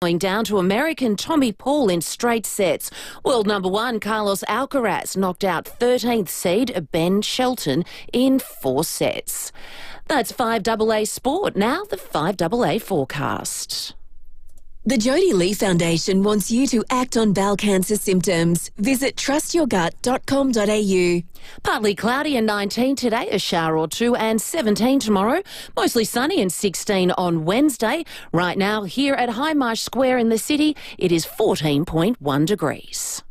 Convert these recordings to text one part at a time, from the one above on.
Going down to American Tommy Paul in straight sets. World number one Carlos Alcaraz knocked out 13th seed Ben Shelton in 4 sets. That's 5AA Sport. Now the 5AA forecast. The Jodie Lee Foundation wants you to act on bowel cancer symptoms. Visit trustyourgut.com.au. Partly cloudy and 19 today, a shower or two, and 17 tomorrow. Mostly sunny and 16 on Wednesday. Right now, here at Highmarsh Square in the city, it is 14.1 degrees.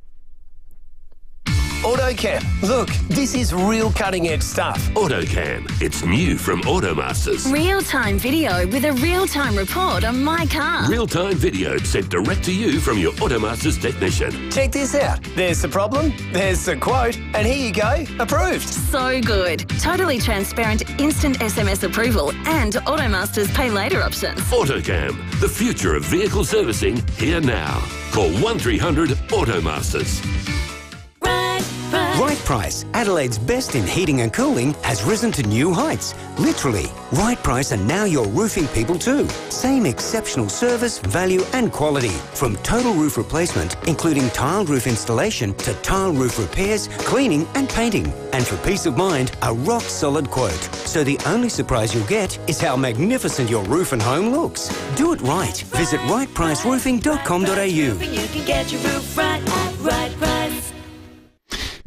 AutoCam. Look, this is real cutting-edge stuff. AutoCam. It's new from Automasters. Real-time video with a real-time report on my car. Real-time video sent direct to you from your Automasters technician. Check this out. There's the problem, there's the quote, and here you go, approved. So good. Totally transparent instant SMS approval and Automasters pay later options. AutoCam. The future of vehicle servicing here now. Call 1300 Automasters. Right Price, Adelaide's best in heating and cooling, has risen to new heights. Literally, Right Price are now your roofing people too. Same exceptional service, value and quality. From total roof replacement, including tiled roof installation, to tile roof repairs, cleaning and painting. And for peace of mind, a rock-solid quote. So the only surprise you'll get is how magnificent your roof and home looks. Do it right. Visit rightpriceroofing.com.au. You can get your roof right at Right Price.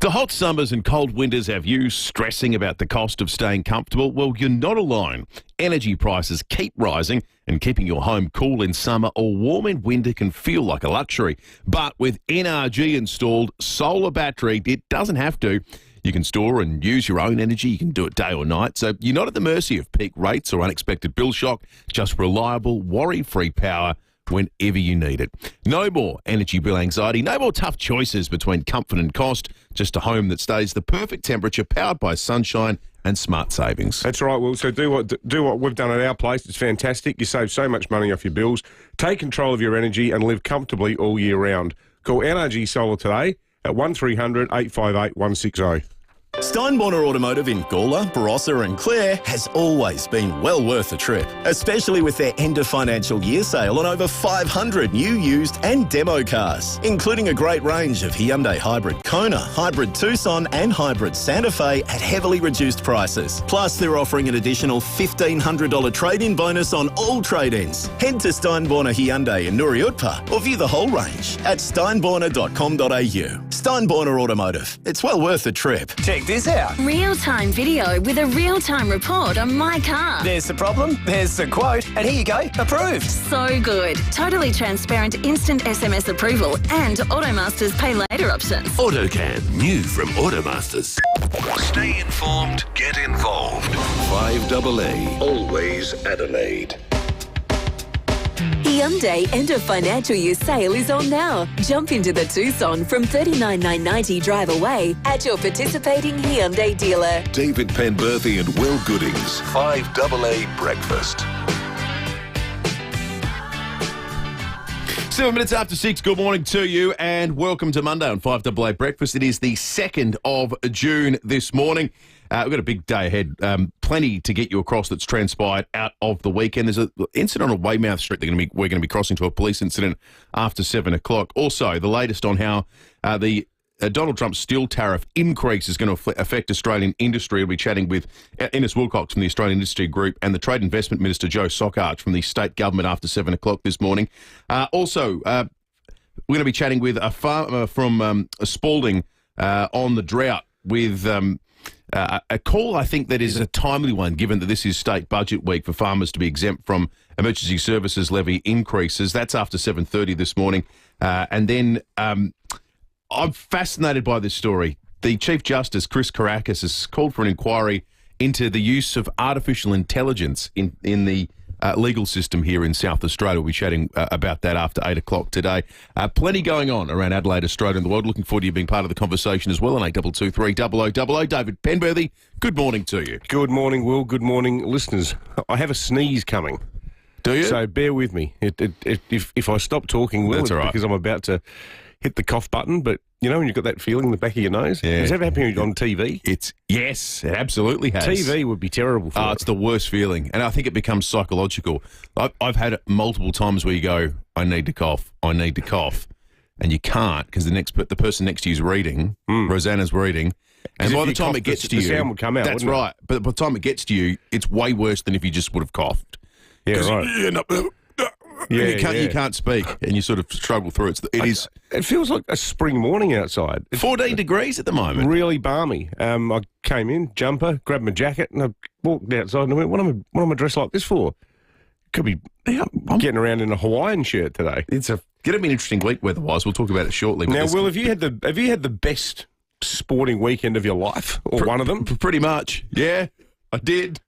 The hot summers and cold winters have you stressing about the cost of staying comfortable? Well, you're not alone. Energy prices keep rising, and keeping your home cool in summer or warm in winter can feel like a luxury. But with NRG installed solar battery, it doesn't have to. You can store and use your own energy. You can do it day or night. So you're not at the mercy of peak rates or unexpected bill shock. Just reliable, worry-free power whenever you need it. No more energy bill anxiety, no more tough choices between comfort and cost, just a home that stays the perfect temperature, powered by sunshine and smart savings. That's right, Will. So do what we've done at our place. It's fantastic. You save so much money off your bills. Take control of your energy and live comfortably all year round. Call NRG Solar today at 1300 858 160. Steinborner Automotive in Gawler, Barossa and Clare has always been well worth a trip, especially with their end of financial year sale on over 500 new, used and demo cars, including a great range of Hyundai Hybrid Kona, Hybrid Tucson and Hybrid Santa Fe at heavily reduced prices. Plus, they're offering an additional $1,500 trade-in bonus on all trade-ins. Head to Steinborner Hyundai in Nuriutpa or view the whole range at steinborner.com.au. Steinborner Automotive. It's well worth a trip. Check this out. Real-time video with a real-time report on my car. There's the problem, there's the quote, and here you go, approved. So good. Totally transparent instant SMS approval and Automasters pay later options. AutoCam. New from Automasters. Stay informed. Get involved. 5AA. Always Adelaide. Hyundai end of financial year sale is on now. Jump into the Tucson from $39,990 drive away at your participating Hyundai dealer. David Penberthy and Will Goodings. 5AA Breakfast. 7 minutes after 6, good morning to you and welcome to Monday on 5AA Breakfast. It is the 2nd of June this morning. We've got a big day ahead. Plenty to get you across that's transpired out of the weekend. There's an incident on Weymouth Street we're going to be crossing to a police incident after 7 o'clock. Also, the latest on how the Donald Trump's steel tariff increase is going to affect Australian industry. We'll be chatting with Ines Wilcox from the Australian Industry Group and the Trade Investment Minister Joe Sockarch from the state government after 7 o'clock this morning. Also, we're going to be chatting with a farmer from Spalding on the drought with a call, I think, that is a timely one, given that this is state budget week for farmers to be exempt from emergency services levy increases. That's after 7:30 this morning. And then I'm fascinated by this story. The Chief Justice, Chris Kourakis, has called for an inquiry into the use of artificial intelligence in the legal system here in South Australia. We'll be chatting about that after 8 o'clock today. Plenty going on around Adelaide, Australia and the world. Looking forward to you being part of the conversation as well on 8223 0000. David Penberthy, good morning to you. Good morning, Will. Good morning, listeners. I have a sneeze coming. Do you? So bear with me. If I stop talking, Will, that's all right, because I'm about to hit the cough button, but You know when you've got that feeling in the back of your nose? Yeah. Has that happened on TV? Yes, it absolutely has. TV would be terrible for it. It's the worst feeling. And I think it becomes psychological. I've had it multiple times where you go, I need to cough, and you can't because the person next to you is reading, Rosanna's reading, and by the time it gets to you, the sound would come out. That's right. But by the time it gets to you, it's way worse than if you just would have coughed. Yeah, right. You can't speak, and you sort of struggle through it. It feels like a spring morning outside. It's 14 degrees at the moment. Really balmy. I came in, jumper, grabbed my jacket, and I walked outside and I went, what am I dressed like this for? Could be getting around in a Hawaiian shirt today. It's going to be an interesting week weather-wise. We'll talk about it shortly. Now, Will, have you had the best sporting weekend of your life, or one of them? Pretty much. Yeah, I did.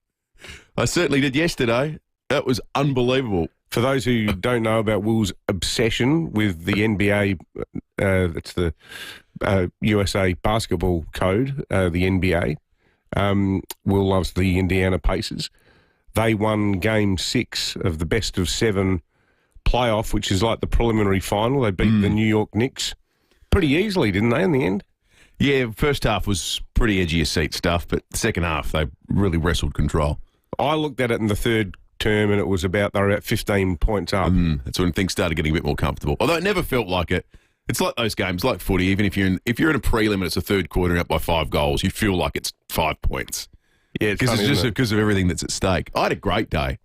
I certainly did yesterday. That was unbelievable. For those who don't know about Will's obsession with the NBA, that's the USA basketball code, the NBA. Will loves the Indiana Pacers. They won Game 6 of the best of 7 playoff, which is like the preliminary final. They beat the New York Knicks pretty easily, didn't they, in the end? Yeah, first half was pretty edgy of seat stuff, but the second half they really wrestled control. I looked at it in the third term and they were about 15 points up. That's when things started getting a bit more comfortable. Although it never felt like it. It's like those games, like footy. Even if you're in a prelim and it's a third quarter and up by 5 goals, you feel like it's 5 points. Yeah, because it's just because of everything that's at stake. I had a great day.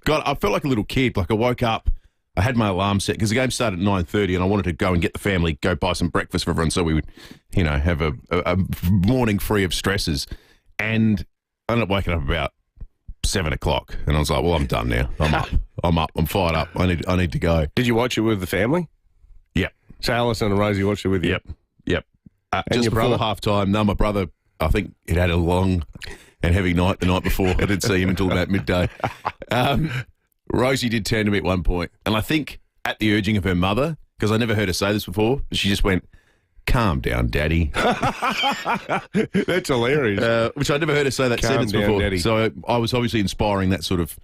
God, I felt like a little kid. Like I woke up, I had my alarm set because the game started at 9:30, and I wanted to go and get the family, go buy some breakfast for everyone, so we would, have a morning free of stresses. And I ended up waking up about 7 o'clock, and I was like, "Well, I'm done now. I'm up. I'm fired up. I need to go." Did you watch it with the family? Yep. So Alison and Rosie watched it with you. Yep. And just your before brother? half time. No, my brother. I think he'd had a long and heavy night the night before. I didn't see him until about midday. Rosie did turn to me at one point, and I think at the urging of her mother, because I never heard her say this before, she just went, "Calm down, Daddy." That's hilarious. Which I never heard her say that Calm sentence down, before. Daddy. So I was obviously inspiring that sort of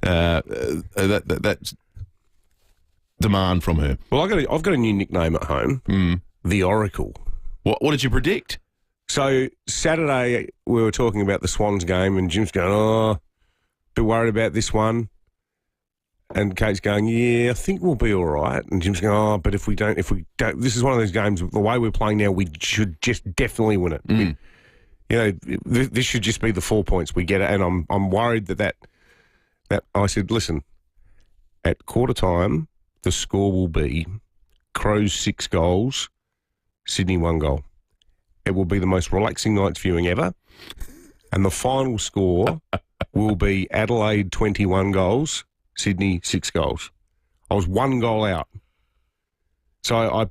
that demand from her. Well, I've got a new nickname at home, the Oracle. What did you predict? So Saturday we were talking about the Swans game, and Jim's going, "Oh, bit worried about this one." And Kate's going, "Yeah, I think we'll be all right." And Jim's going, "Oh, but if we don't, this is one of those games. The way we're playing now, we should just definitely win it. This should just be the 4 points we get it." And I'm worried that I said, "Listen, at quarter time, the score will be Crows 6 goals, Sydney 1 goal. It will be the most relaxing night's viewing ever, and the final score will be Adelaide 21 goals." Sydney 6 goals. I was 1 goal out. So I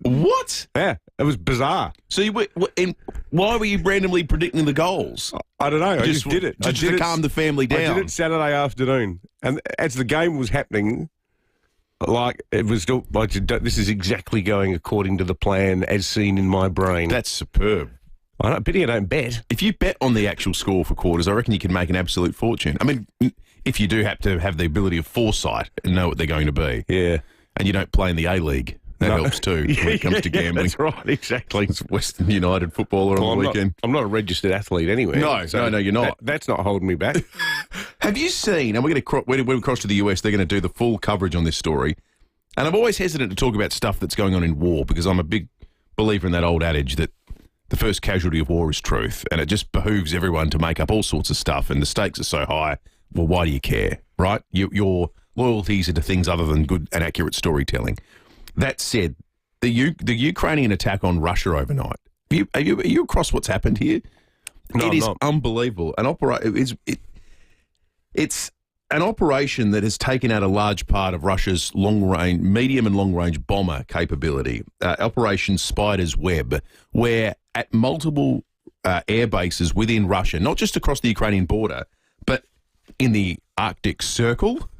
what? Yeah, it was bizarre. So why were you randomly predicting the goals? I don't know. I just did it. Just to calm the family down. I did it Saturday afternoon, and as the game was happening, like it was still like this is exactly going according to the plan as seen in my brain. That's superb. I pity I don't bet. If you bet on the actual score for quarters, I reckon you can make an absolute fortune. I mean, if you do have to have the ability of foresight and know what they're going to be. Yeah. And you don't play in the A-League. That helps too when it comes to gambling. That's right, exactly. It's Western United footballer on the weekend. I'm not a registered athlete anyway. No, you're not. That's not holding me back. Have you seen, and we're going to when we cross to the US, they're going to do the full coverage on this story. And I'm always hesitant to talk about stuff that's going on in war because I'm a big believer in that old adage that the first casualty of war is truth, and it just behooves everyone to make up all sorts of stuff, and the stakes are so high. Well, why do you care, right? Your loyalties are to things other than good and accurate storytelling. That said, the Ukrainian attack on Russia overnight. Are you across what's happened here? No, it is unbelievable. It's an operation that has taken out a large part of Russia's medium and long-range bomber capability, Operation Spider's Web, where at multiple air bases within Russia, not just across the Ukrainian border, but in the Arctic Circle,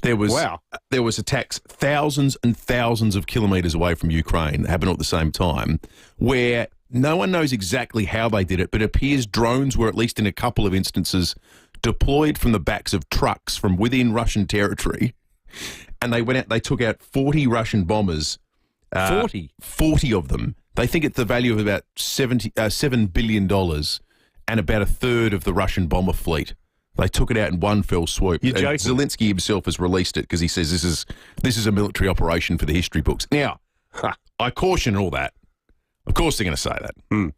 there was attacks thousands and thousands of kilometres away from Ukraine that happened all at the same time, where no one knows exactly how they did it, but it appears drones were, at least in a couple of instances, deployed from the backs of trucks from within Russian territory, and they went out. They took out 40 Russian bombers 40? 40 of them. They think it's the value of about $7 billion and about a third of the Russian bomber fleet. They took it out in one fell swoop. You're joking. Zelensky himself has released it because he says this is a military operation for the history books. Now, I caution all that. Of course they're going to say that.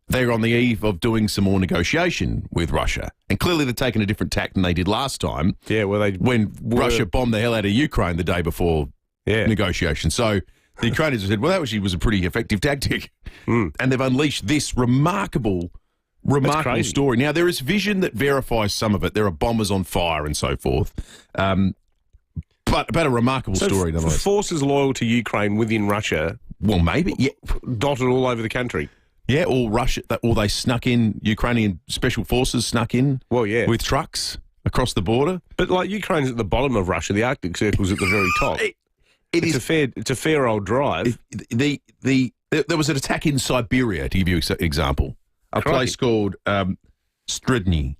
They're on the eve of doing some more negotiation with Russia. And clearly they're taking a different tack than they did last time. Yeah, when Russia bombed the hell out of Ukraine the day before negotiation. So the Ukrainians have said, well, that actually was a pretty effective tactic. And they've unleashed this remarkable story. Now, there is vision that verifies some of it. There are bombers on fire and so forth. But about a remarkable story, nonetheless. Forces loyal to Ukraine within Russia. Well, maybe. Yeah. Dotted all over the country. Yeah, or they snuck in, Ukrainian special forces snuck in with trucks across the border. But like Ukraine's at the bottom of Russia, the Arctic Circle's at the very top. It's a fair old drive. There was an attack in Siberia, to give you an example. A place called Stridny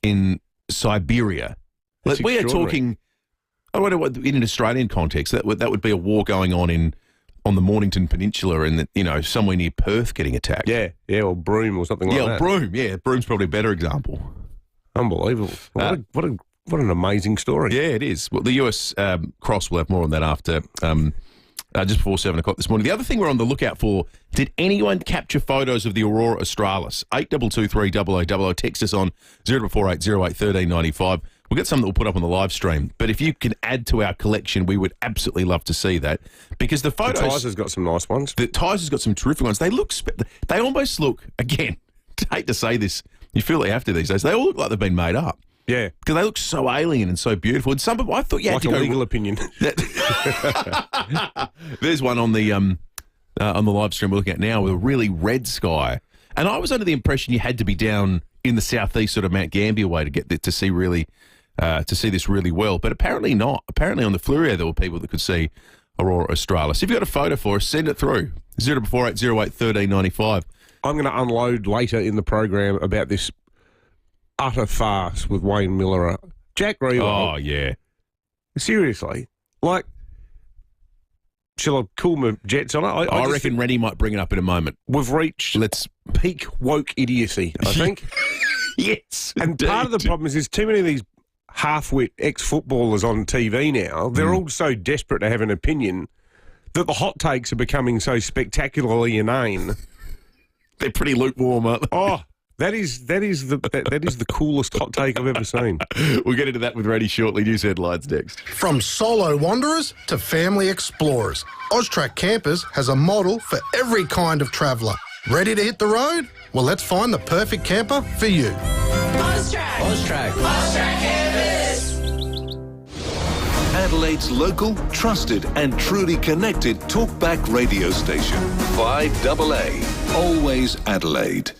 in Siberia. We are talking, I don't know what, in an Australian context, that would be a war going on the Mornington Peninsula and somewhere near Perth getting attacked. Yeah, or Broome or something like that. Yeah, Broome. Yeah, Broome's probably a better example. Unbelievable. What an amazing story. Yeah, it is. Well, the US Cross will have more on that after just before 7 o'clock this morning. The other thing we're on the lookout for, did anyone capture photos of the Aurora Australis? 8223 0000. Text us on 0448 08 1395. We'll get something that we'll put up on the live stream. But if you can add to our collection, we would absolutely love to see that. Because the photos... The Tyser's got some nice ones. The Tyser's got some terrific ones. They look... They almost look... Again, I hate to say this. You feel they have to these days. They all look like they've been made up. Yeah. Because they look so alien and so beautiful. And some of I thought you had like to go... Like a legal opinion. There's one on the live stream we're looking at now with a really red sky. And I was under the impression you had to be down in the southeast sort of Mount Gambier way to get to see really... to see this really well, but apparently not. Apparently on the FIVEAA there were people that could see Aurora Australis. If you've got a photo for us, send it through. 0448 08 1395. I'm going to unload later in the program about this utter farce with Wayne Miller. Jack Rewell. Oh, yeah. Seriously. Like, shall I cool my jets on it? I reckon Rennie might bring it up in a moment. We've reached peak woke idiocy, I think. Yes. And indeed. Part of the problem is there's too many of these half-wit ex-footballers on TV now. They're all so desperate to have an opinion that the hot takes are becoming so spectacularly inane. They're pretty lukewarm, aren't they? Oh, that is the coolest hot take I've ever seen. We'll get into that with Reddy shortly. News headlines next. From solo wanderers to family explorers, Austrac Campers has a model for every kind of traveller. Ready to hit the road? Well, let's find the perfect camper for you. Austrac Campers. Adelaide's local, trusted and truly connected talkback radio station. 5AA. Always Adelaide.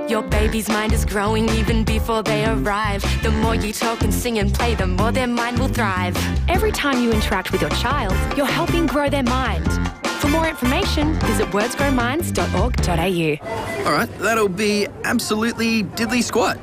Your baby's mind is growing even before they arrive. The more you talk and sing and play, the more their mind will thrive. Every time you interact with your child, you're helping grow their mind. For more information, visit wordsgrowminds.org.au. All right, that'll be absolutely diddly squat.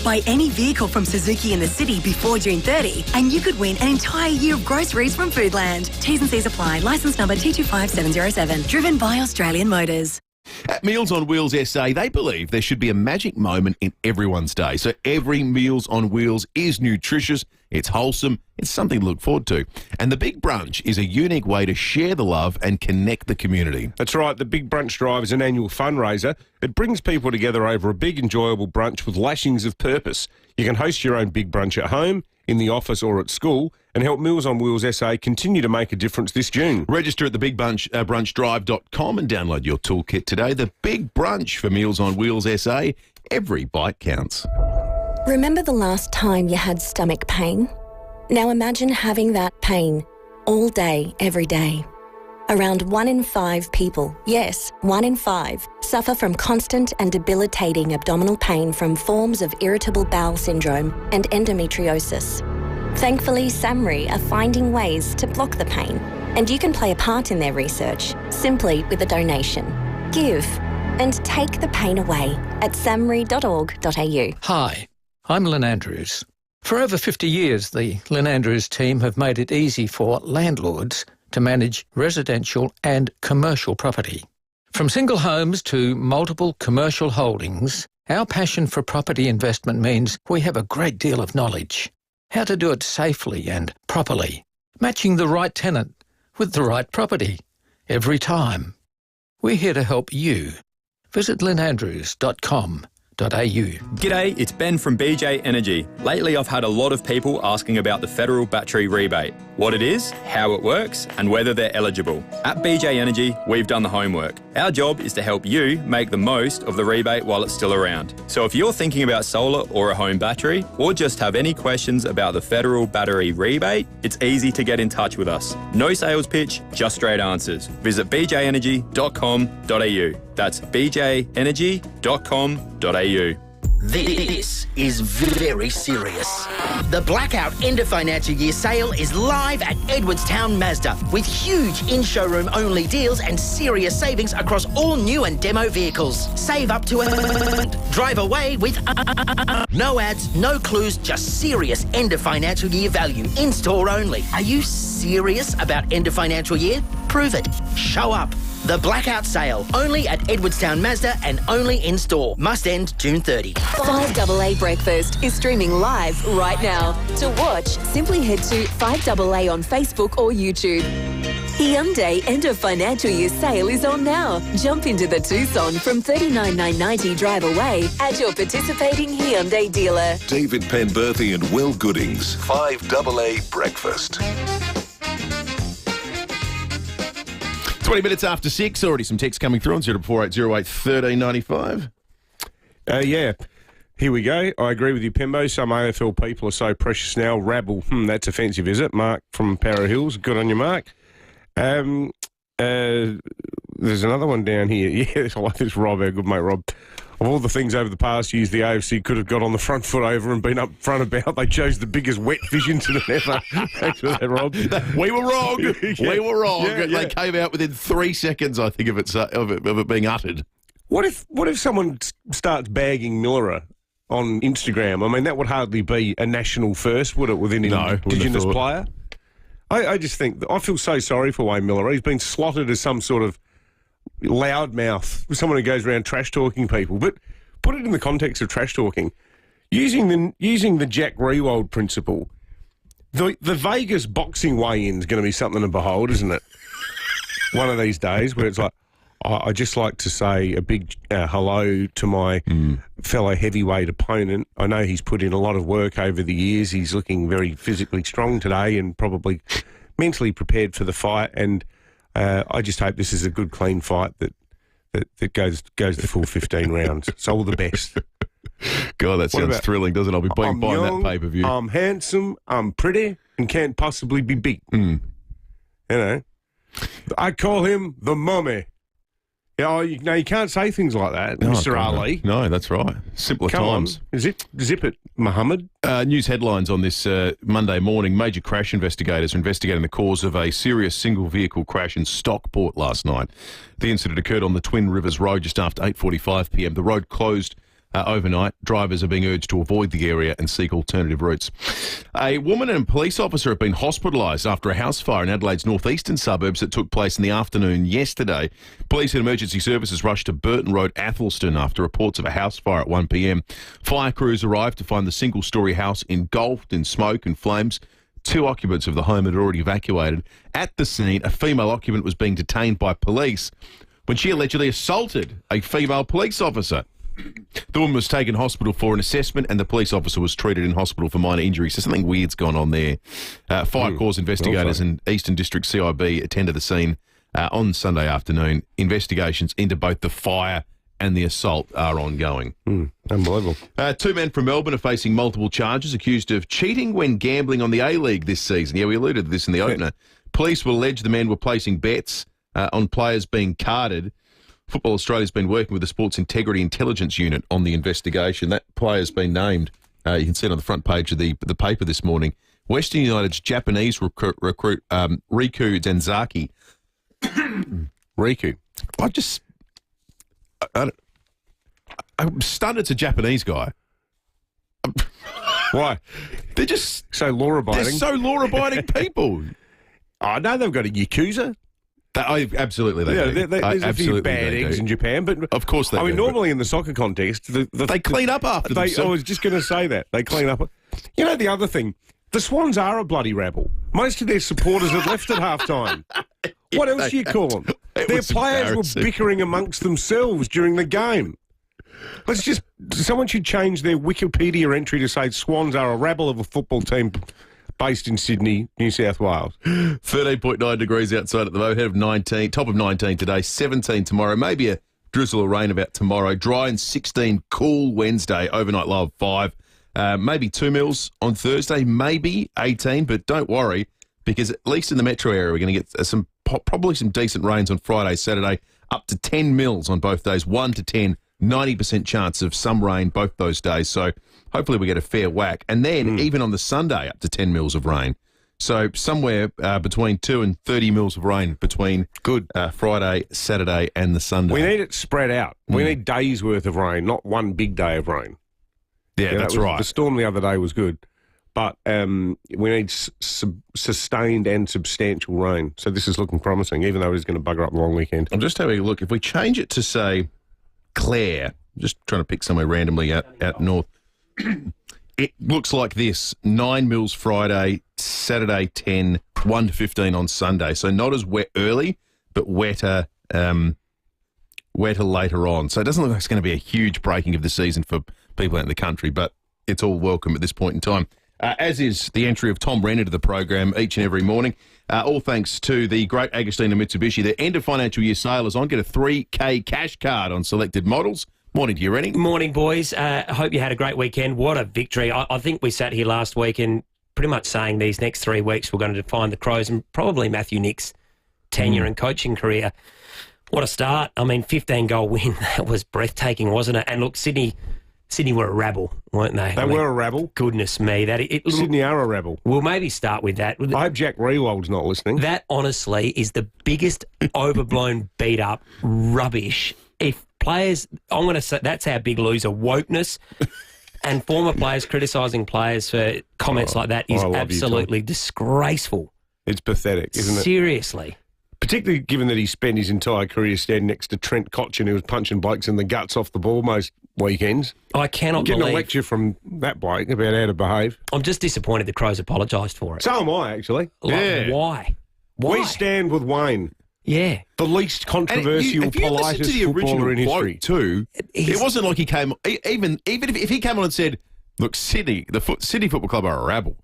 Buy any vehicle from Suzuki in the city before June 30 and you could win an entire year of groceries from Foodland. T's and C's apply. Licence number T25707. Driven by Australian Motors. At Meals on Wheels SA, they believe there should be a magic moment in everyone's day. So every Meals on Wheels is nutritious, it's wholesome, it's something to look forward to. And the Big Brunch is a unique way to share the love and connect the community. That's right, the Big Brunch Drive is an annual fundraiser. It brings people together over a big, enjoyable brunch with lashings of purpose. You can host your own big brunch at home, in the office or at school, and help Meals on Wheels SA continue to make a difference this June. Register at thebigbrunchdrive.com and download your toolkit today. The Big Brunch for Meals on Wheels SA. Every bite counts. Remember the last time you had stomach pain? Now imagine having that pain all day, every day. Around 1 in 5 people, yes, 1 in 5, suffer from constant and debilitating abdominal pain from forms of irritable bowel syndrome and endometriosis. Thankfully, SAMRI are finding ways to block the pain, and you can play a part in their research simply with a donation. Give and take the pain away at samri.org.au. Hi, I'm Lynn Andrews. For over 50 years, the Lynn Andrews team have made it easy for landlords to manage residential and commercial property. From single homes to multiple commercial holdings, our passion for property investment means we have a great deal of knowledge. How to do it safely and properly, matching the right tenant with the right property every time. We're here to help you. Visit lynandrews.com.au. G'day, it's Ben from BJ Energy. Lately I've had a lot of people asking about the federal battery rebate, what it is, how it works, and whether they're eligible. At BJ Energy, we've done the homework. Our job is to help you make the most of the rebate while it's still around. So if you're thinking about solar or a home battery, or just have any questions about the federal battery rebate, it's easy to get in touch with us. No sales pitch, just straight answers. Visit bjenergy.com.au. That's bjenergy.com.au. This is very serious. The Blackout End of Financial Year sale is live at Edwardstown Mazda with huge in-showroom only deals and serious savings across all new and demo vehicles. Save up to drive away with no ads, no clues, just serious end of financial year value in-store only. Are you serious about end of financial year? Prove it. Show up. The Blackout Sale, only at Edwardstown Mazda and only in-store. Must end June 30. 5AA Breakfast is streaming live right now. To watch, simply head to 5AA on Facebook or YouTube. Hyundai End of Financial Year sale is on now. Jump into the Tucson from $39,990 drive away at your participating Hyundai dealer. David Penberthy and Will Goodings. 5AA Breakfast. 20 minutes after 6, already some text coming through on 048008 1395. Yeah, here we go. I agree with you, Pembo. Some AFL people are so precious now. Rabble, that's offensive, is it? Mark from Para Hills, good on you, Mark. There's another one down here. Yeah, I like this, Rob, our good mate Rob. Of all the things over the past years the AFC could have got on the front foot over and been up front about, they chose the biggest wet fish incident ever. Thanks for that, Rob. We were wrong. Yeah. We were wrong. Yeah. They came out within 3 seconds, I think, of it being uttered. What if someone starts bagging Miller on Instagram? I mean, that would hardly be a national first, would it, with an Indigenous player? I just think, I feel so sorry for Wayne Miller. He's been slotted as some sort of loudmouth, someone who goes around trash talking people. But put it in the context of trash talking, using the Jack Rewald principle. The Vegas boxing weigh-in is going to be something to behold, isn't it? One of these days, where it's like, I'd just like to say a big hello to my fellow heavyweight opponent. I know he's put in a lot of work over the years. He's looking very physically strong today and probably mentally prepared for the fight. And I just hope this is a good, clean fight that goes the full 15 rounds. So all the best. God, that sounds thrilling, doesn't it? I'll be buying that pay-per-view. I'm handsome, I'm pretty, and can't possibly be beat. You know, I call him the mummy. Yeah, you can't say things like that, Mr. Ali. No, that's right. Simpler times. Zip it, Muhammad. News headlines on this Monday morning. Major crash investigators are investigating the cause of a serious single-vehicle crash in Stockport last night. The incident occurred on the Twin Rivers Road just after 8:45 p.m. The road closed overnight. Drivers are being urged to avoid the area and seek alternative routes. A woman and a police officer have been hospitalised after a house fire in Adelaide's northeastern suburbs that took place in the afternoon yesterday. Police and emergency services rushed to Burton Road, Athelston, after reports of a house fire at 1 p.m. Fire crews arrived to find the single-storey house engulfed in smoke and flames. 2 occupants of the home had already evacuated. At the scene, a female occupant was being detained by police when she allegedly assaulted a female police officer. The woman was taken to hospital for an assessment and the police officer was treated in hospital for minor injuries. So something weird's gone on there. Fire cause investigators and Eastern District CIB attended the scene on Sunday afternoon. Investigations into both the fire and the assault are ongoing. Unbelievable. 2 men from Melbourne are facing multiple charges accused of cheating when gambling on the A-League this season. Yeah, we alluded to this in the opener. Police will allege the men were placing bets on players being carded. Football Australia's been working with the Sports Integrity Intelligence Unit on the investigation. That player's been named. You can see it on the front page of the paper this morning. Western United's Japanese recruit Riku Zanzaki. Riku. I'm stunned it's a Japanese guy. Why? They're just so law-abiding. They're so law-abiding people. I know they've got a Yakuza. Absolutely, they do. There's a few bad eggs in Japan, but of course they do. I mean, normally in the soccer context, they clean up after themselves. I was just going to say that. They clean up. You know, the other thing, the Swans are a bloody rabble. Most of their supporters have left at half-time. What else do you call them? Their players were bickering amongst themselves during the game. Someone should change their Wikipedia entry to say Swans are a rabble of a football team based in Sydney, New South Wales. 13.9 degrees outside at the moment, head of 19, top of 19 today, 17 tomorrow, maybe a drizzle of rain about tomorrow, dry and 16, cool Wednesday, overnight low of 5, maybe 2 mils on Thursday, maybe 18, but don't worry, because at least in the metro area, we're going to get probably some decent rains on Friday, Saturday, up to 10 mils on both days, 1 to 10, 90% chance of some rain both those days. So hopefully we get a fair whack. And then even on the Sunday, up to 10 mils of rain. So somewhere between 2 and 30 mils of rain between Friday, Saturday and the Sunday. We need it spread out. We need days' worth of rain, not one big day of rain. Yeah, that's right. The storm the other day was good. But we need sustained and substantial rain. So this is looking promising, even though it is going to bugger up the long weekend. I'm just having a look. If we change it to, say, Clare, just trying to pick somewhere randomly out north, it looks like this: 9 mils Friday, Saturday 10, 1 to 15 on Sunday. So not as wet early, but wetter later on. So it doesn't look like it's going to be a huge breaking of the season for people out in the country, but it's all welcome at this point in time. As is the entry of Tom Wren into the program each and every morning. All thanks to the great Agostina Mitsubishi. The end of financial year sale is on. Get a $3,000 cash card on selected models. Morning to you, Rennie. Morning, boys. I hope you had a great weekend. What a victory. I think we sat here last week and pretty much saying these next 3 weeks we're going to define the Crows and probably Matthew Nick's tenure and coaching career. What a start. I mean, 15-goal win. That was breathtaking, wasn't it? And look, Sydney were a rabble, weren't they? They were a rabble. Goodness me. Sydney are a rabble. We'll maybe start with that. I hope Jack Rewald's not listening. That, honestly, is the biggest overblown, beat-up rubbish. If players, I'm going to say that's our big loser, wokeness, and former players criticising players for comments like that is absolutely disgraceful. It's pathetic, isn't it? Seriously. Particularly given that he spent his entire career standing next to Trent Cotchin, who was punching blokes in the guts off the ball most weekends. I cannot Getting believe... a lecture from that bloke about how to behave. I'm just disappointed the Crows apologised for it. So am I, actually. Why? We stand with Wayne. Yeah. The least controversial, politest footballer in history. Too, it wasn't like he came... Even if he came on and said, look, Sydney Football Club are a rabble,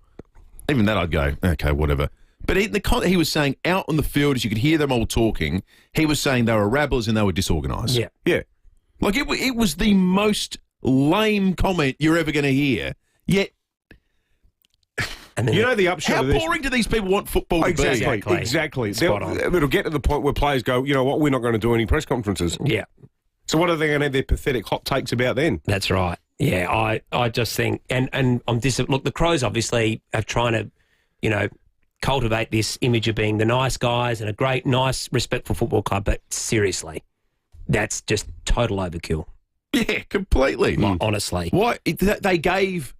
even that I'd go, okay, whatever. But he was saying out on the field, as you could hear them all talking, he was saying they were rabblers and they were disorganised. Yeah. Yeah. Like, it was the most lame comment you're ever going to hear, yet... And then the upshot of this... How boring do these people want football to be? Exactly. Spot on. It'll get to the point where players go, you know what, we're not going to do any press conferences. Yeah. So what are they going to have their pathetic hot takes about then? That's right. Yeah, I just think... And I'm look, the Crows obviously are trying to, cultivate this image of being the nice guys and a great, nice, respectful football club, but seriously, that's just total overkill. Yeah, completely. Honestly. Why? They gave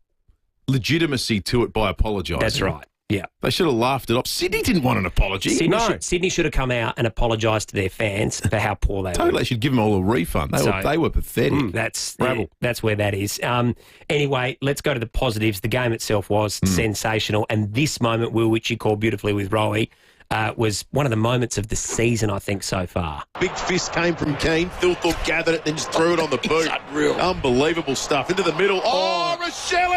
legitimacy to it by apologising. That's right. Yeah. They should have laughed it off. Sydney didn't want an apology. Sydney should have come out and apologised to their fans for how poor they were. Totally. They should give them all a refund. They were pathetic. That's where that is. Anyway, let's go to the positives. The game itself was sensational, and this moment, Will, which you called beautifully with Rowey, was one of the moments of the season, I think, so far. Big fist came from Keane. Thilthorpe gathered it, then just threw it on the boot. Unreal. Unbelievable stuff. Into the middle. Oh, Rochelle!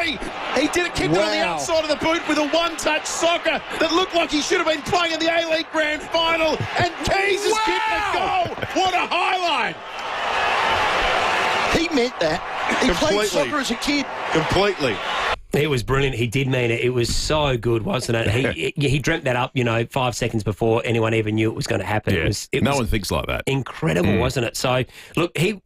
He did it, kicked it on the outside of the boot with a one-touch soccer that looked like he should have been playing in the A-League Grand Final. And Keys has kicked the goal. What a highlight. He meant that. He played soccer as a kid. Completely. It was brilliant. He did mean it. It was so good, wasn't it? He dreamt that up, 5 seconds before anyone even knew it was going to happen. Yeah. No one thinks like that. Incredible, wasn't it? So, look, he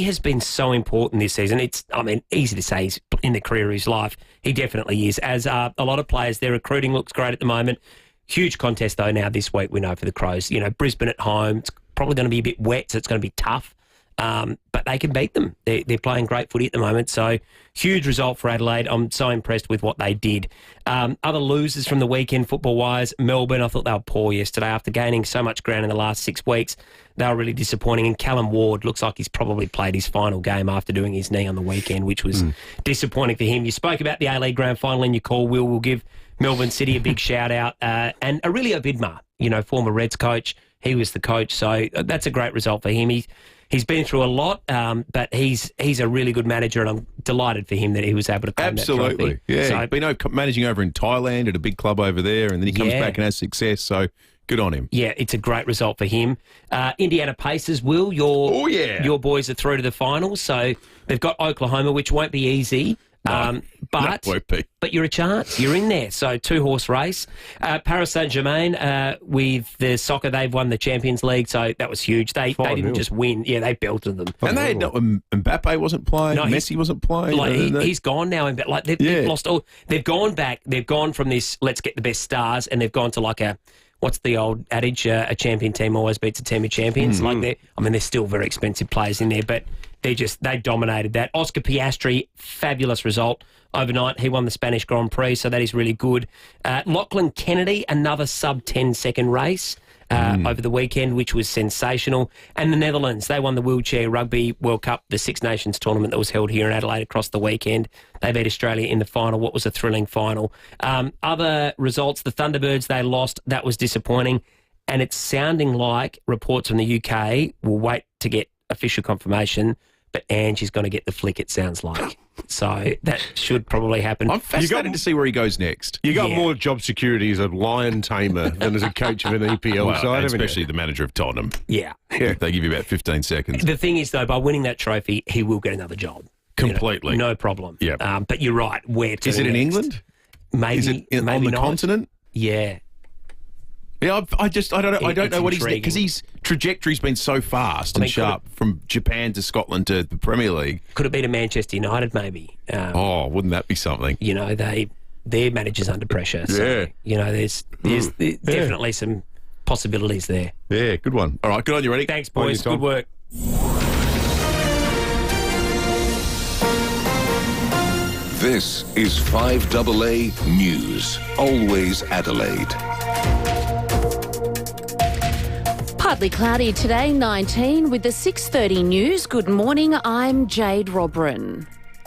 has been so important this season. It's, easy to say he's in the career of his life. He definitely is. As a lot of players, their recruiting looks great at the moment. Huge contest, though, now this week, we know, for the Crows. Brisbane at home. It's probably going to be a bit wet, so it's going to be tough. but they can beat them. They're playing great footy at the moment, so huge result for Adelaide. I'm so impressed with what they did. Other losers from the weekend football-wise, Melbourne, I thought they were poor yesterday. After gaining so much ground in the last 6 weeks, they were really disappointing. And Callum Ward looks like he's probably played his final game after doing his knee on the weekend, which was disappointing for him. You spoke about the A-League Grand Final in your call, Will. We'll give Melbourne City a big shout-out. And Aurelio Vidmar, former Reds coach, he was the coach, so that's a great result for him. He's been through a lot, but he's a really good manager, and I'm delighted for him that he was able to claim that trophy. Yeah, So, he's been managing over in Thailand at a big club over there, and then he comes back and has success, so good on him. yeah, it's a great result for him. Indiana Pacers, Will, your boys are through to the finals, so they've got Oklahoma, which won't be easy. No, but won't be. But you're a chance. You're in there. So 2-horse race. Paris Saint-Germain, with the soccer, they've won the Champions League, so that was huge. They didn't just win. Yeah, they belted them. And they had Mbappe wasn't playing. No, Messi wasn't playing. He's gone now. They've lost all. They've gone back. They've gone from this, let's get the best stars, and they've gone to like what's the old adage? A champion team always beats a team of champions. They're still very expensive players in there, but they dominated that. Oscar Piastri, fabulous result overnight. He won the Spanish Grand Prix, so that is really good. Lachlan Kennedy, another sub-10 second race over the weekend, which was sensational. And the Netherlands, they won the Wheelchair Rugby World Cup, the Six Nations tournament that was held here in Adelaide across the weekend. They beat Australia in the final. What was a thrilling final. Other results, the Thunderbirds, they lost. That was disappointing. And it's sounding like reports from the UK will wait to get official confirmation, but Angie's going to get the flick, it sounds like. So that should probably happen. I'm fascinated to see where he goes next. You got more job security as a lion tamer than as a coach of an EPL side, especially the manager of Tottenham. Yeah. They give you about 15 seconds. The thing is, though, by winning that trophy, he will get another job. Completely. No problem. Yeah. But you're right. Where to Is it in next? England? Maybe. Is it maybe on the not. continent? Yeah. Yeah, I don't know. I don't It's know what he's intriguing. because his trajectory's been so fast and sharp from Japan to Scotland to the Premier League. Could have been a Manchester United, maybe. Wouldn't that be something? Their manager's under pressure. So, there's definitely some possibilities there. Yeah, good one. All right, good on you, Reddy. Thanks, boys. Good work. This is 5AA News. Always Adelaide. Partly cloudy today, 19, with the 6:30 news. Good morning, I'm Jade Robrin.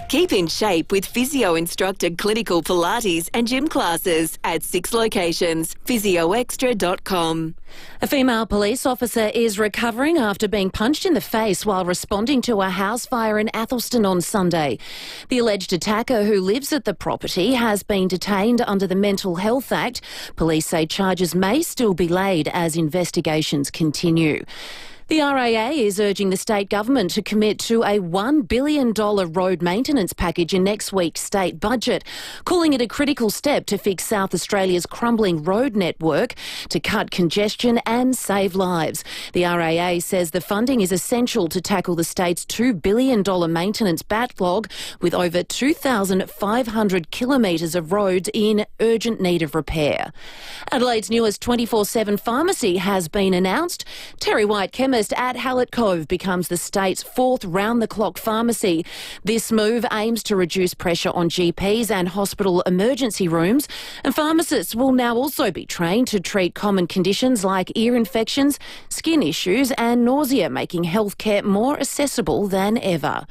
Keep in shape with physio-instructed clinical Pilates and gym classes at 6 locations. physioextra.com. A female police officer is recovering after being punched in the face while responding to a house fire in Athelston on Sunday. The alleged attacker, who lives at the property, has been detained under the Mental Health Act. Police say charges may still be laid as investigations continue. The RAA is urging the state government to commit to a $1 billion road maintenance package in next week's state budget, calling it a critical step to fix South Australia's crumbling road network to cut congestion and save lives. The RAA says the funding is essential to tackle the state's $2 billion maintenance backlog, with over 2,500 kilometres of roads in urgent need of repair. Adelaide's newest 24/7 pharmacy has been announced. Terry White Chemist at Hallett Cove becomes the state's 4th round-the-clock pharmacy. This move aims to reduce pressure on GPs and hospital emergency rooms, and pharmacists will now also be trained to treat common conditions like ear infections, skin issues and nausea, making healthcare more accessible than ever.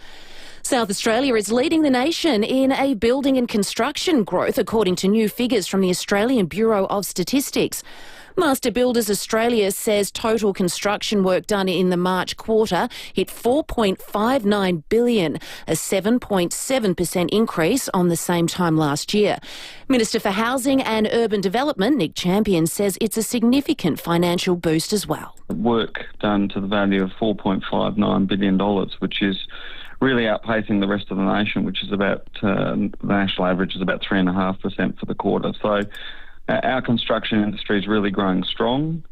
South Australia is leading the nation in a building and construction growth, according to new figures from the Australian Bureau of Statistics. Master Builders Australia says total construction work done in the March quarter hit $4.59 billion, a 7.7% increase on the same time last year. Minister for Housing and Urban Development, Nick Champion, says it's a significant financial boost as well. Work done to the value of $4.59 billion, which is really outpacing the rest of the nation, which is about, the national average is about 3.5% for the quarter. So our construction industry is really growing strong.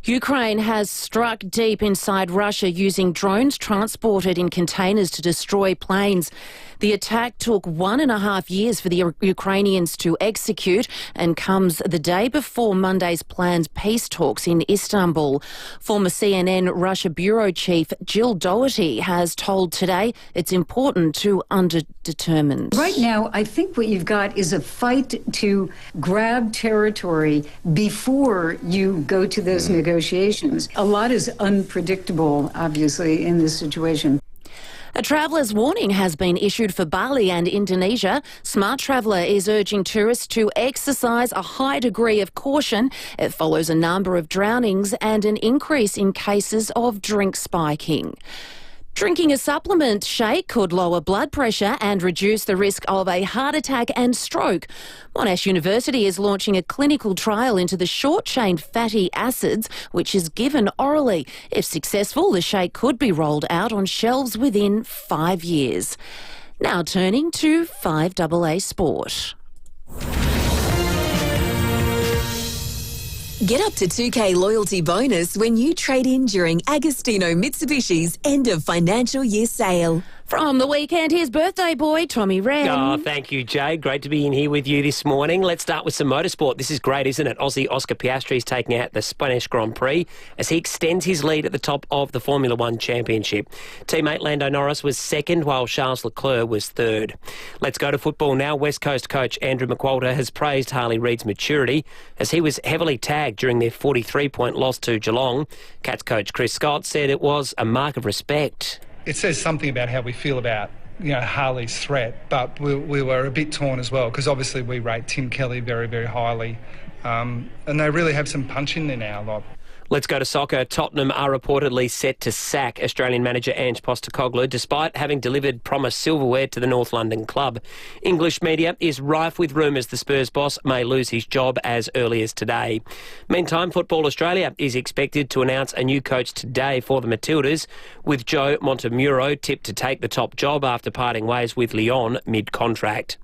Ukraine has struck deep inside Russia using drones transported in containers to destroy planes. The attack took 1.5 years for the Ukrainians to execute and comes the day before Monday's planned peace talks in Istanbul. Former CNN Russia bureau chief Jill Doherty has told Today it's important to underdetermined. Right now, I think what you've got is a fight to grab territory before you go to those negotiations. A lot is unpredictable, obviously, in this situation. A traveller's warning has been issued for Bali and Indonesia. Smart Traveller is urging tourists to exercise a high degree of caution. It follows a number of drownings and an increase in cases of drink spiking. Drinking a supplement shake could lower blood pressure and reduce the risk of a heart attack and stroke. Monash University is launching a clinical trial into the short-chain fatty acids, which is given orally. If successful, the shake could be rolled out on shelves within 5 years. Now turning to FIVEAA Sport. Get up to $2,000 loyalty bonus when you trade in during Agostino Mitsubishi's end of financial year sale. From the weekend, here's birthday boy Tommy Wren. Oh, thank you, Jade. Great to be in here with you this morning. Let's start with some motorsport. This is great, isn't it? Aussie Oscar Piastri is taking out the Spanish Grand Prix as he extends his lead at the top of the Formula One Championship. Teammate Lando Norris was second, while Charles Leclerc was third. Let's go to football now. West Coast coach Andrew McWalter has praised Harley Reid's maturity as he was heavily tagged during their 43-point loss to Geelong. Cats coach Chris Scott said it was a mark of respect. It says something about how we feel about, Harley's threat, but we were a bit torn as well because obviously we rate Tim Kelly very, very highly, and they really have some punch in there now. Like. Let's go to soccer. Tottenham are reportedly set to sack Australian manager Ange Postecoglou despite having delivered promised silverware to the North London club. English media is rife with rumours the Spurs boss may lose his job as early as today. Meantime, Football Australia is expected to announce a new coach today for the Matildas, with Joe Montemuro tipped to take the top job after parting ways with Lyon mid-contract.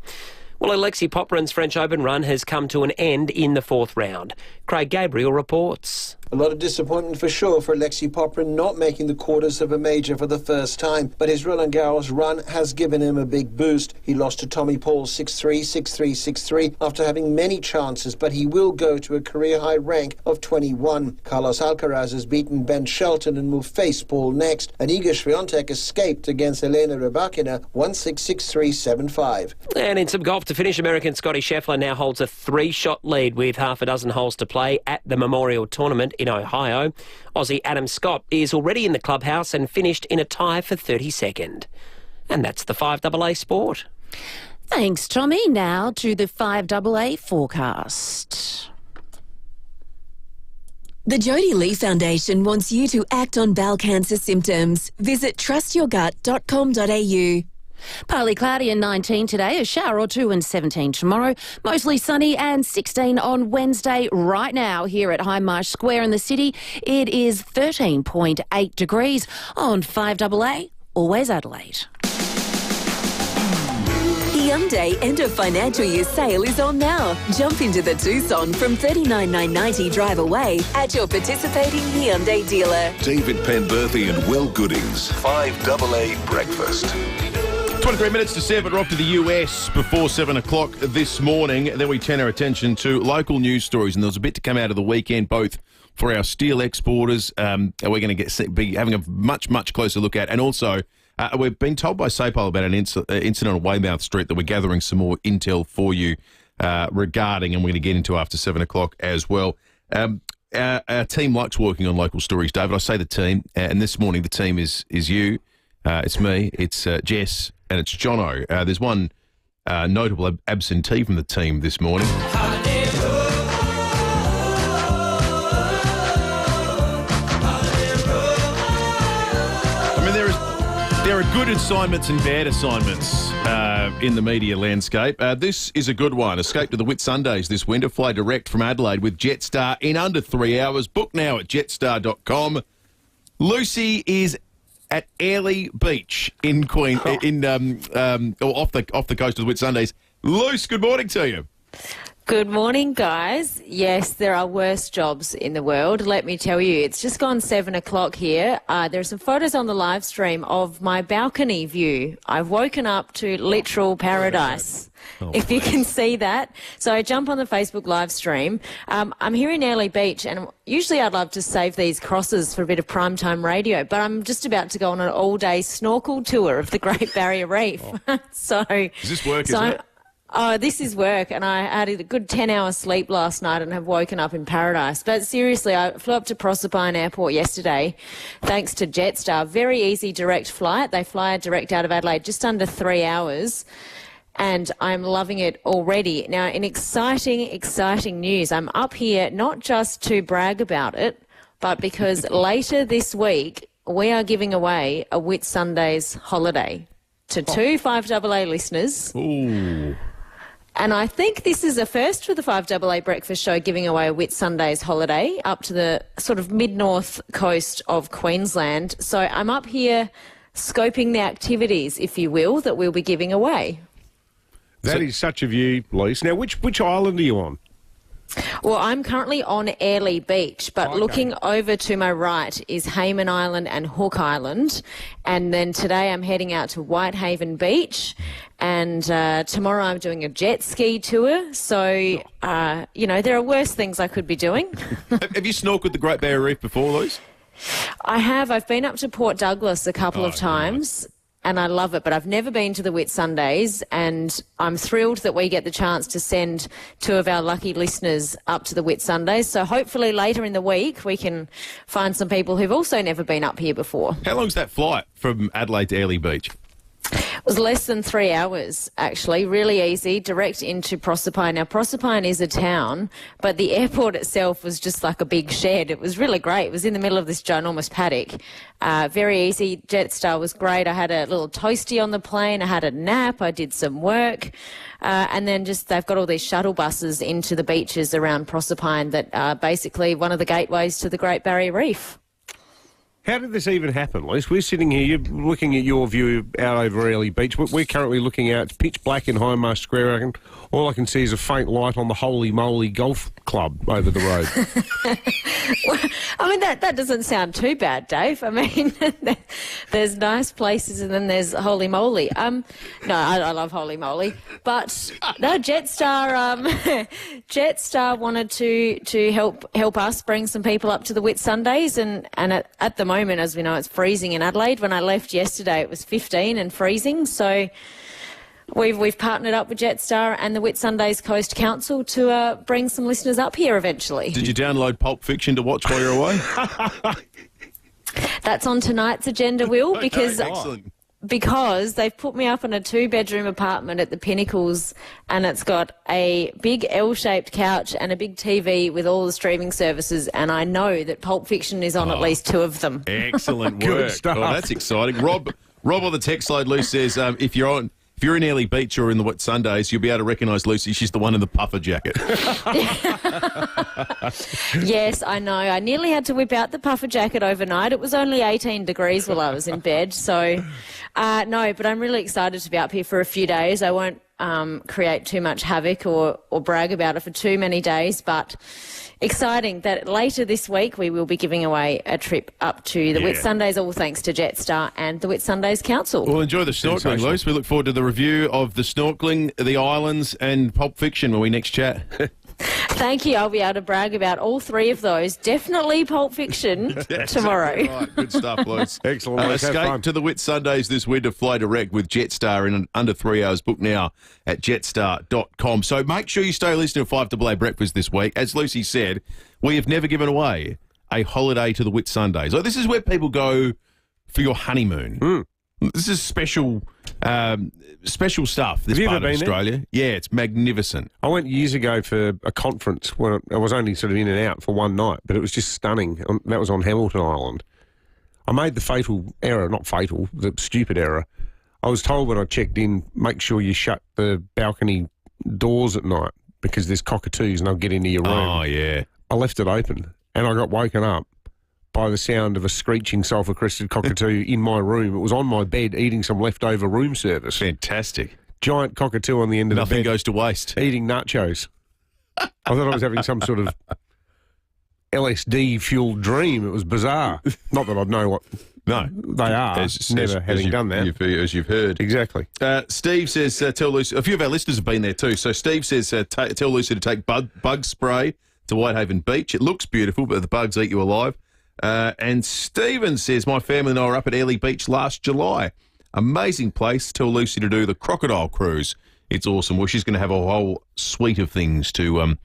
Well, Alexei Popyrin's French Open run has come to an end in the fourth round. Craig Gabriel reports. A lot of disappointment for sure for Alexei Popyrin not making the quarters of a major for the first time, but his Roland Garros run has given him a big boost. He lost to Tommy Paul 6-3, 6-3, 6-3 after having many chances, but he will go to a career-high rank of 21. Carlos Alcaraz has beaten Ben Shelton and will face Paul next, and Iga Swiatek escaped against Elena Rybakina 1-6, 6-3, 7-5. And in some golf to finish, American Scotty Scheffler now holds a 3-shot lead with half a dozen holes to play at the Memorial Tournament in Ohio. Aussie Adam Scott is already in the clubhouse and finished in a tie for 32nd. And that's the FIVEAA Sport. Thanks, Tommy. Now to the FIVEAA forecast. The Jodie Lee Foundation wants you to act on bowel cancer symptoms. Visit trustyourgut.com.au. Partly cloudy and 19 today, a shower or two and 17 tomorrow. Mostly sunny and 16 on Wednesday. Right now here at Hindmarsh Square in the city, it is 13.8 degrees. On FIVEAA, always Adelaide. Hyundai end of financial year sale is on now. Jump into the Tucson from $39,990 drive away at your participating Hyundai dealer. David Penberthy and Will Goodings. FIVEAA Breakfast. 23 minutes to 7, we're off to the US before 7 o'clock this morning. Then we turn our attention to local news stories, and there's a bit to come out of the weekend, both for our steel exporters, we're going to be having a much, much closer look at, and also we've been told by SAPOL about an incident on Weymouth Street that we're gathering some more intel for you regarding, and we're going to get into after 7 o'clock as well. Our team likes working on local stories, David. I say the team, and this morning the team is you, it's me, it's Jess, and it's Jono. There's one notable absentee from the team this morning. I mean, there are good assignments and bad assignments in the media landscape. This is a good one. Escape to the Whitsundays this winter. Fly direct from Adelaide with Jetstar in under 3 hours. Book now at jetstar.com. Lucy is at Airlie Beach in off the coast of the Whitsundays. Luce, good morning to you. Good morning, guys. Yes, there are worse jobs in the world, let me tell you. It's just gone 7 o'clock here. There are some photos on the live stream of my balcony view. I've woken up to literal paradise, if you can see that. So I jump on the Facebook live stream. I'm here in Airlie Beach, and usually I'd love to save these crosses for a bit of primetime radio, but I'm just about to go on an all-day snorkel tour of the Great Barrier Reef. So, Does this work, isn't it? Oh, this is work, and I had a good 10-hour sleep last night and have woken up in paradise. But seriously, I flew up to Proserpine Airport yesterday thanks to Jetstar. Very easy direct flight. They fly direct out of Adelaide, just under 3 hours, and I'm loving it already. Now, in exciting news, I'm up here not just to brag about it, but because later this week we are giving away a Whitsunday's holiday to two 5AA listeners. Ooh. And I think this is a first for the 5AA Breakfast Show, giving away a Whitsunday's holiday up to the sort of mid-north coast of Queensland. So I'm up here scoping the activities, if you will, that we'll be giving away. That is such a view, Lise. Now, which island are you on? Well, I'm currently on Airlie Beach, but looking over to my right is Hayman Island and Hook Island. And then today I'm heading out to Whitehaven Beach. And tomorrow I'm doing a jet ski tour. So, you know, there are worse things I could be doing. Have you snorkeled the Great Barrier Reef before, Lise? I have. I've been up to Port Douglas a couple of times. And I love it, but I've never been to the Whitsundays, and I'm thrilled that we get the chance to send two of our lucky listeners up to the Whitsundays. So hopefully later in the week we can find some people who've also never been up here before. How long's that flight from Adelaide to Airlie Beach? It was less than 3 hours, actually. Really easy, direct into Proserpine. Now, Proserpine is a town, but the airport itself was just like a big shed. It was really great. It was in the middle of this ginormous paddock. Very easy. Jetstar was great. I had a little toasty on the plane. I had a nap. I did some work. And then just they've got all these shuttle buses into the beaches around Proserpine that are basically one of the gateways to the Great Barrier Reef. How did this even happen, Lise? We're sitting here, you're looking at your view out over Airlie Beach. We're currently looking out, it's pitch black in Hindmarsh Square. All I can see is a faint light on the Holy Moly Golf Club over the road. Well, I mean, that doesn't sound too bad, Dave. I mean, there's nice places and then there's Holy Moly. No, I love Holy Moly. But no, Jetstar wanted to help us bring some people up to the Whitsundays, and at the moment, as we know, it's freezing in Adelaide. When I left yesterday, it was 15 and freezing. So we've partnered up with Jetstar and the Whitsundays Coast Council to bring some listeners up here eventually. Did you download Pulp Fiction to watch while you're away? That's on tonight's agenda, Will, because Excellent. Because they've put me up in a 2-bedroom apartment at the Pinnacles, and it's got a big L-shaped couch and a big TV with all the streaming services, and I know that Pulp Fiction is on at least 2 of them. Excellent Good work. stuff. Oh, that's exciting. Rob on the text line, Luce says, if you're in Airlie Beach or in the Whitsundays, you'll be able to recognise Lucy. She's the one in the puffer jacket. Yes, I know. I nearly had to whip out the puffer jacket overnight. It was only 18 degrees while I was in bed. So, no, but I'm really excited to be up here for a few days. I won't create too much havoc or brag about it for too many days, but exciting that later this week we will be giving away a trip up to the Whitsundays, all thanks to Jetstar and the Whitsundays Council. Well, enjoy the snorkelling, Luce. We look forward to the review of the snorkelling, the islands and Pulp Fiction when we next chat. Thank you. I'll be able to brag about all 3 of those. Definitely Pulp Fiction tomorrow. Right. Good stuff, Luce. Excellent. Escape to the Whitsundays this winter. Fly direct with Jetstar in under 3 hours. Book now at jetstar.com. So make sure you stay listening to 5AA Breakfast this week. As Lucy said, we have never given away a holiday to the Whitsundays. Like, this is where people go for your honeymoon. This is special stuff, this part of Australia. Yeah, it's magnificent. I went years ago for a conference when I was only sort of in and out for one night, but it was just stunning. That was on Hamilton Island. I made the fatal error, not fatal, the stupid error. I was told when I checked in, make sure you shut the balcony doors at night because there's cockatoos and they'll get into your room. Oh, yeah. I left it open and I got woken up by the sound of a screeching sulphur-crested cockatoo in my room. It was on my bed eating some leftover room service. Fantastic. Giant cockatoo on the end of the bed. Nothing goes to waste. Eating nachos. I thought I was having some sort of LSD-fueled dream. It was bizarre. Not that I'd know what they are, having done that. As you've heard. Exactly. Steve says, tell Lucy, a few of our listeners have been there too. So Steve says, tell Lucy to take bug spray to Whitehaven Beach. It looks beautiful, but the bugs eat you alive. And Stephen says, my family and I were up at Airlie Beach last July. Amazing place. Tell Lucy to do the crocodile cruise. It's awesome. Well, she's going to have a whole suite of things to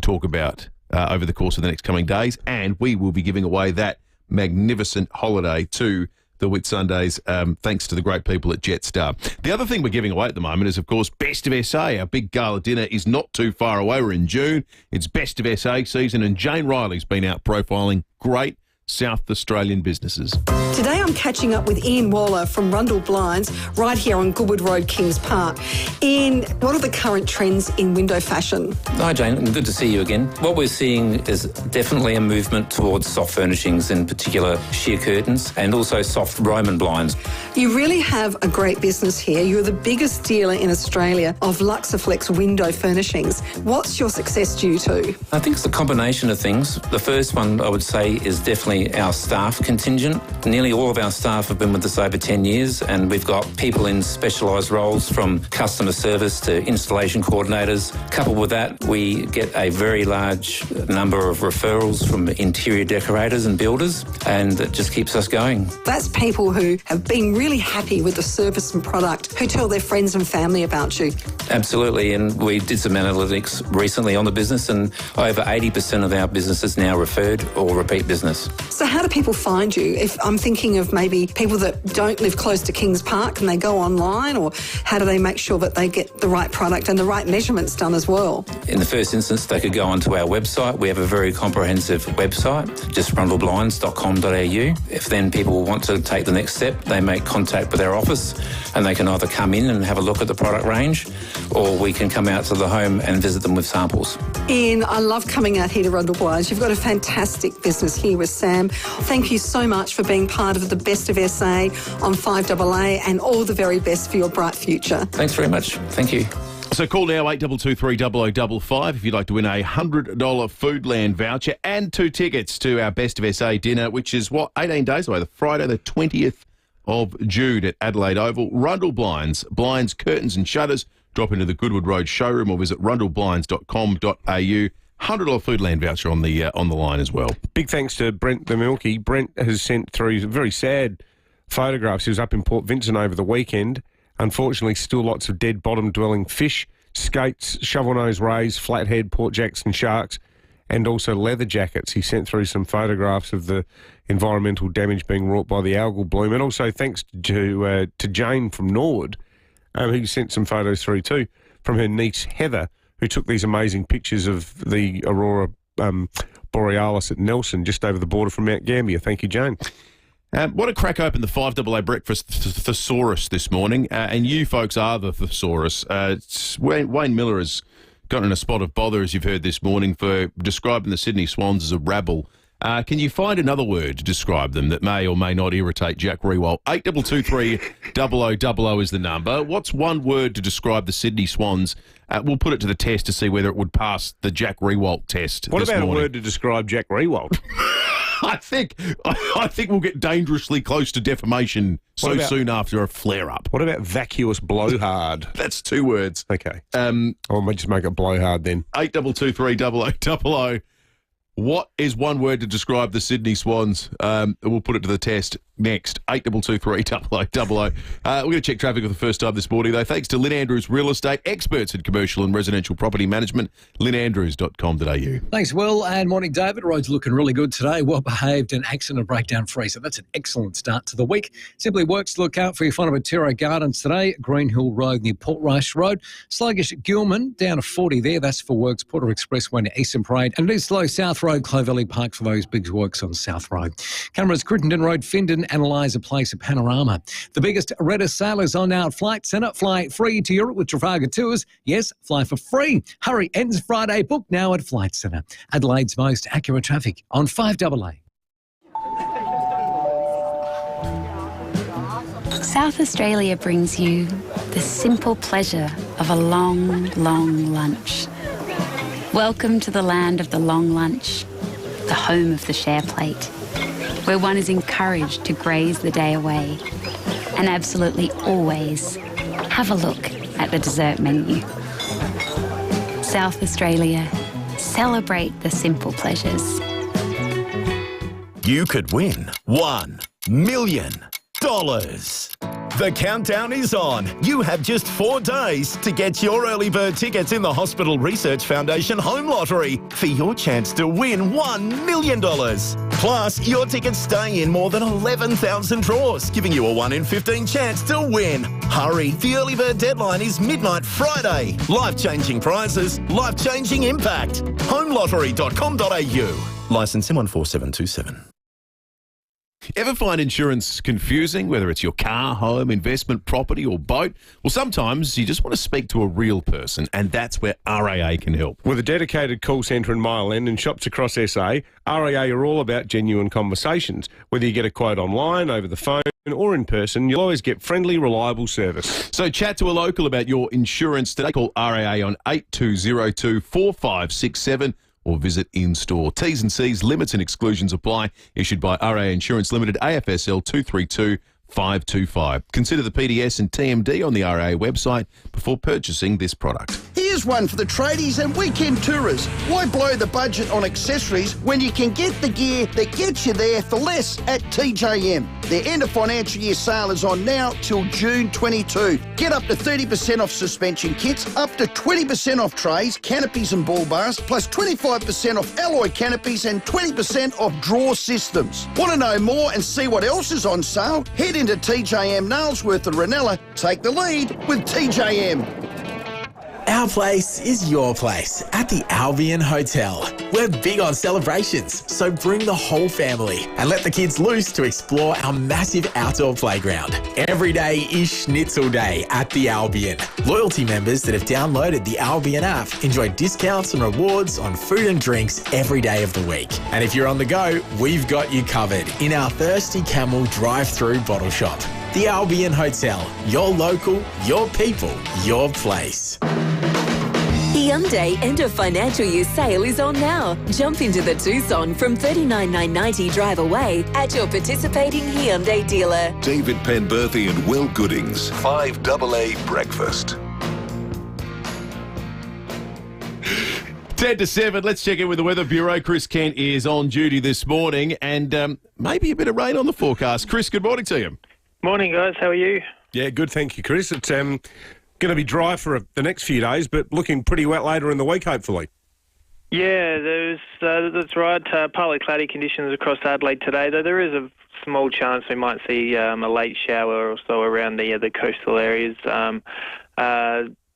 talk about over the course of the next coming days, and we will be giving away that magnificent holiday to the Whitsundays, thanks to the great people at Jetstar. The other thing we're giving away at the moment is, of course, Best of SA. Our big gala dinner is not too far away. We're in June. It's Best of SA season, and Jane Riley's been out profiling great South Australian businesses. Today I'm catching up with Ian Waller from Rundle Blinds right here on Goodwood Road, Kings Park. Ian, what are the current trends in window fashion? Hi Jane, good to see you again. What we're seeing is definitely a movement towards soft furnishings, in particular sheer curtains and also soft Roman blinds. You really have a great business here. You're the biggest dealer in Australia of Luxaflex window furnishings. What's your success due to? I think it's a combination of things. The first one I would say is definitely our staff contingent. Nearly all of our staff have been with us over 10 years, and we've got people in specialised roles from customer service to installation coordinators. Coupled with that, we get a very large number of referrals from interior decorators and builders, and it just keeps us going. That's people who have been really happy with the service and product, who tell their friends and family about you. Absolutely, and we did some analytics recently on the business, and over 80% of our business is now referred or repeat business. So how do people find you? If I'm thinking of maybe people that don't live close to Kings Park, can they go online, or how do they make sure that they get the right product and the right measurements done as well? In the first instance, they could go onto our website. We have a very comprehensive website, just rundleblinds.com.au. If then people want to take the next step, they make contact with our office, and they can either come in and have a look at the product range, or we can come out to the home and visit them with samples. Ian, I love coming out here to Rundle Blinds. You've got a fantastic business here with Sam. Thank you so much for being part of the Best of SA on 5AA, and all the very best for your bright future. Thanks very much. Thank you. So call now 8223 if you'd like to win a $100 Foodland voucher and 2 tickets to our Best of SA dinner, which is, 18 days away, the Friday the 20th of June at Adelaide Oval. Rundle Blinds, blinds, curtains and shutters. Drop into the Goodwood Road showroom or visit rundleblinds.com.au. $100 Foodland voucher on the line as well. Big thanks to Brent the Milky. Brent has sent through very sad photographs. He was up in Port Vincent over the weekend. Unfortunately, still lots of dead bottom-dwelling fish, skates, shovel-nose rays, flathead, Port Jackson sharks, and also leather jackets. He sent through some photographs of the environmental damage being wrought by the algal bloom. And also thanks to Jane from Norwood, who sent some photos through too, from her niece Heather, who took these amazing pictures of the aurora borealis at Nelson, just over the border from Mount Gambier. Thank you, Jane. Want to crack open the 5AA breakfast thesaurus this morning, and you folks are the thesaurus. Wayne Miller has gotten in a spot of bother, as you've heard this morning, for describing the Sydney Swans as a rabble. Can you find another word to describe them that may or may not irritate Jack Riewoldt? 8223 0000 is the number. What's one word to describe the Sydney Swans? We'll put it to the test to see whether it would pass the Jack Riewoldt test. What this about morning. a word to describe Jack Riewoldt? I think we'll get dangerously close to defamation soon after a flare-up. What about vacuous blowhard? That's 2 words. Okay. I might just make it blowhard then. 8223 0000. What is one word to describe the Sydney Swans? We'll put it to the test next. 8223 0000. We're going to check traffic for the first time this morning, though. Thanks to Lynn Andrews Real Estate, experts in commercial and residential property management. lynnandrews.com.au. Thanks, Will, and morning, David. Roads looking really good today. Well behaved and accident breakdown free. So that's an excellent start to the week. Simply works to look out for your Fonterra Gardens today. Green Hill Road near Port Rice Road. Sluggish at Gilman, down to 40 there. That's for works. Porter Expressway to Eastern Parade. And it is slow South Road, Clovelly Park for those big works on South Road. Cameras Crittenden Road, Findon, and Eliza Place at Panorama. The biggest, reddest sale is on now at Flight Centre. Fly free to Europe with Trafalgar Tours. Yes, fly for free. Hurry, ends Friday. Book now at Flight Centre. Adelaide's most accurate traffic on 5AA. South Australia brings you the simple pleasure of a long, long lunch. Welcome to the land of the long lunch, the home of the share plate, where one is encouraged to graze the day away and absolutely always have a look at the dessert menu. South Australia, celebrate the simple pleasures. You could win $1 million. The countdown is on. You have just 4 days to get your early bird tickets in the Hospital Research Foundation Home Lottery for your chance to win $1 million. Plus, your tickets stay in more than 11,000 draws, giving you a 1 in 15 chance to win. Hurry, the early bird deadline is midnight Friday. Life-changing prizes, life-changing impact. homelottery.com.au. Licence M14727. Ever find insurance confusing, whether it's your car, home, investment, property or boat? Well, sometimes you just want to speak to a real person, and that's where RAA can help. With a dedicated call centre in Mile End and shops across SA, RAA are all about genuine conversations. Whether you get a quote online, over the phone or in person, you'll always get friendly, reliable service. So chat to a local about your insurance today. Call RAA on 8202 4567. Or visit in-store. T's and C's, limits and exclusions apply. Issued by RA Insurance Limited, AFSL 232525. Consider the PDS and TMD on the RA website before purchasing this product. Here's one for the tradies and weekend tourers. Why blow the budget on accessories when you can get the gear that gets you there for less at TJM? Their end of financial year sale is on now till June 22. Get up to 30% off suspension kits, up to 20% off trays, canopies and ball bars, plus 25% off alloy canopies and 20% off drawer systems. Want to know more and see what else is on sale? Head into TJM Nailsworth and Ranella. Take the lead with TJM. Our place is your place at the Albion Hotel. We're big on celebrations, so bring the whole family and let the kids loose to explore our massive outdoor playground. Every day is Schnitzel Day at the Albion. Loyalty members that have downloaded the Albion app enjoy discounts and rewards on food and drinks every day of the week. And if you're on the go, we've got you covered in our Thirsty Camel drive-through bottle shop. The Albion Hotel, your local, your people, your place. Hyundai end of financial year sale is on now. Jump into the Tucson from $39,990 drive away at your participating Hyundai dealer. David Penberthy and Will Goodings, 5AA Breakfast. 10 to 7, let's check in with the Weather Bureau. Chris Kent is on duty this morning and maybe a bit of rain on the forecast. Chris, good morning to you. Morning, guys. How are you? Yeah, good, thank you, Chris. It's going to be dry for the next few days, but looking pretty wet later in the week, hopefully. Yeah, that's right. Partly cloudy conditions across Adelaide today, though there is a small chance we might see a late shower or so around the coastal areas.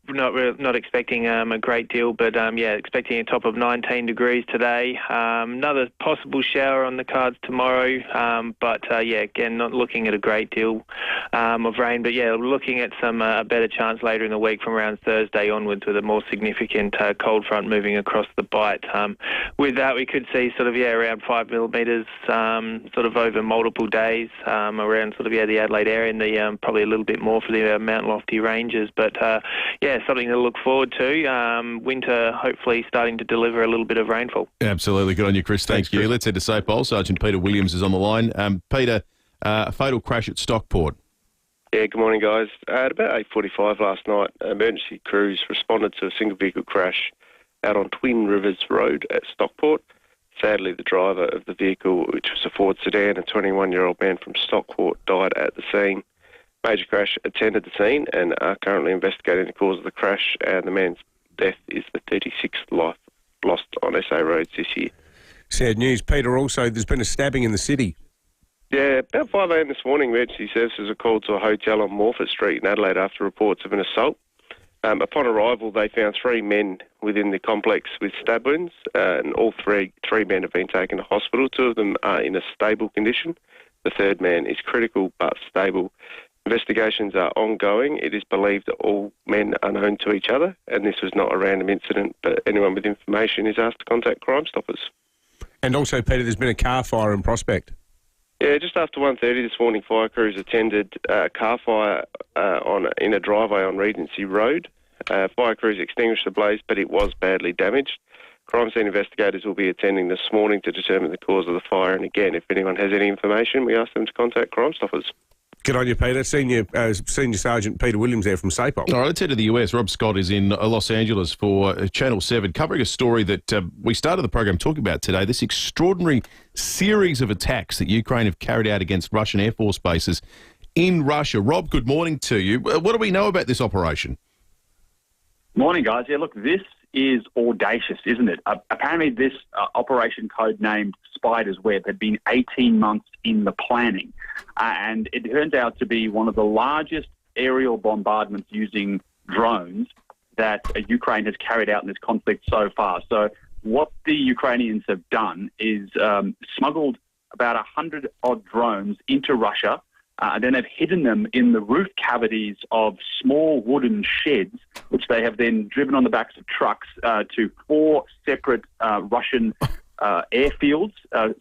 Not expecting a great deal, but expecting a top of 19 degrees today. Another possible shower on the cards tomorrow, again, not looking at a great deal of rain, but looking at some a better chance later in the week from around Thursday onwards with a more significant cold front moving across the bight. With that, we could see around 5 millimetres over multiple days around the Adelaide area and the probably a little bit more for the Mount Lofty ranges, but something to look forward to. Winter hopefully starting to deliver a little bit of rainfall. Absolutely. Good on you, Chris. Thank you. Chris. Let's head to SAPOL. Sergeant Peter Williams is on the line. Peter, a fatal crash at Stockport. Yeah, good morning, guys. At about 8:45 last night, emergency crews responded to a single vehicle crash out on Twin Rivers Road at Stockport. Sadly, the driver of the vehicle, which was a Ford sedan, a 21-year-old man from Stockport, died at the scene. Major crash attended the scene and are currently investigating the cause of the crash, and the man's death is the 36th life lost on SA roads this year. Sad news. Peter, also, there's been a stabbing in the city. Yeah, about 5 a.m. this morning, emergency services were called to a hotel on Morford Street in Adelaide after reports of an assault. Upon arrival, they found 3 men within the complex with stab wounds, and all three men have been taken to hospital. 2 of them are in a stable condition. The 3rd man is critical but stable. Investigations are ongoing. It is believed that all men are known to each other, and this was not a random incident, but anyone with information is asked to contact Crime Stoppers. And also, Peter, there's been a car fire in Prospect. Yeah, just after 1:30 this morning, fire crews attended a car fire in a driveway on Regency Road. Fire crews extinguished the blaze, but it was badly damaged. Crime scene investigators will be attending this morning to determine the cause of the fire. And again, if anyone has any information, we ask them to contact Crime Stoppers. Good on you, Peter. Senior Sergeant Peter Williams there from SAPOL. All right, let's head to the US. Rob Scott is in Los Angeles for Channel 7, covering a story that we started the program talking about today, this extraordinary series of attacks that Ukraine have carried out against Russian Air Force bases in Russia. Rob, good morning to you. What do we know about this operation? Morning, guys. Yeah, look, this is audacious, isn't it? Apparently this operation codenamed Spider's Web had been 18 months in the planning, and it turns out to be one of the largest aerial bombardments using drones that Ukraine has carried out in this conflict so far. So what the Ukrainians have done is smuggled about 100-odd drones into Russia, and then they've hidden them in the roof cavities of small wooden sheds, which they have then driven on the backs of trucks to 4 separate Russian airfields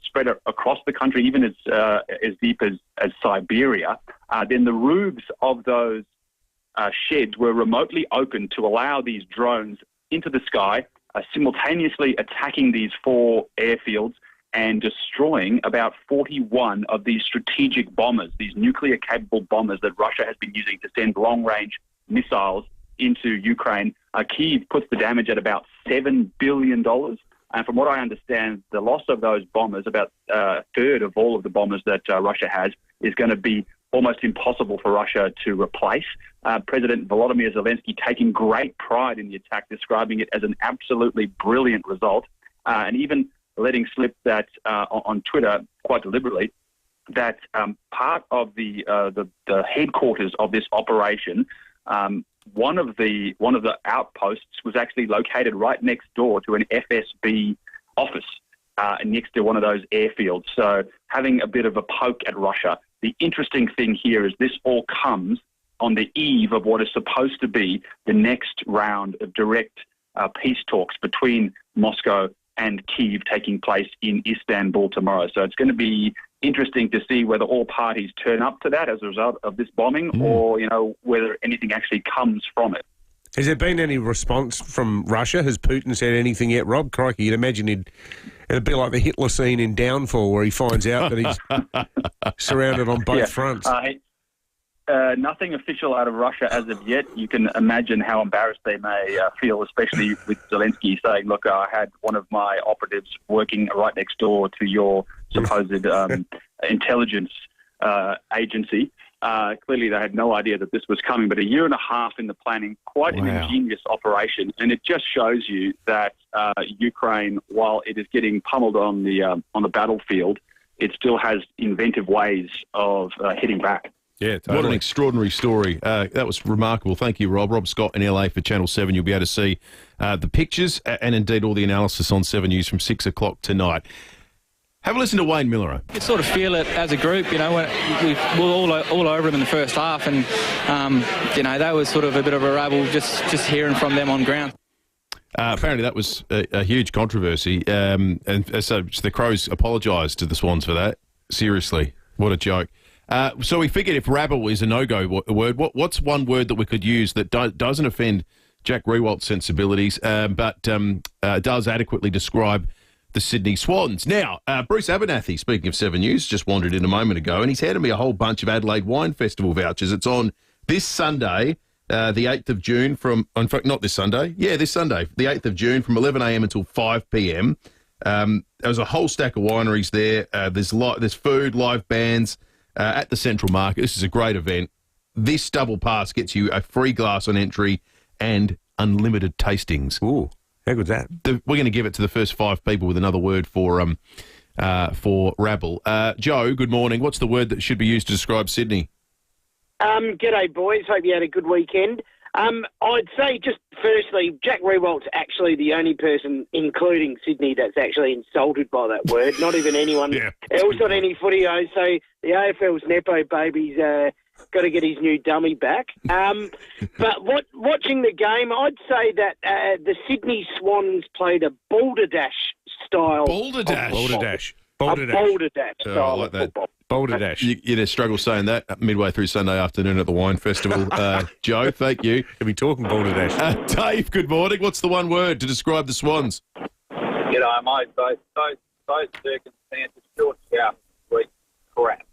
spread across the country, even as deep as Siberia. Then the roofs of those sheds were remotely opened to allow these drones into the sky, simultaneously attacking these 4 airfields and destroying about 41 of these strategic bombers, these nuclear-capable bombers that Russia has been using to send long-range missiles into Ukraine. Kyiv puts the damage at about $7 billion. And from what I understand, the loss of those bombers, about a third of all of the bombers that Russia has, is going to be almost impossible for Russia to replace. President Volodymyr Zelensky taking great pride in the attack, describing it as an absolutely brilliant result, and even letting slip that on Twitter quite deliberately that part of the headquarters of this operation, one of the outposts was actually located right next door to an FSB office next to one of those airfields. So having a bit of a poke at Russia. The interesting thing here is this all comes on the eve of what is supposed to be the next round of direct peace talks between Moscow and Kyiv taking place in Istanbul tomorrow. So it's going to be interesting to see whether all parties turn up to that as a result of this bombing or, whether anything actually comes from it. Has there been any response from Russia? Has Putin said anything yet, Rob? Crikey, you'd imagine it'd be like the Hitler scene in Downfall where he finds out that he's surrounded on both fronts. Nothing official out of Russia as of yet. You can imagine how embarrassed they may feel, especially with Zelensky saying, look, I had one of my operatives working right next door to your supposed intelligence agency. Clearly they had no idea that this was coming, but a year and a half in the planning, quite an ingenious operation. And it just shows you that Ukraine, while it is getting pummeled on the battlefield, it still has inventive ways of hitting back. Yeah, totally. What an extraordinary story. That was remarkable. Thank you, Rob. Rob Scott in LA for Channel 7. You'll be able to see the pictures and indeed all the analysis on 7 News from 6 o'clock tonight. Have a listen to Wayne Miller. You sort of feel it as a group, when we were all over them in the first half, and, that was sort of a bit of a rabble just hearing from them on ground. Apparently that was a huge controversy, and so the Crows apologised to the Swans for that. Seriously, what a joke. So we figured if rabble is a no-go word, what's one word that we could use that doesn't offend Jack Riewold's sensibilities, but does adequately describe the Sydney Swans? Now, Bruce Abernathy, speaking of 7 News, just wandered in a moment ago, and he's handed me a whole bunch of Adelaide Wine Festival vouchers. It's on this Sunday, the 8th of June in fact, not this Sunday. Yeah, this Sunday, the 8th of June from 11 a.m. until 5 p.m. There's a whole stack of wineries there. There's food, live bands, at the Central Market. This is a great event. This double pass gets you a free glass on entry and unlimited tastings. Ooh, how good's that? We're going to give it to the first 5 people with another word for rabble. Joe, good morning. What's the word that should be used to describe Sydney? G'day, boys. Hope you had a good weekend. I'd say just firstly, Jack Riewolt's actually the only person, including Sydney, that's actually insulted by that word. Not even anyone else on any footy-o. So the AFL's Nepo baby's got to get his new dummy back. But watching the game, I'd say that the Sydney Swans played a balderdash style. Balderdash. Balderdash style like of football. Balderdash. You'd have struggled saying that midway through Sunday afternoon at the wine festival. Joe, thank you. You'll be talking balderdash. Dave, good morning. What's the one word to describe the Swans? G'day, mate. Both circumstances, short shower this week, crap.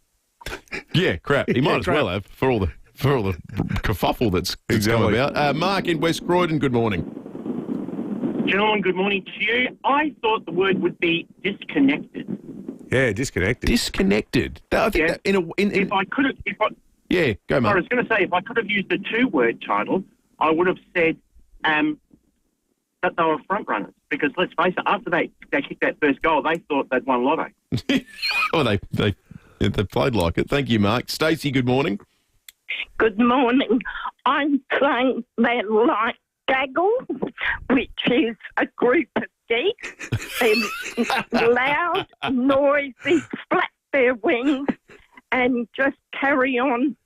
Yeah, crap. He might as well have for all the kerfuffle that's come about. Mark in West Croydon, good morning. Gentlemen, good morning to you. I thought the word would be disconnected. Yeah, disconnected. Disconnected. I think that if I could have, yeah, go, Mark. I was going to say, if I could have used a two-word title, I would have said that they were front runners. Because let's face it, after they kicked that first goal, they thought they'd won lotto. Oh, they played like it. Thank you, Mark. Stacey, good morning. Good morning. I'm saying they're like gaggle, which is a group of geeks. They're loud, noisy, flap their wings, and just carry on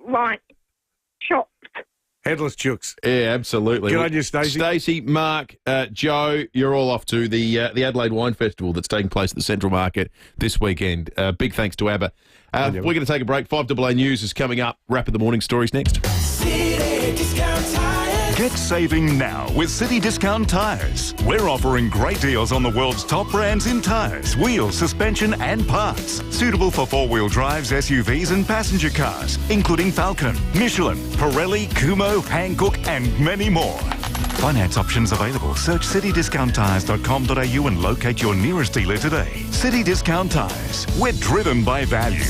like chops. Headless chooks. Yeah, absolutely. Good on you, Stacey. Stacey, Mark, Joe, you're all off to the Adelaide Wine Festival that's taking place at the Central Market this weekend. Big thanks to ABBA. We're going to take a break. 5AA News is coming up. Wrap of the morning stories next. Get saving now with City Discount Tyres. We're offering great deals on the world's top brands in tyres, wheels, suspension and parts. Suitable for four-wheel drives, SUVs and passenger cars, including Falcon, Michelin, Pirelli, Kumho, Hankook and many more. Finance options available. Search citydiscounttyres.com.au and locate your nearest dealer today. City Discount Tyres. We're driven by value.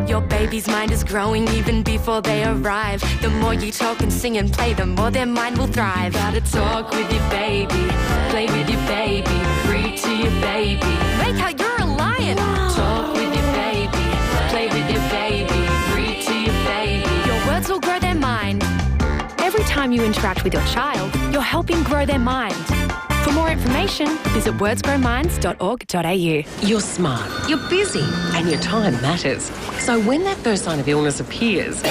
Your baby's mind is growing even before they arrive. The more you talk and sing and play, the more their mind will thrive. Gotta talk with your baby, play with your baby, read to your baby. Make out you're a lion. Talk with your baby, play with your baby, read to your baby. Your words will grow their mind. Every time you interact with your child, you're helping grow their mind. For more information, visit wordsgrowminds.org.au. You're smart, you're busy, and your time matters. So when that first sign of illness appears,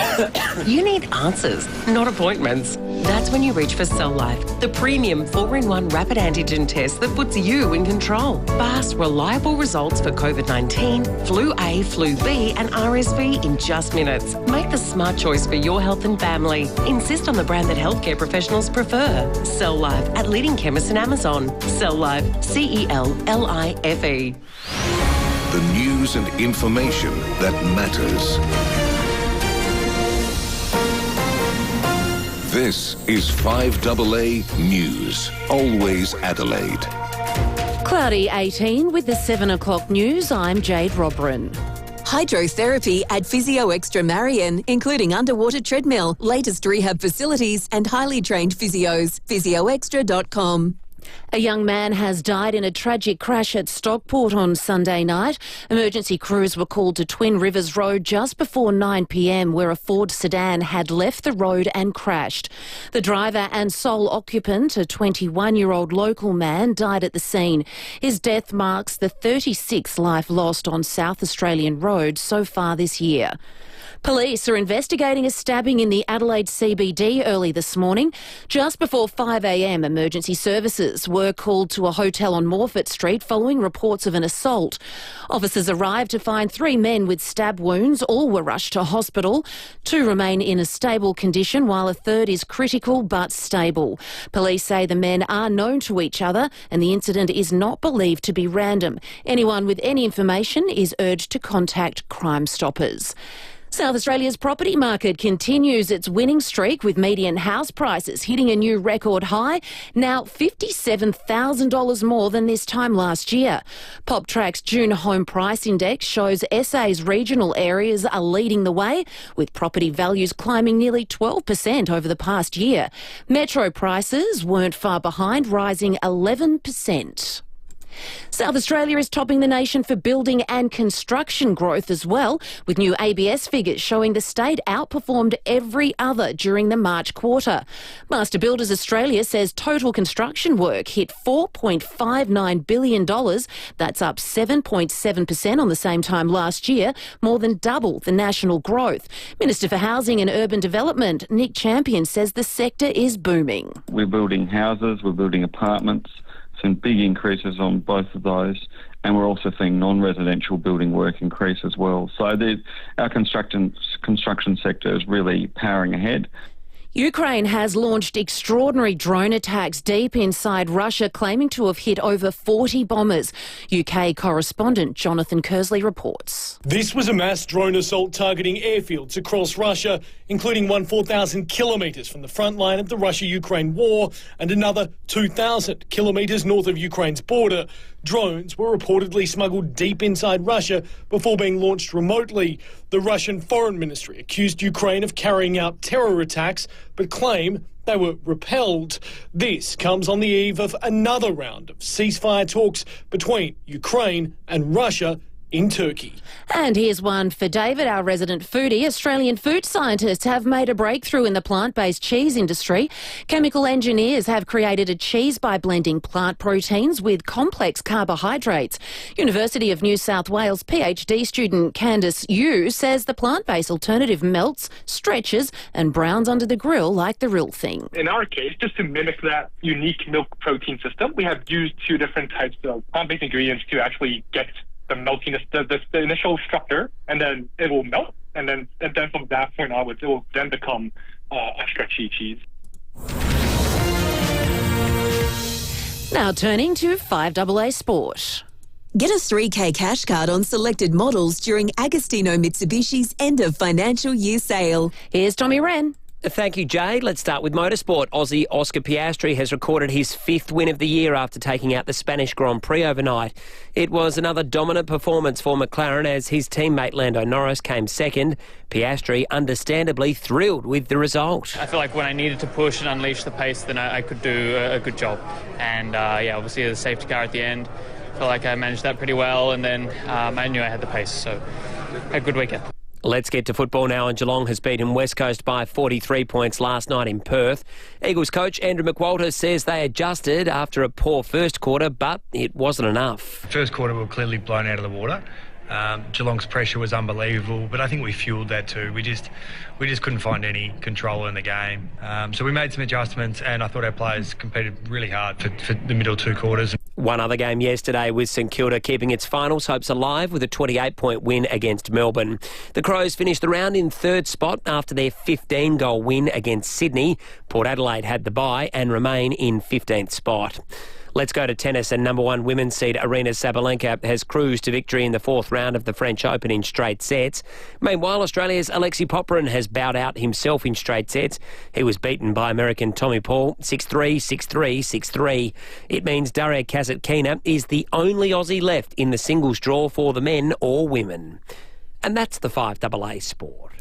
you need answers, not appointments. That's when you reach for Cell Life, the premium 4-in-1 rapid antigen test that puts you in control. Fast, reliable results for COVID-19, flu A, flu B, and RSV in just minutes. Make the smart choice for your health and family. Insist on the brand that healthcare professionals prefer. Cell Life at leading chemists and Amazon. Cell Life, CELLIFE. The news and information that matters. This is 5AA News. Always Adelaide. Cloudy 18 with the 7 o'clock news. I'm Jade Robrin. Hydrotherapy at FIVEAA Extra Marion, including underwater treadmill, latest rehab facilities and highly trained physios. physioextra.com. A young man has died in a tragic crash at Stockport on Sunday night. Emergency crews were called to Twin Rivers Road just before 9 p.m, where a Ford sedan had left the road and crashed. The driver and sole occupant, a 21-year-old local man, died at the scene. His death marks the 36th life lost on South Australian roads so far this year. Police are investigating a stabbing in the Adelaide CBD early this morning. Just before 5 a.m, emergency services were called to a hotel on Morfett Street following reports of an assault. Officers arrived to find 3 men with stab wounds. All were rushed to hospital. 2 remain in a stable condition, while a third is critical but stable. Police say the men are known to each other and the incident is not believed to be random. Anyone with any information is urged to contact Crime Stoppers. South Australia's property market continues its winning streak, with median house prices hitting a new record high, now $57,000 more than this time last year. PopTrack's June Home Price Index shows SA's regional areas are leading the way, with property values climbing nearly 12% over the past year. Metro prices weren't far behind, rising 11%. South Australia is topping the nation for building and construction growth as well, with new ABS figures showing the state outperformed every other during the March quarter. Master Builders Australia says total construction work hit $4.59 billion. That's up 7.7% on the same time last year, more than double the national growth. Minister for Housing and Urban Development, Nick Champion, says the sector is booming. We're building houses, we're building apartments. Some big increases on both of those, and we're also seeing non-residential building work increase as well. So our construction sector is really powering ahead. Ukraine has launched extraordinary drone attacks deep inside Russia, claiming to have hit over 40 bombers. UK correspondent Jonathan Kersley reports. This was a mass drone assault targeting airfields across Russia, including one 4,000 kilometres from the front line of the Russia-Ukraine war and another 2,000 kilometres north of Ukraine's border. Drones were reportedly smuggled deep inside Russia before being launched remotely. The Russian Foreign Ministry accused Ukraine of carrying out terror attacks, but claim they were repelled. This comes on the eve of another round of ceasefire talks between Ukraine and Russia in Turkey. And here's one for David, our resident foodie. Australian food scientists have made a breakthrough in the plant-based cheese industry. Chemical engineers have created a cheese by blending plant proteins with complex carbohydrates. University of New South Wales PhD student Candice Yu says the plant-based alternative melts, stretches and browns under the grill like the real thing. In our case, just to mimic that unique milk protein system, we have used two different types of plant-based ingredients to actually get the meltiness, the initial structure, and then it will melt, and then from that point onwards, it will then become a stretchy cheese. Now turning to 5AA Sport. Get a 3K cash card on selected models during Agostino Mitsubishi's end of financial year sale. Here's Tommy Wren. Thank you, Jade. Let's start with motorsport. Aussie Oscar Piastri has recorded his 5th win of the year after taking out the Spanish Grand Prix overnight. It was another dominant performance for McLaren as his teammate Lando Norris came second. Piastri understandably thrilled with the result. I feel like when I needed to push and unleash the pace, then I could do a good job. And obviously the safety car at the end, I felt like I managed that pretty well, and then I knew I had the pace, so a good weekend. Let's get to football now, and Geelong has beaten West Coast by 43 points last night in Perth. Eagles coach Andrew McWalter says they adjusted after a poor first quarter, but it wasn't enough. First quarter we were clearly blown out of the water. Geelong's pressure was unbelievable, but I think we fueled that too. We just couldn't find any control in the game. So we made some adjustments, and I thought our players competed really hard for the middle two quarters. One other game yesterday with St Kilda keeping its finals hopes alive with a 28-point win against Melbourne. The Crows finished the round in 3rd spot after their 15-goal win against Sydney. Port Adelaide had the bye and remain in 15th spot. Let's go to tennis, and number 1 women's seed Aryna Sabalenka has cruised to victory in the 4th round of the French Open in straight sets. Meanwhile, Australia's Alexei Popyrin has bowed out himself in straight sets. He was beaten by American Tommy Paul 6-3, 6-3, 6-3. It means Daria Kasatkina is the only Aussie left in the singles draw for the men or women. And that's the 5AA Sport.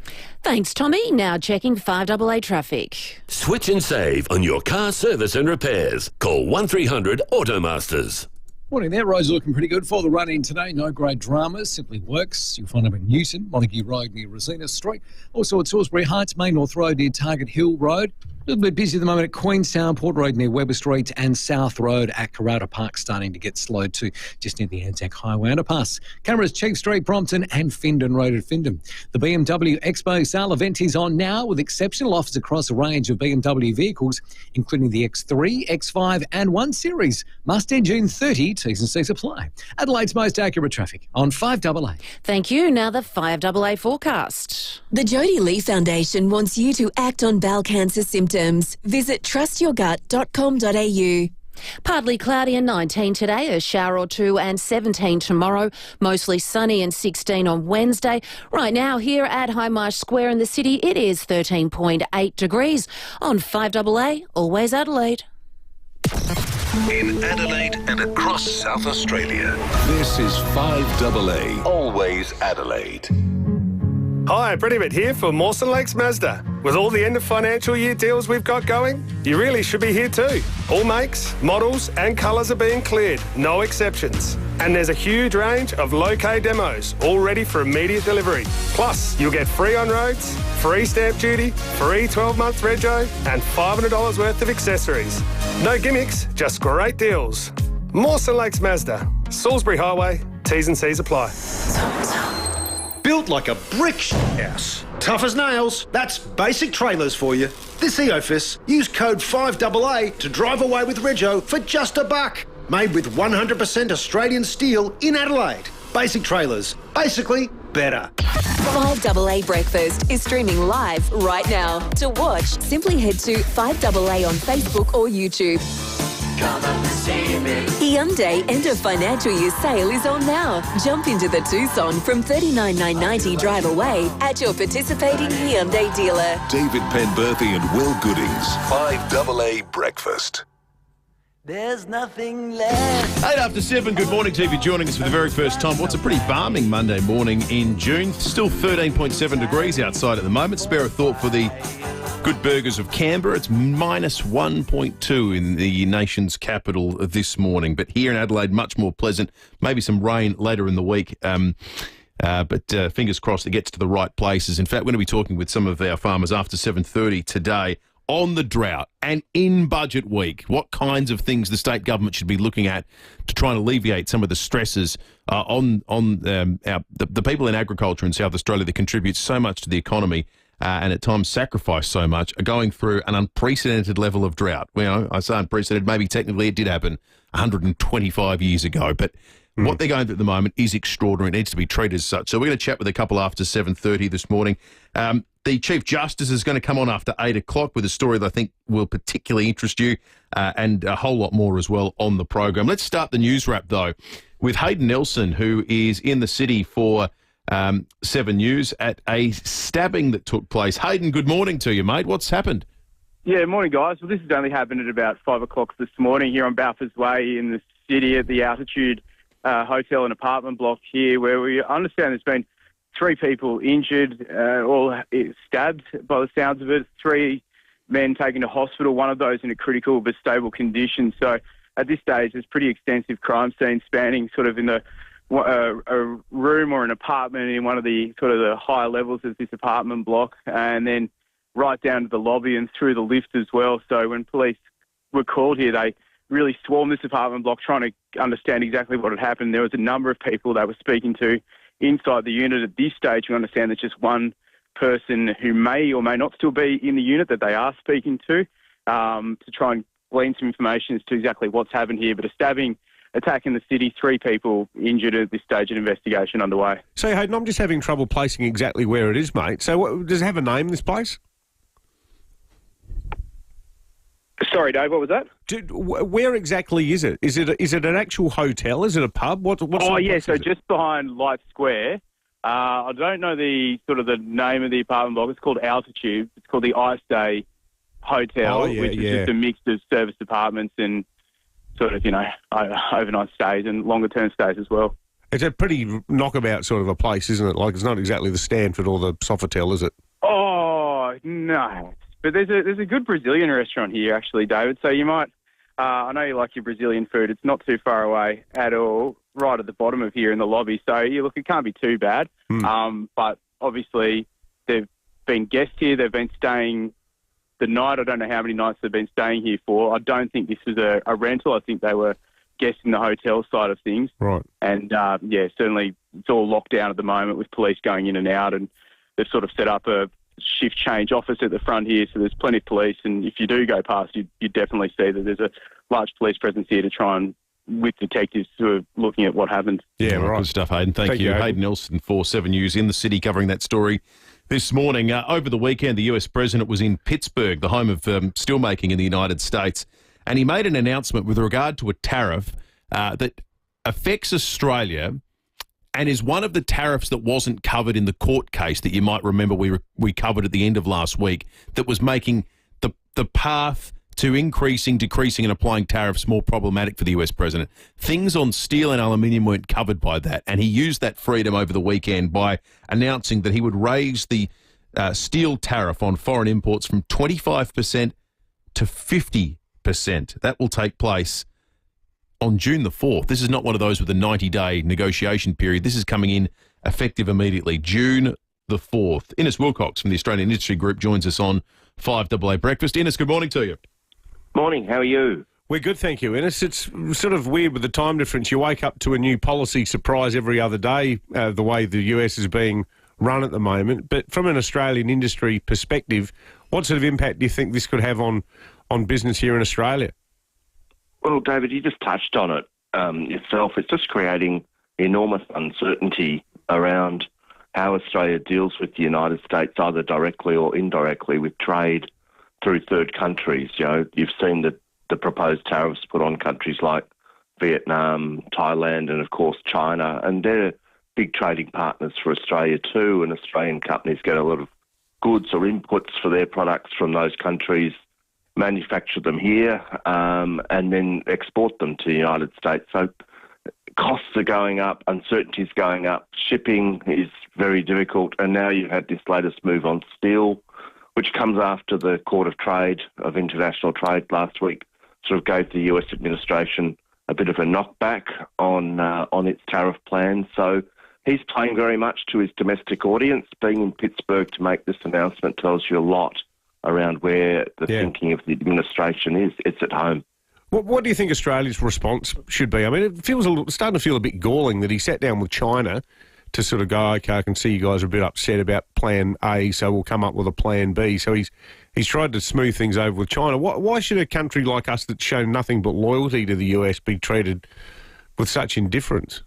Thanks, Tommy. Now checking 5AA traffic. Switch and save on your car service and repairs. Call 1300 Automasters. Morning there. Roads looking pretty good for the run-in today. No great dramas, simply works. You'll find them in Newton, Montague Road near Resina Street. Also at Salisbury Heights, Main North Road near Target Hill Road. A little bit busy at the moment at Queenstown, Port Road near Weber Street, and South Road at Carrata Park starting to get slowed too, just near the Anzac Highway underpass. Cameras Chief Street, Brompton, and Findon Road at Findon. The BMW Expo sale event is on now with exceptional offers across a range of BMW vehicles, including the X3, X5 and 1 Series. Must end June 30, T's and C's apply. Adelaide's most accurate traffic on 5AA. Thank you. Now the 5AA forecast. The Jodie Lee Foundation wants you to act on bowel cancer symptoms. Visit trustyourgut.com.au. Partly cloudy and 19 today, a shower or two, and 17 tomorrow. Mostly sunny and 16 on Wednesday. Right now here at Highmarsh Square in the city, it is 13.8 degrees. On 5AA, always Adelaide. In Adelaide and across South Australia, this is 5AA, always Adelaide. Hi, Pretty Bit here for Mawson Lakes Mazda. With all the end of financial year deals we've got going, you really should be here too. All makes, models and colours are being cleared, no exceptions. And there's a huge range of low-K demos, all ready for immediate delivery. Plus, you'll get free on roads, free stamp duty, free 12-month rego and $500 worth of accessories. No gimmicks, just great deals. Mawson Lakes Mazda, Salisbury Highway, T's and C's apply. Built like a brick house. Tough as nails. That's Basic Trailers for you. This EOFIS, use code 5AA to drive away with rego for just $1. Made with 100% Australian steel in Adelaide. Basic Trailers. Basically better. FIVEAA Breakfast is streaming live right now. To watch, simply head to FIVEAA on Facebook or YouTube. Come up and see me. Hyundai end of financial year sale is on now. Jump into the Tucson from $39,990 drive away at your participating Hyundai dealer. David Penberthy and Will Goodings. FIVEAA Breakfast. There's nothing left. 7:08, good morning to you if you're joining us for the very first time. What's a pretty balming Monday morning in June. Still 13.7 degrees outside at the moment. Spare a thought for the good burgers of Canberra. It's minus 1.2 in the nation's capital this morning. But here in Adelaide, much more pleasant. Maybe some rain later in the week. But fingers crossed it gets to the right places. In fact, we're going to be talking with some of our farmers after 7:30 today on the drought and in budget week, what kinds of things the state government should be looking at to try and alleviate some of the stresses on the people in agriculture in South Australia that contribute so much to the economy and at times sacrifice so much, are going through an unprecedented level of drought. Well, I say unprecedented, maybe technically it did happen 125 years ago, but what they're going through at the moment is extraordinary. It needs to be treated as such. So we're going to chat with a couple after 7:30 this morning. The Chief Justice is going to come on after 8 o'clock with a story that I think will particularly interest you and a whole lot more as well on the program. Let's start the news wrap, though, with Hayden Nelson, who is in the city for 7 News at a stabbing that took place. Hayden, good morning to you, mate. What's happened? Yeah, morning, guys. Well, this has only happened at about 5 o'clock this morning here on Balfour's Way in the city at the Altitude hotel and apartment block here, where we understand there's been 3 people injured, all stabbed by the sounds of it. 3 men taken to hospital, one of those in a critical but stable condition. So at this stage, there's pretty extensive crime scene spanning sort of in a room or an apartment in one of the sort of the higher levels of this apartment block, and then right down to the lobby and through the lift as well. So when police were called here, they really swarmed this apartment block trying to understand exactly what had happened. There was a number of people they were speaking to inside the unit. At this stage, we understand there's just one person who may or may not still be in the unit that they are speaking to try and glean some information as to exactly what's happened here. But a stabbing attack in the city, 3 people injured at this stage, an investigation underway. So, Hayden, I'm just having trouble placing exactly where it is, mate. So does it have a name, this place? Sorry, Dave, what was that? Where exactly is it? Is it an actual hotel? Is it a pub? So just behind Light Square. I don't know the name of the apartment block. It's called Altitude. It's called the Ice Day Hotel, which is just a mix of service apartments and sort of, overnight stays and longer term stays as well. It's a pretty knockabout sort of a place, isn't it? Like, it's not exactly the Stanford or the Sofitel, is it? Oh, no. But there's a good Brazilian restaurant here, actually, David. So you might, I know you like your Brazilian food. It's not too far away at all, right at the bottom of here in the lobby. So it can't be too bad. But obviously, there've been guests here. They've been staying the night. I don't know how many nights they've been staying here for. I don't think this was a rental. I think they were guests in the hotel side of things. Right. And certainly it's all locked down at the moment with police going in and out, and they've sort of set up a shift change office at the front here, so there's plenty of police, and if you do go past, you definitely see that there's a large police presence here to try and, with detectives who are looking at what happened. Yeah, right. Good stuff, Hayden. Thank you. Hayden Nelson for 7 News in the city covering that story this morning. Over the weekend, the US President was in Pittsburgh, the home of steelmaking in the United States, and he made an announcement with regard to a tariff that affects Australia and is one of the tariffs that wasn't covered in the court case that you might remember we covered at the end of last week, that was making the path to increasing, decreasing and applying tariffs more problematic for the US president. Things on steel and aluminium weren't covered by that, and he used that freedom over the weekend by announcing that he would raise the steel tariff on foreign imports from 25% to 50%. That will take place on June the 4th. This is not one of those with a 90-day negotiation period. This is coming in effective immediately, June the 4th. Innes Wilcox from the Australian Industry Group joins us on 5AA Breakfast. Innes, good morning to you. Morning, how are you? We're good, thank you, Innes. It's sort of weird with the time difference. You wake up to a new policy surprise every other day, the way the US is being run at the moment. But from an Australian industry perspective, what sort of impact do you think this could have on business here in Australia? Well, David, you just touched on it yourself. It's just creating enormous uncertainty around how Australia deals with the United States, either directly or indirectly, with trade through third countries. You've seen the proposed tariffs put on countries like Vietnam, Thailand, and of course China, and they're big trading partners for Australia too, and Australian companies get a lot of goods or inputs for their products from those countries, manufacture them here, and then export them to the United States. So costs are going up, uncertainty is going up, shipping is very difficult, and now you've had this latest move on steel, which comes after the Court of International Trade last week sort of gave the US administration a bit of a knockback on its tariff plan. So he's playing very much to his domestic audience. Being in Pittsburgh to make this announcement tells you a lot around where the thinking of the administration is. It's at home. What do you think Australia's response should be? I mean, it feels starting to feel a bit galling that he sat down with China to sort of go, okay, I can see you guys are a bit upset about Plan A, so we'll come up with a Plan B. So he's tried to smooth things over with China. Why should a country like us that's shown nothing but loyalty to the US be treated with such indifference?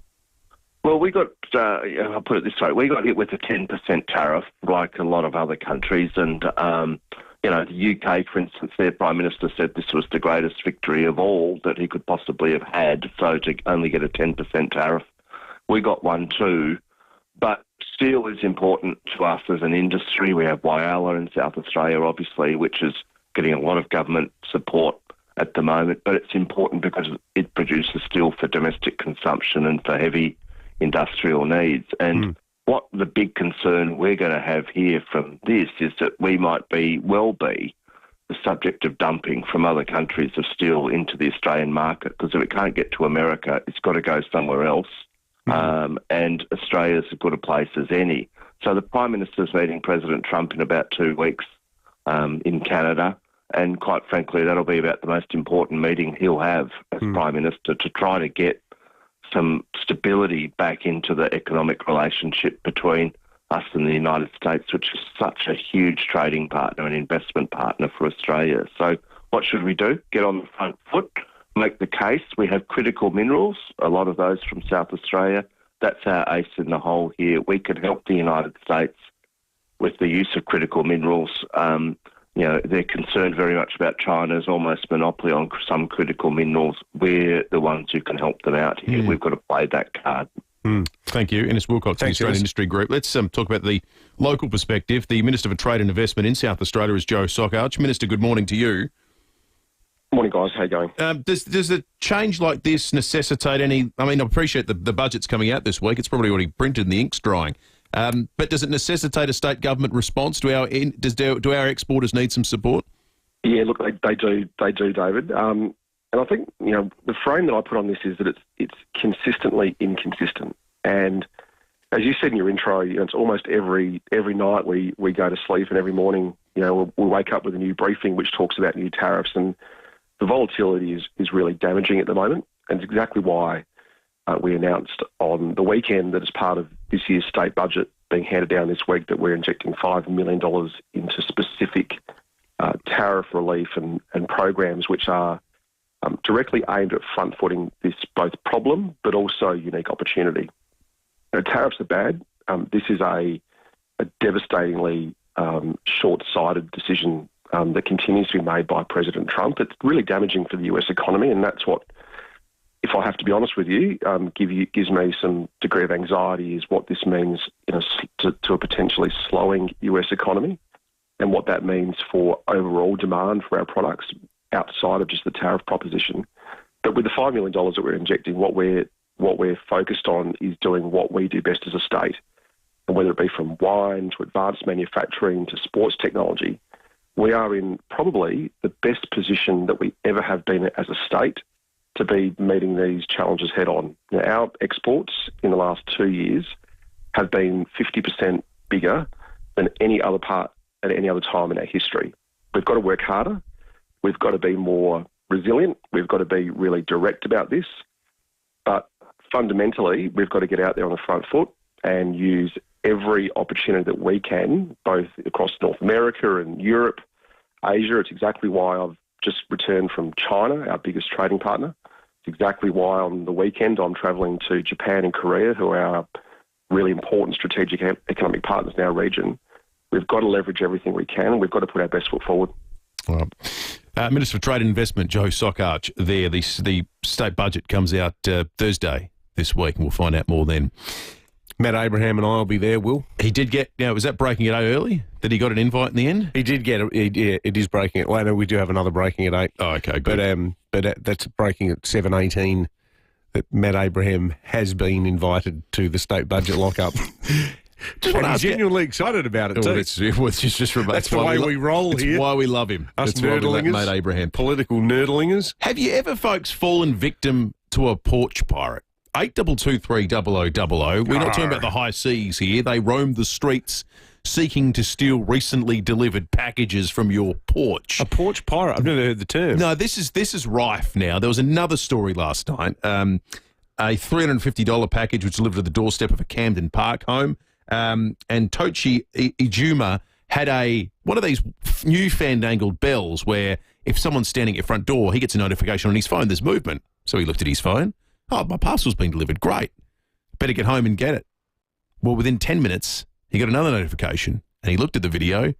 Well, I'll put it this way, we got hit with a 10% tariff like a lot of other countries, and the UK, for instance, their Prime Minister said this was the greatest victory of all that he could possibly have had, so to only get a 10% tariff. We got one too, but steel is important to us as an industry. We have Whitsunday in South Australia, obviously, which is getting a lot of government support at the moment, but it's important because it produces steel for domestic consumption and for heavy industrial needs. And what the big concern we're going to have here from this is that we might be the subject of dumping from other countries of steel into the Australian market, because if it can't get to America, it's got to go somewhere else. And Australia's as good a place as any. So the Prime Minister's meeting President Trump in about 2 weeks in Canada, and quite frankly, that'll be about the most important meeting he'll have as Prime Minister to try to get some stability back into the economic relationship between us and the United States, which is such a huge trading partner and investment partner for Australia. So what should we do? Get on the front foot, make the case. We have critical minerals, a lot of those from South Australia. That's our ace in the hole here. We could help the United States with the use of critical minerals. They're concerned very much about China's almost monopoly on some critical minerals. We're the ones who can help them out here. We've got to play that card. Thank you. Ennis Wilcox, the Australian Industry Group. Let's talk about the local perspective. The Minister for Trade and Investment in South Australia is Joe Sockarch. Minister, good morning to you. Morning, guys. How you going? Does a change like this necessitate any... I mean, I appreciate the budget's coming out this week. It's probably already printed and the ink's drying. But does it necessitate a state government response? Do our exporters need some support? Yeah, look, they do, David. And I think the frame that I put on this is that it's consistently inconsistent. And as you said in your intro, it's almost every night we go to sleep, and every morning we'll wake up with a new briefing which talks about new tariffs, and the volatility is really damaging at the moment. And it's exactly why we announced on the weekend that as part of this year's state budget being handed down this week that we're injecting $5 million into specific tariff relief and programs which are directly aimed at front-footing this both problem but also unique opportunity. Tariffs are bad. This is a devastatingly short-sighted decision that continues to be made by President Trump. It's really damaging for the US economy, and that's what, if I have to be honest with you, gives me some degree of anxiety is what this means to a potentially slowing US economy and what that means for overall demand for our products outside of just the tariff proposition. But with the $5 million that we're injecting, what we're focused on is doing what we do best as a state. And whether it be from wine to advanced manufacturing to sports technology, we are in probably the best position that we ever have been as a state to be meeting these challenges head on. Now, our exports in the last 2 years have been 50% bigger than any other part at any other time in our history. We've got to work harder. We've got to be more resilient. We've got to be really direct about this. But fundamentally, we've got to get out there on the front foot and use every opportunity that we can, both across North America and Europe, Asia. It's exactly why I've just returned from China, our biggest trading partner. It's exactly why on the weekend I'm travelling to Japan and Korea, who are really important strategic economic partners in our region. We've got to leverage everything we can, and we've got to put our best foot forward. All right. Minister for Trade and Investment, Joe Sockarch, there. The state budget comes out Thursday this week, and we'll find out more then. Matt Abraham and I will be there, Will. He did get, was that breaking at 8 early? Did he got an invite in the end? He did get it. Yeah, it is breaking at later. We do have another breaking at 8. Oh, okay, good. But that's breaking at 7:18. That Matt Abraham has been invited to the state budget lockup. He's genuinely excited about it too. It's just that's the way we roll here. That's why we love him. Us that's why we love nerdlingers, Matt Abraham. Political nerdlingers. Have you ever, folks, fallen victim to a porch pirate? 82230000. We're not talking about the high seas here. They roam the streets seeking to steal recently delivered packages from your porch. A porch pirate? I've never heard the term. No, this is rife now. There was another story last night. A $350 package was delivered to the doorstep of a Camden Park home. And Tochi Ijuma had one of these new fandangled bells where if someone's standing at your front door, he gets a notification on his phone, there's movement. So he looked at his phone. Oh, my parcel's been delivered. Great. Better get home and get it. Well, within 10 minutes, he got another notification and he looked at the video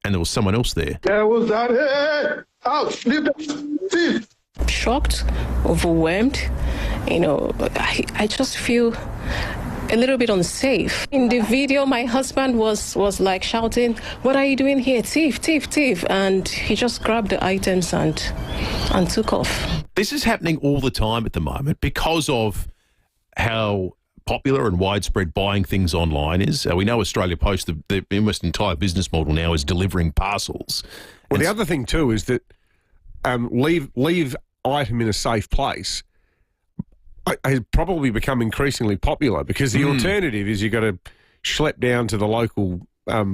and there was someone else there. There was that. Hey, out, leave the thief. Shocked, overwhelmed. I just feel a little bit unsafe. In the video, my husband was like shouting, "What are you doing here? Thief, thief, thief." And he just grabbed the items and took off. This is happening all the time at the moment because of how popular and widespread buying things online is. We know Australia Post, the almost entire business model now is delivering parcels. Well, the other thing too is that leave item in a safe place has probably become increasingly popular because the alternative is you've got to schlep down to the local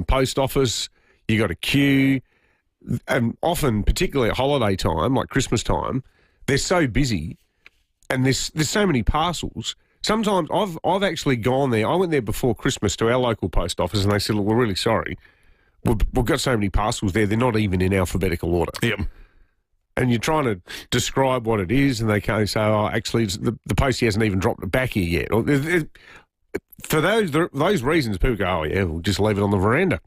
post office, you got to queue, and often, particularly at holiday time, like Christmas time, they're so busy and there's so many parcels. Sometimes I've actually gone there. I went there before Christmas to our local post office and they said, "Look, we're really sorry. We've got so many parcels there, they're not even in alphabetical order." Yep. And you're trying to describe what it is, and they can't say, "Oh, actually, the postie hasn't even dropped it back here yet." Or, for those reasons, people go, "Oh, yeah, we'll just leave it on the veranda."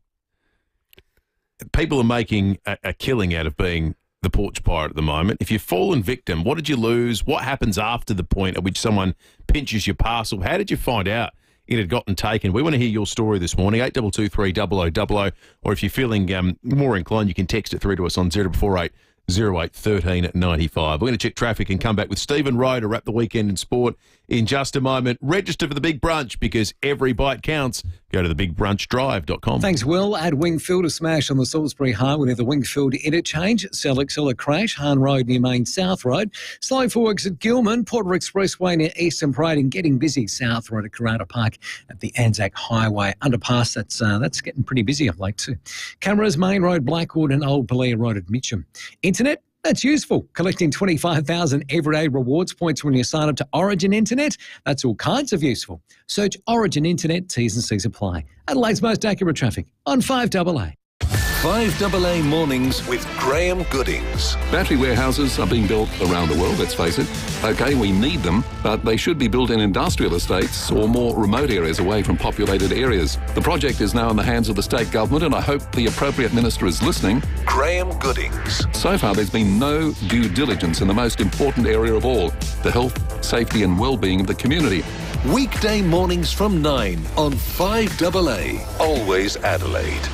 People are making a killing out of being the porch pirate at the moment. If you've fallen victim, what did you lose? What happens after the point at which someone pinches your parcel? How did you find out it had gotten taken? We want to hear your story this morning, 82230000, or if you're feeling more inclined, you can text it through to us on 0448 08 13 at 95. We're going to check traffic and come back with Stephen Rowe to wrap the weekend in sport in just a moment. Register for the Big Brunch because every bite counts. Go to thebigbrunchdrive.com. Thanks, Will. At Wingfield, a smash on the Salisbury Highway near the Wingfield interchange. Selleck crash, Hahn Road near Main South Road. Slow for works at Gilman, Porter Expressway near Eastern Parade, and getting busy South Road at Karata Park at the Anzac Highway underpass. That's getting pretty busy of late too. Cameras, Main Road, Blackwood, and Old Balea Road at Mitcham. Internet, that's useful. Collecting 25,000 everyday rewards points when you sign up to Origin Internet. That's all kinds of useful. Search Origin Internet, T's and C's apply. Adelaide's most accurate traffic on 5AA. 5AA Mornings with Graham Goodings. Battery warehouses are being built around the world, let's face it. OK, we need them, but they should be built in industrial estates or more remote areas away from populated areas. The project is now in the hands of the state government, and I hope the appropriate minister is listening. Graham Goodings. So far, there's been no due diligence in the most important area of all, the health, safety and well-being of the community. Weekday mornings from 9 on 5AA. Always Adelaide.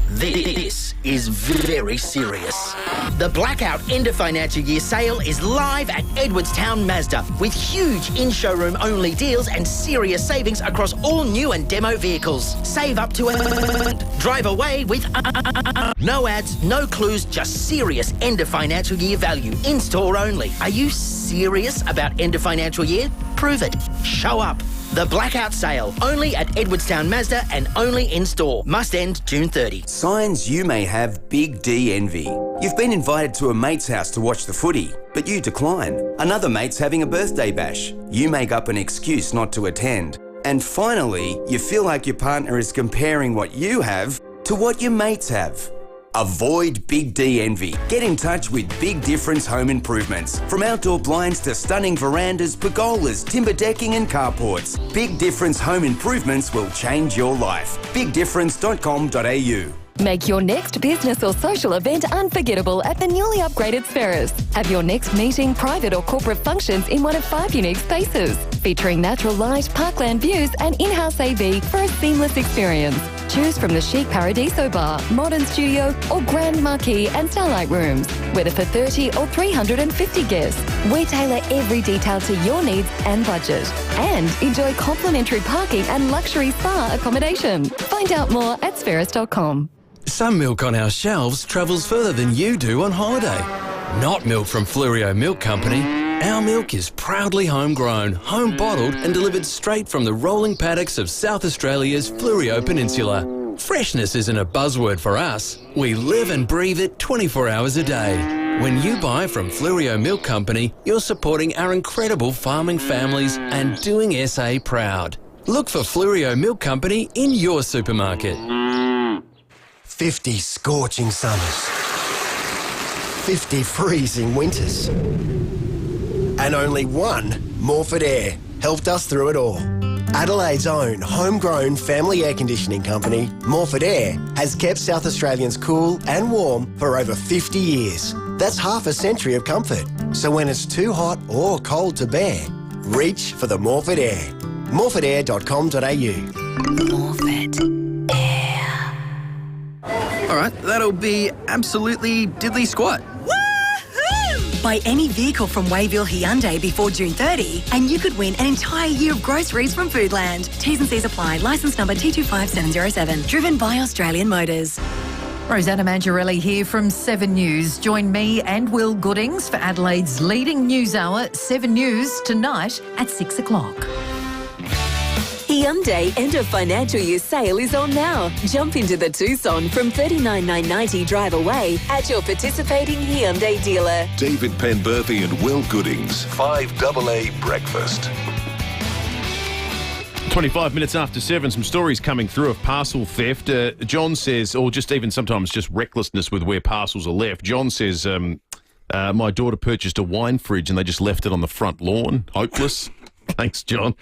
This is very serious. The Blackout End of Financial Year sale is live at Edwardstown Mazda with huge in-showroom only deals and serious savings across all new and demo vehicles. Save up to drive away with no ads, no clues, just serious end of financial year value. In-store only. Are you serious about end of financial year? Prove it. Show up. The Blackout Sale, only at Edwardstown Mazda and only in-store. Must end June 30. Signs you may have big D envy. You've been invited to a mate's house to watch the footy, but you decline. Another mate's having a birthday bash. You make up an excuse not to attend. And finally, you feel like your partner is comparing what you have to what your mates have. Avoid Big D envy. Get in touch with Big Difference Home Improvements. From outdoor blinds to stunning verandas, pergolas, timber decking and carports, Big Difference Home Improvements will change your life. BigDifference.com.au. Make your next business or social event unforgettable at the newly upgraded Spheris. Have your next meeting, private or corporate functions in one of 5 unique spaces, featuring natural light, parkland views and in-house AV for a seamless experience. Choose from the chic Paradiso bar, modern studio or grand marquee and starlight rooms, whether for 30 or 350 guests. We tailor every detail to your needs and budget. And enjoy complimentary parking and luxury spa accommodation. Find out more at spheris.com. Some milk on our shelves travels further than you do on holiday. Not milk from Flurio Milk Company. Our milk is proudly homegrown, home bottled and delivered straight from the rolling paddocks of South Australia's Flurio Peninsula. Freshness isn't a buzzword for us. We live and breathe it 24 hours a day. When you buy from Flurio Milk Company, you're supporting our incredible farming families and doing SA proud. Look for Flurio Milk Company in your supermarket. 50 scorching summers, 50 freezing winters, and only one Morford Air helped us through it all. Adelaide's own homegrown family air conditioning company, Morford Air, has kept South Australians cool and warm for over 50 years. That's half a century of comfort. So when it's too hot or cold to bear, reach for the Morford Air. morfordair.com.au. Morford. All right, that'll be absolutely diddly squat. Woohoo! Buy any vehicle from Wayville Hyundai before June 30 and you could win an entire year of groceries from Foodland. T's and C's apply. Licence number T25707. Driven by Australian Motors. Rosanna Mangiarelli here from 7 News. Join me and Will Goodings for Adelaide's leading news hour, 7 News, tonight at 6 o'clock. Hyundai end of financial year sale is on now. Jump into the Tucson from $39,990 drive away at your participating Hyundai dealer. David Penberthy and Will Goodings, 5AA Breakfast. 25 minutes after 7, some stories coming through of parcel theft. John says, or just even sometimes just recklessness with where parcels are left. John says, my daughter purchased a wine fridge and they just left it on the front lawn. Hopeless. Thanks, John.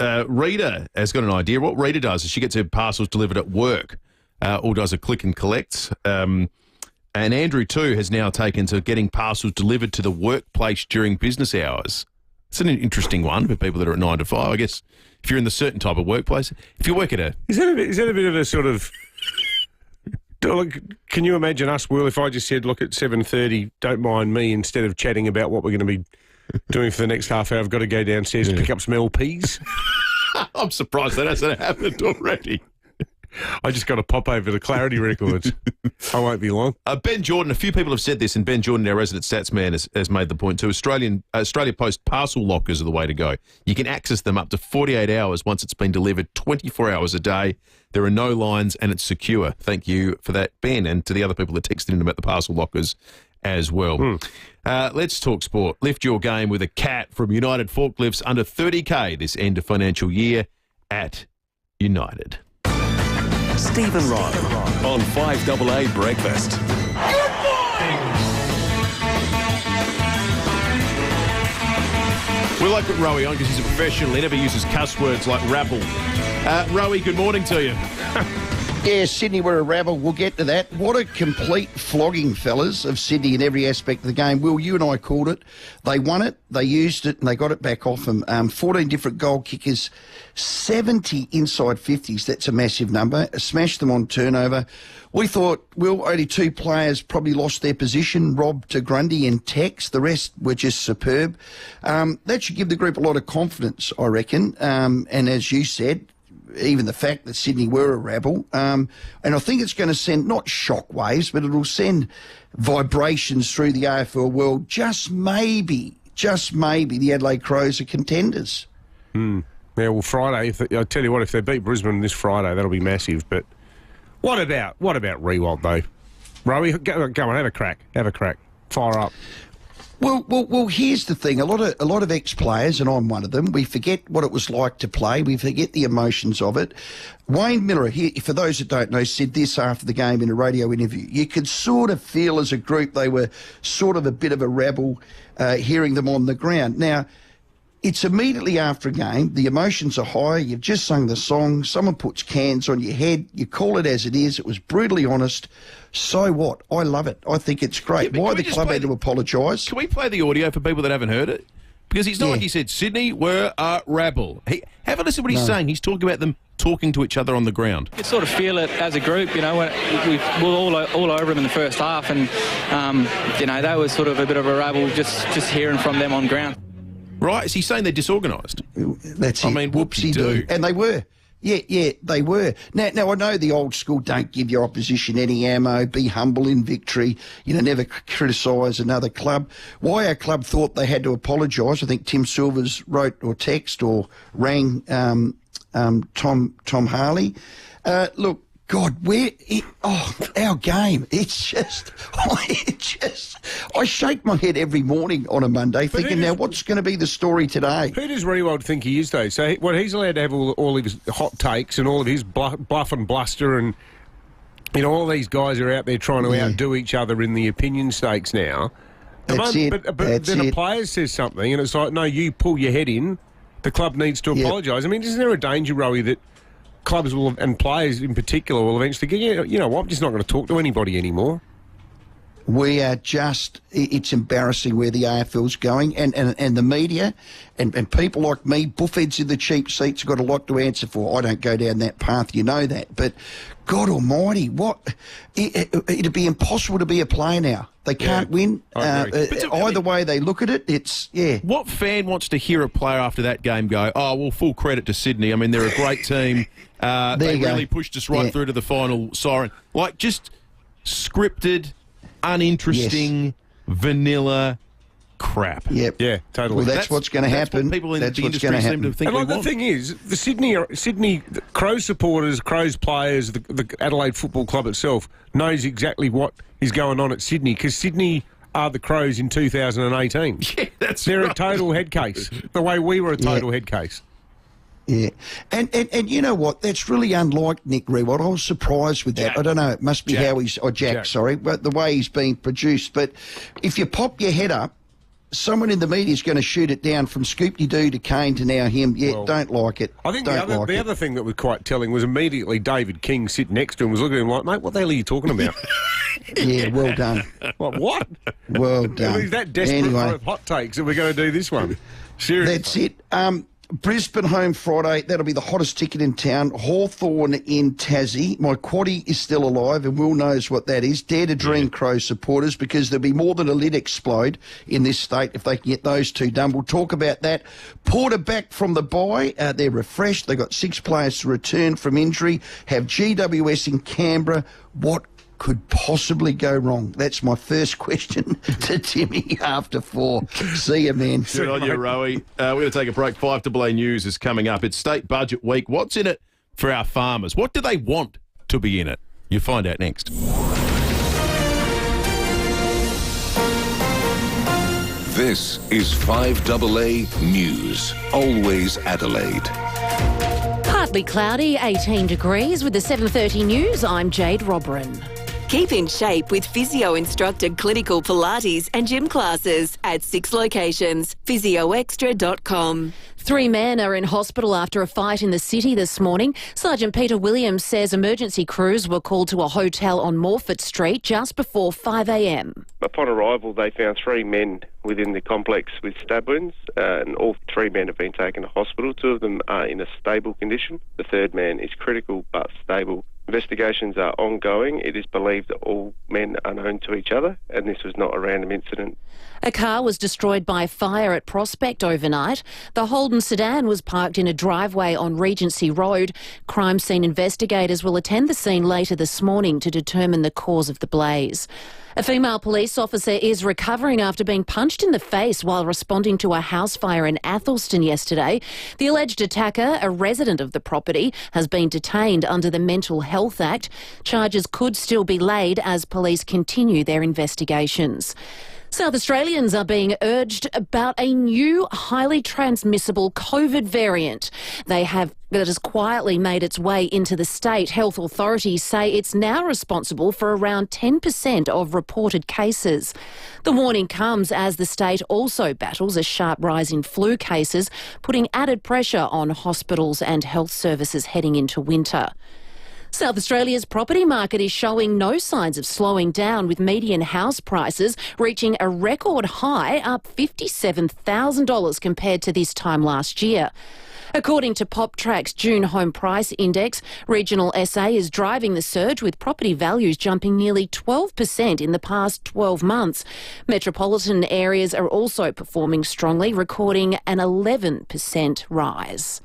Rita has got an idea. What Rita does is she gets her parcels delivered at work or does a click and collect. And Andrew, too, has now taken to getting parcels delivered to the workplace during business hours. It's an interesting one for people that are at 9 to 5. I guess if you're in the certain type of workplace, if you work at a... Is that a bit of a sort of... Can you imagine us, Will, if I just said, look, at 7:30, don't mind me, instead of chatting about what we're going to be doing for the next half hour, I've got to go downstairs and pick up some LPs? I'm surprised that hasn't happened already. I just got to pop over to Clarity Records. I won't be long. Ben Jordan, a few people have said this, and Ben Jordan, our resident stats man, has made the point too. Australia Post parcel lockers are the way to go. You can access them up to 48 hours once it's been delivered, 24 hours a day. There are no lines and it's secure. Thank you for that, Ben, and to the other people that texted in about the parcel lockers as well. Let's talk sport. Lift your game with a cat from United Forklifts under 30K this end of financial year at United. Stephen Riley on 5AA Breakfast. We like to put Rowey on because he's a professional. He never uses cuss words like rabble. Rowey, good morning to you. Yeah, Sydney were a rabble. We'll get to that. What a complete flogging, fellas, of Sydney in every aspect of the game. Will, you and I called it. They won it, they used it, and they got it back off them. 14 different goal kickers, 70 inside 50s. That's a massive number. Smashed them on turnover. We thought, Will, only 2 players probably lost their position, Rob to Grundy and Tex. The rest were just superb. That should give the group a lot of confidence, I reckon. And as you said, even the fact that Sydney were a rabble. And I think it's going to send, not shock waves, but it'll send vibrations through the AFL world. Just maybe the Adelaide Crows are contenders. Yeah, well, Friday, I tell you what, if they beat Brisbane this Friday, that'll be massive. But what about Rewalt, though? Rowey, go on, have a crack. Fire up. Well. Here's the thing: a lot of ex-players, and I'm one of them. We forget what it was like to play. We forget the emotions of it. Wayne Miller, for those that don't know, said this after the game in a radio interview. You could sort of feel as a group they were sort of a bit of a rabble, hearing them on the ground. Now, it's immediately after a game. The emotions are high. You've just sung the song. Someone puts cans on your head. You call it as it is. It was brutally honest. So what? I love it. I think it's great. Why the club had to apologise? Can we play the audio for people that haven't heard it? Because it's not like he said, Sydney were a rabble. Have a listen to what he's saying. He's talking about them talking to each other on the ground. You could sort of feel it as a group, when we were all over them in the first half, and, that was sort of a bit of a rabble just hearing from them on ground. Right, is he saying they're disorganised? That's it. I mean, whoopsie-doo. And they were. Yeah, they were. Now, I know the old school, don't give your opposition any ammo, be humble in victory, never criticise another club. Why our club thought they had to apologise, I think Tim Silvers wrote or text or rang Tom Harley. Look, God, our game, I shake my head every morning on a Monday thinking, now what's going to be the story today? Who does Rewald think he is, though? So he's allowed to have all of his hot takes and all of his bluff and bluster, and, all these guys are out there trying to outdo each other in the opinion stakes now. That's it. But then a player says something, and it's like, no, you pull your head in, the club needs to apologise. I mean, isn't there a danger, Rowey, that clubs will, and players in particular, will eventually get, you know what, I'm just not going to talk to anybody anymore? We are it's embarrassing where the AFL's going, and the media and people like me, buffheads in the cheap seats, have got a lot to answer for. I don't go down that path, you know that. But God almighty, it'd be impossible to be a player now. They can't win. Either way they look at it, What fan wants to hear a player after that game go, oh, well, full credit to Sydney. I mean, they're a great team. They really pushed us right through to the final siren. Like, just scripted, uninteresting, vanilla crap. Yep. Yeah, totally. Well, that's what's going to happen. What people in that's the what's industry going to seem happen. to think and the thing is, the Sydney Crows supporters, Crows players, the Adelaide Football Club itself knows exactly what is going on at Sydney, because Sydney are the Crows in 2018. Yeah, They're a total head case, the way we were a total head case. Yeah, and you know what? That's really unlike Nick Rewald. I was surprised with that. I don't know. It must be how he's... Oh, Jack, sorry. But the way he's being produced. But if you pop your head up, someone in the media is going to shoot it down from Scoop-de-Doo to Kane to now him. Don't like it. I think the other thing that was quite telling was immediately David King sitting next to him was looking at him like, mate, what the hell are you talking about? Yeah, well done. Like, what? Well done. He's that desperate for hot takes that we're going to do this one. Seriously. That's it. Brisbane home Friday, that'll be the hottest ticket in town. Hawthorn in Tassie. My quaddie is still alive, and Will knows what that is. Dare to dream, Crow supporters, because there'll be more than a lid explode in this state if they can get those two done. We'll talk about that. Porter back from the bye. They're refreshed. They've got 6 players to return from injury. Have GWS in Canberra. What could possibly go wrong? That's my first question to Timmy after 4. See you, man. Good on you, Rowey. We're going to take a break. 5AA News is coming up. It's State Budget Week. What's in it for our farmers? What do they want to be in it? You'll find out next. This is 5AA News. Always Adelaide. Partly cloudy, 18 degrees. With the 7:30 news, I'm Jade Robrin. Keep in shape with physio-instructed clinical Pilates and gym classes at 6 locations. physioextra.com. 3 men are in hospital after a fight in the city this morning. Sergeant Peter Williams says emergency crews were called to a hotel on Morford Street just before 5 a.m. Upon arrival, they found 3 men within the complex with stab wounds, and all 3 men have been taken to hospital. 2 of them are in a stable condition. The 3rd man is critical but stable. Investigations are ongoing. It is believed that all men are known to each other, and this was not a random incident. A car was destroyed by fire at Prospect overnight. The Holden sedan was parked in a driveway on Regency Road. Crime scene investigators will attend the scene later this morning to determine the cause of the blaze. A female police officer is recovering after being punched in the face while responding to a house fire in Athelston yesterday. The alleged attacker, a resident of the property, has been detained under the Mental Health Act. Charges could still be laid as police continue their investigations. South Australians are being urged about a new highly transmissible COVID variant that has quietly made its way into the state. Health authorities say it's now responsible for around 10% of reported cases. The warning comes as the state also battles a sharp rise in flu cases, putting added pressure on hospitals and health services heading into winter. South Australia's property market is showing no signs of slowing down, with median house prices reaching a record high, up $57,000 compared to this time last year. According to PopTrack's June Home Price Index, regional SA is driving the surge, with property values jumping nearly 12% in the past 12 months. Metropolitan areas are also performing strongly, recording an 11% rise.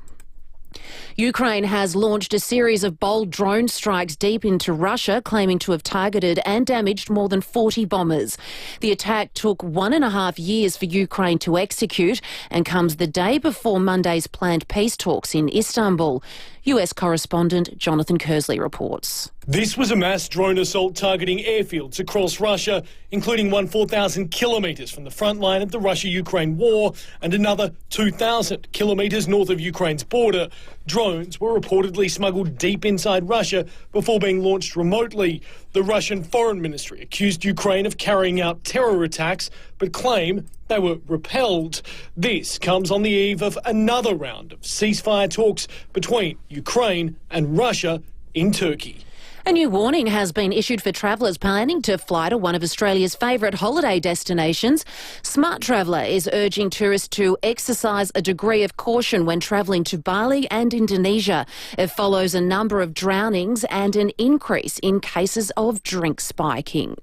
Ukraine has launched a series of bold drone strikes deep into Russia, claiming to have targeted and damaged more than 40 bombers. The attack took 1.5 years for Ukraine to execute and comes the day before Monday's planned peace talks in Istanbul. US correspondent Jonathan Kersley reports. This was a mass drone assault targeting airfields across Russia, including one 4,000 kilometres from the front line of the Russia-Ukraine war and another 2,000 kilometres north of Ukraine's border. Drones were reportedly smuggled deep inside Russia before being launched remotely. The Russian Foreign Ministry accused Ukraine of carrying out terror attacks, but claim they were repelled. This comes on the eve of another round of ceasefire talks between Ukraine and Russia in Turkey. A new warning has been issued for travellers planning to fly to one of Australia's favourite holiday destinations. Smart Traveller is urging tourists to exercise a degree of caution when travelling to Bali and Indonesia. It follows a number of drownings and an increase in cases of drink spiking.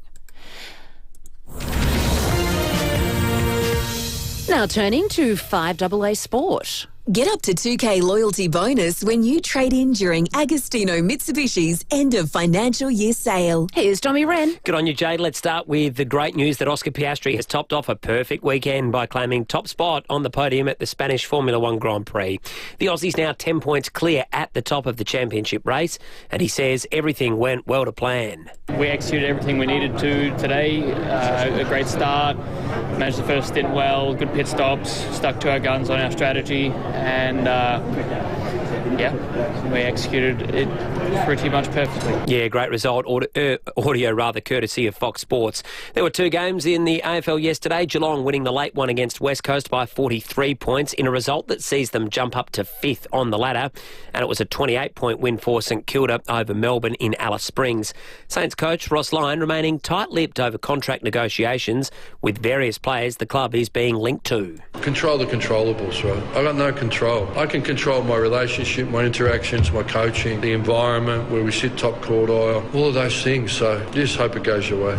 Now turning to FIVEAA Sport. Get up to $2,000 loyalty bonus when you trade in during Agostino Mitsubishi's end of financial year sale. Here's Tommy Wren. Good on you, Jade. Let's start with the great news that Oscar Piastri has topped off a perfect weekend by claiming top spot on the podium at the Spanish Formula One Grand Prix. The Aussie's now 10 points clear at the top of the championship race, and he says everything went well to plan. We executed everything we needed to today. A great start, managed the first stint well, good pit stops, stuck to our guns on our strategy. And we executed it pretty much perfectly. Yeah, great result. Audio courtesy of Fox Sports. There were two games in the AFL yesterday. Geelong winning the late one against West Coast by 43 points in a result that sees them jump up to 5th on the ladder. And it was a 28-point win for St Kilda over Melbourne in Alice Springs. Saints coach Ross Lyon remaining tight-lipped over contract negotiations with various players the club is being linked to. Control the controllables, right? I've got no control. I can control my relationship, my interactions, my coaching, the environment where we sit top quartile, all of those things. So just hope it goes your way.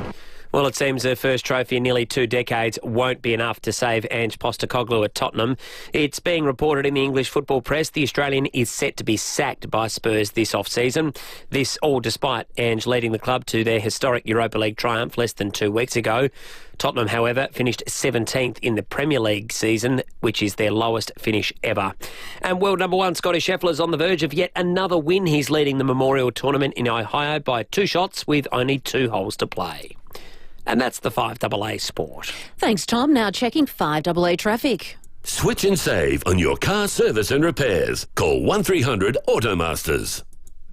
Well, it seems her first trophy in nearly 2 decades won't be enough to save Ange Postecoglou at Tottenham. It's being reported in the English football press the Australian is set to be sacked by Spurs this off-season. This all despite Ange leading the club to their historic Europa League triumph less than 2 weeks ago. Tottenham, however, finished 17th in the Premier League season, which is their lowest finish ever. And world number one Scotty Scheffler's on the verge of yet another win. He's leading the Memorial Tournament in Ohio by 2 shots with only 2 holes to play. And that's the FIVEAA Sport. Thanks, Tom. Now checking FIVEAA traffic. Switch and save on your car service and repairs. Call 1300 Automasters.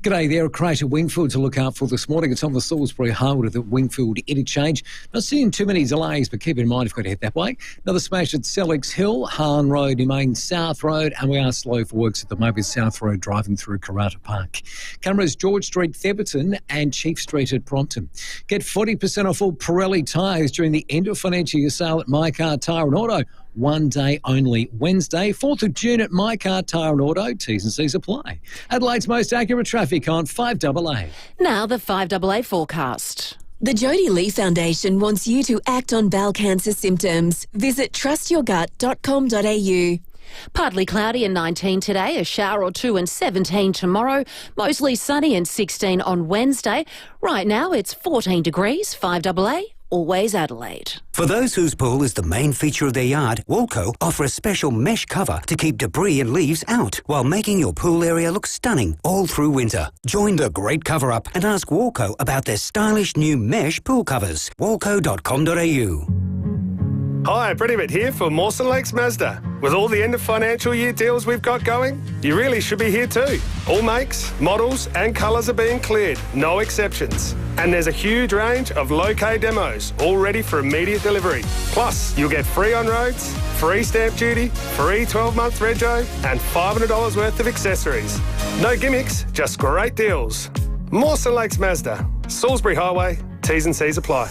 G'day there, a crash at Wingfield to look out for this morning. It's on the Salisbury Highway at the Wingfield interchange. Not seeing too many delays, but keep in mind if you've got to head that way. Another smash at Sellex Hill, Hahn Road remains South Road, and we are slow for works at the moment South Road driving through Karata Park. Cameras George Street, Theberton and Chief Street at Brompton. Get 40% off all Pirelli tyres during the end of financial year sale at My Car Tyre and Auto. 1 day only, Wednesday, 4th of June at My Car Tyre and Auto. T's and C's apply. Adelaide's most accurate traffic on FIVEAA. Now the FIVEAA forecast. The Jodie Lee Foundation wants you to act on bowel cancer symptoms. Visit trustyourgut.com.au. Partly cloudy and 19 today, a shower or 2 and 17 tomorrow, mostly sunny and 16 on Wednesday. Right now it's 14 degrees, FIVEAA. Always Adelaide. For those whose pool is the main feature of their yard, Walco offer a special mesh cover to keep debris and leaves out while making your pool area look stunning all through winter. Join the great cover-up and ask Walco about their stylish new mesh pool covers. Walco.com.au. Hi, Pretty Bit here for Mawson Lakes Mazda. With all the end of financial year deals we've got going, you really should be here too. All makes, models and colours are being cleared, no exceptions. And there's a huge range of low-K demos, all ready for immediate delivery. Plus, you'll get free on-roads, free stamp duty, free 12-month rego and $500 worth of accessories. No gimmicks, just great deals. Mawson Lakes Mazda, Salisbury Highway, T's and C's apply.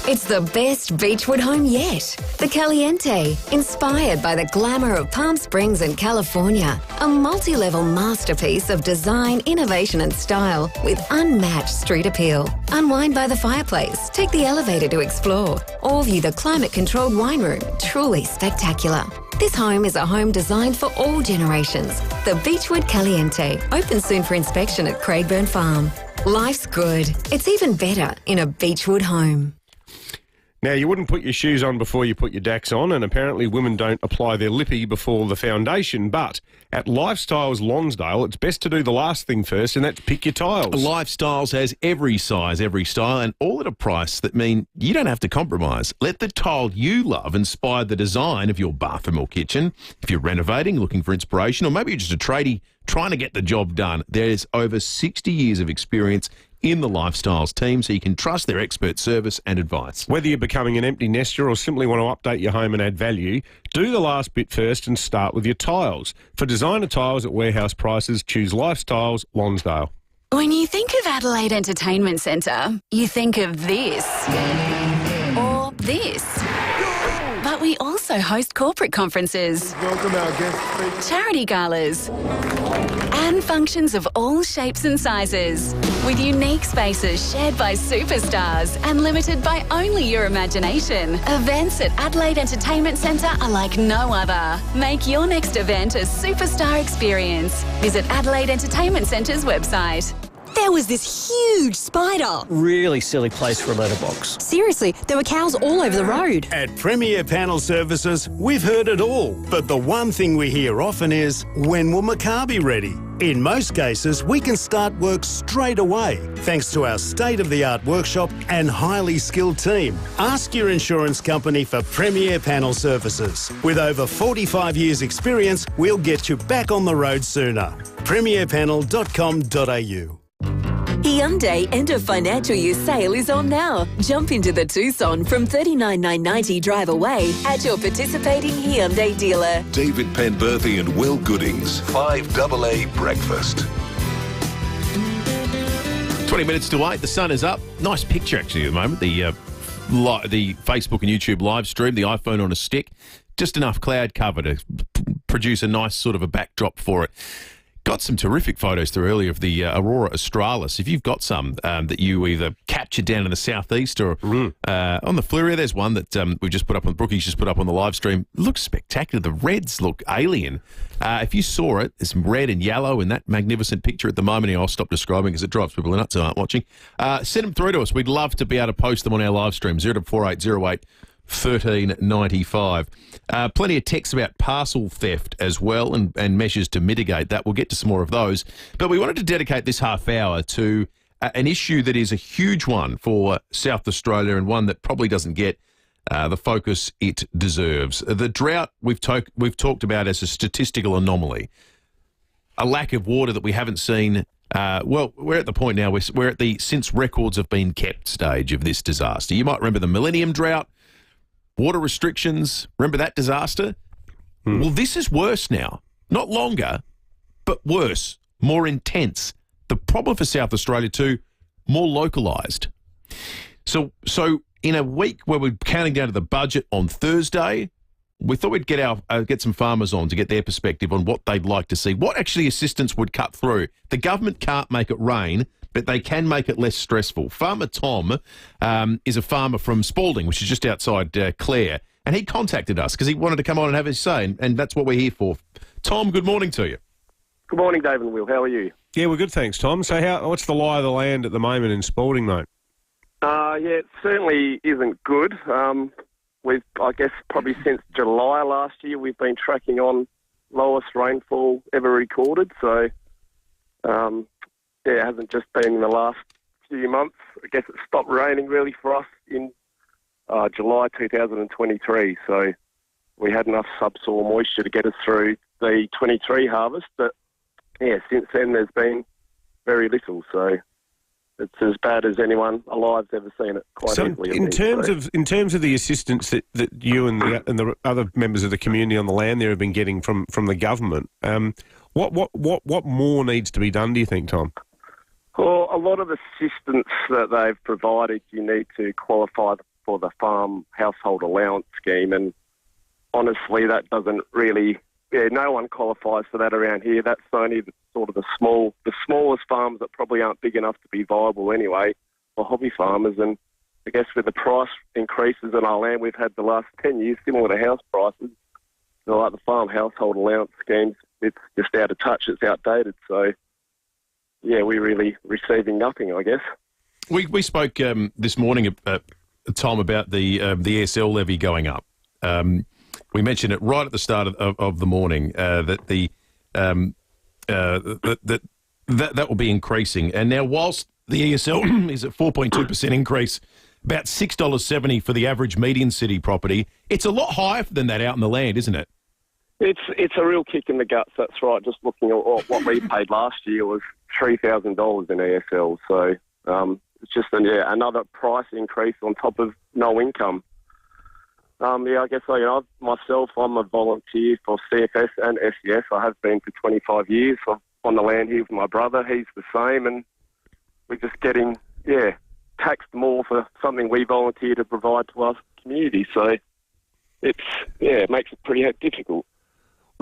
It's the best beachwood home yet. The Caliente, inspired by the glamour of Palm Springs and California. A multi-level masterpiece of design, innovation and style with unmatched street appeal. Unwind by the fireplace, take the elevator to explore, or view the climate-controlled wine room. Truly spectacular. This home is a home designed for all generations. The Beachwood Caliente, open soon for inspection at Craigburn Farm. Life's good. It's even better in a Beachwood home. Now, you wouldn't put your shoes on before you put your Dax on, and apparently women don't apply their lippy before the foundation, but at Lifestyles Lonsdale, it's best to do the last thing first, and that's pick your tiles. Lifestyles has every size, every style, and all at a price that mean you don't have to compromise. Let the tile you love inspire the design of your bathroom or kitchen. If you're renovating, looking for inspiration, or maybe you're just a tradie trying to get the job done, there's over 60 years of experience in the Lifestyles team, so you can trust their expert service and advice. Whether you're becoming an empty nester or simply want to update your home and add value, do the last bit first and start with your tiles. For designer tiles at warehouse prices, choose Lifestyles Lonsdale. When you think of Adelaide Entertainment Centre, you think of this or this. But we also host corporate conferences, welcome our guest, charity galas, and functions of all shapes and sizes, with unique spaces shared by superstars and limited by only your imagination. Events at Adelaide Entertainment Centre are like no other. Make your next event a superstar experience. Visit Adelaide Entertainment Centre's website. There was this huge spider. Really silly place for a letterbox. Seriously, there were cows all over the road. At Premier Panel Services, we've heard it all. But the one thing we hear often is, when will my car be ready? In most cases, we can start work straight away, thanks to our state-of-the-art workshop and highly skilled team. Ask your insurance company for Premier Panel Services. With over 45 years' experience, we'll get you back on the road sooner. premierpanel.com.au. Hyundai End of Financial Year sale is on now. Jump into the Tucson from $39,990 drive away at your participating Hyundai dealer. David Penberthy and Will Goodings, 5AA Breakfast. 20 minutes to 8. The sun is up. Nice picture, actually, at the moment. The Facebook and YouTube live stream, the iPhone on a stick. Just enough cloud cover to produce a nice sort of a backdrop for it. Got some terrific photos through earlier of the aurora australis. If you've got some that you either captured down in the southeast or on the FIVEAA, there's one that we just put up on Brookie's just put up on the live stream. Looks spectacular. The reds look alien. If you saw it, there's some red and yellow in that magnificent picture at the moment. I'll stop describing because it drives people nuts who aren't watching. Send them through to us. We'd love to be able to post them on our live stream. 04808 1395. Plenty of texts about parcel theft as well and measures to mitigate that. We'll get to some more of those. But we wanted to dedicate this half hour to an issue that is a huge one for South Australia and one that probably doesn't get the focus it deserves. The drought we've talked about as a statistical anomaly, a lack of water that we haven't seen. Well, we're at the point now, we're at the since records have been kept stage of this disaster. You might remember the Millennium Drought, water restrictions, remember that disaster? Well, this is worse now. Not longer, but worse, more intense. The problem for South Australia too, more localised. So in a week where we're counting down to the budget on Thursday, we thought we'd get some farmers on to get their perspective on what they'd like to see, what actually assistance would cut through. The government can't make it rain, but they can make it less stressful. Farmer Tom is a farmer from Spalding, which is just outside Clare, and he contacted us because he wanted to come on and have his say, and that's what we're here for. Tom, good morning to you. Good morning, Dave and Will. How are you? Yeah, we're good, thanks, Tom. So what's the lie of the land at the moment in Spalding, mate? Yeah, it certainly isn't good. We've, I guess, probably since July last year, we've been tracking on lowest rainfall ever recorded. So, it hasn't just been in the last few months. I guess it stopped raining really for us in July 2023. So we had enough subsoil moisture to get us through the 23 harvest. But yeah, since then there's been very little. So it's as bad as anyone alive's ever seen it. Quite easily. In terms of the assistance that you and the other members of the community on the land there have been getting from the government, what more needs to be done, do you think, Tom? Well, a lot of assistance that they've provided, you need to qualify for the farm household allowance scheme, and honestly, that doesn't really. Yeah, no one qualifies for that around here. That's only the smallest farms that probably aren't big enough to be viable anyway for hobby farmers. And I guess with the price increases in our land we've had the last 10 years, similar to house prices, like the farm household allowance schemes, it's just out of touch. It's outdated. So, yeah, we're really receiving nothing, I guess. We spoke this morning, Tom, about the ESL levy going up. We mentioned it right at the start of the morning that that will be increasing. And now, whilst the ESL is at 4.2% increase, about $6.70 for the average median city property, it's a lot higher than that out in the land, isn't it? It's a real kick in the guts. That's right. Just looking at what we paid last year was $3,000 in ESL. So it's just another price increase on top of no income. I guess I'm a volunteer for CFS and SES. I have been for 25 years. I'm on the land here with my brother. He's the same, and we're just getting taxed more for something we volunteer to provide to our community. So it makes it pretty difficult.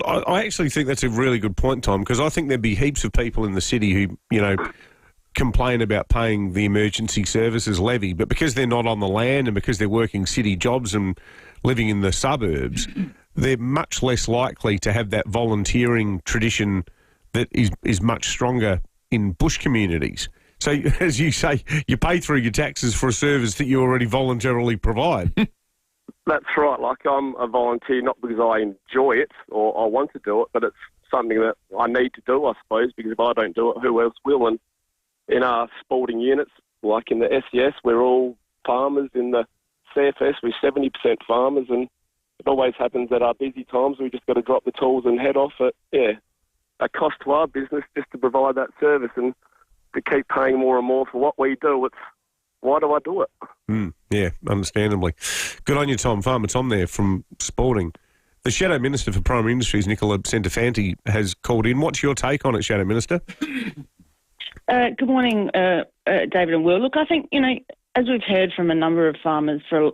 I actually think that's a really good point, Tom, because I think there'd be heaps of people in the city who, complain about paying the emergency services levy, but because they're not on the land and because they're working city jobs and living in the suburbs, they're much less likely to have that volunteering tradition that is much stronger in bush communities. So, as you say, you pay through your taxes for a service that you already voluntarily provide. That's right. Like, I'm a volunteer not because I enjoy it or I want to do it, but it's something that I need to do, I suppose, because if I don't do it, who else will? And in our sporting units, like in the SES, we're all farmers. In the CFS, we're 70% farmers, and it always happens at our busy times. We just got to drop the tools and head off at, a cost to our business just to provide that service, and to keep paying more and more for what we do. It's, why do I do it? Yeah, understandably. Good on you, Tom. Farmer Tom there from Sporting. The Shadow Minister for Primary Industries, Nicola Centofanti, has called in. What's your take on it, Shadow Minister? Good morning, David and Will. Look, I think, as we've heard from a number of farmers for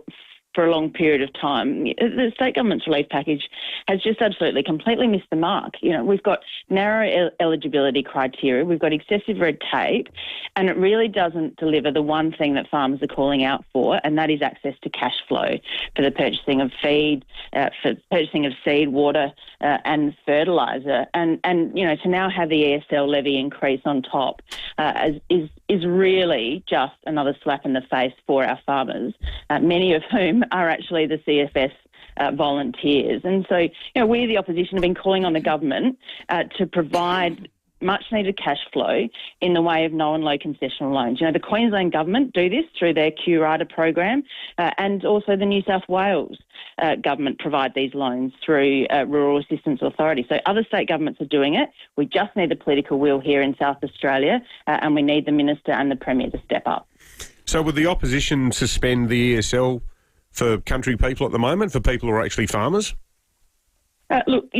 a long period of time, the state government's relief package has just absolutely completely missed the mark. We've got narrow eligibility criteria, we've got excessive red tape, and it really doesn't deliver the one thing that farmers are calling out for, and that is access to cash flow for the purchasing of feed, for purchasing of seed, water, and fertiliser. And to now have the ESL levy increase on top is really just another slap in the face for our farmers, many of whom are actually the CFS volunteers. And so, we, the opposition, have been calling on the government to provide much-needed cash flow in the way of no and low concessional loans. The Queensland government do this through their QRATA program, and also the New South Wales government provide these loans through Rural Assistance Authority. So other state governments are doing it. We just need the political will here in South Australia, and we need the Minister and the Premier to step up. So would the opposition suspend the ESL for country people at the moment, for people who are actually farmers? Look,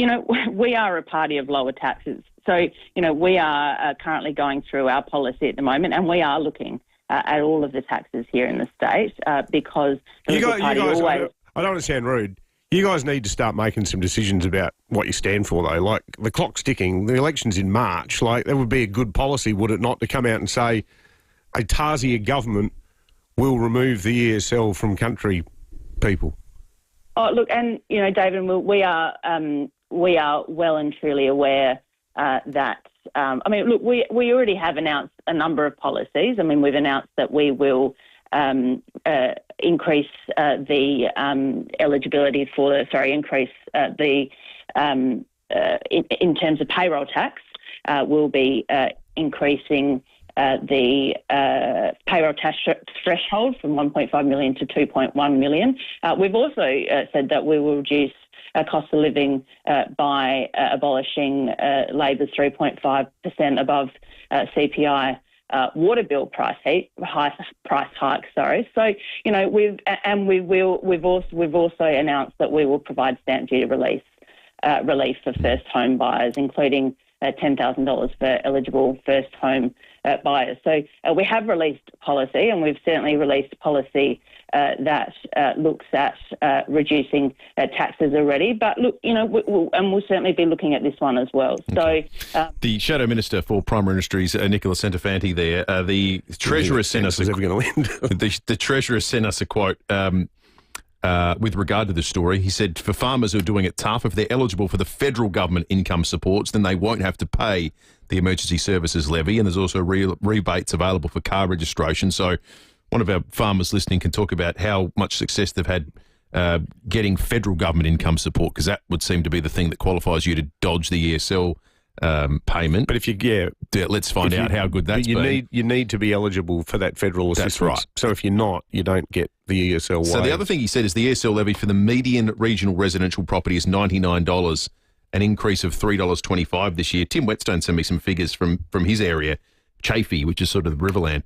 we are a party of lower taxes. So, we are currently going through our policy at the moment, and we are looking at all of the taxes here in the state because the Liberal Party always... I don't want to sound rude. You guys need to start making some decisions about what you stand for, though. Like, the clock's ticking. The election's in March. Like, that would be a good policy, would it not, to come out and say a Tasia government will remove the ESL from country people? Oh, look, and, David, we are well and truly aware that, we already have announced a number of policies. We've announced that we will increase the eligibility for, increase the, in terms of payroll tax, we'll be increasing the payroll tax threshold from 1.5 million to 2.1 million. We've also said that we will reduce cost of living by abolishing Labor's 3.5% above CPI water bill price hike. So we've also announced that we will provide stamp duty relief for first home buyers, including $10,000 for eligible first home buyers. So we have released policy, and we've certainly released policy that looks at reducing taxes already. But look, we'll certainly be looking at this one as well. Okay. So the Shadow Minister for Primary Industries, Nicola Centofanti, there, the Treasurer sent us the Treasurer sent us a quote. With regard to the story, he said, for farmers who are doing it tough, if they're eligible for the federal government income supports, then they won't have to pay the emergency services levy, and there's also rebates available for car registration. So one of our farmers listening can talk about how much success they've had getting federal government income support, because that would seem to be the thing that qualifies you to dodge the ESL payment. But if let's find out how good that's been. You need to be eligible for that federal assistance. That's right. So if you're not, you don't get the ESL waiver. So the other thing he said is the ESL levy for the median regional residential property is $99, an increase of $3.25 this year. Tim Whetstone sent me some figures from his area, Chafee, which is sort of the Riverland.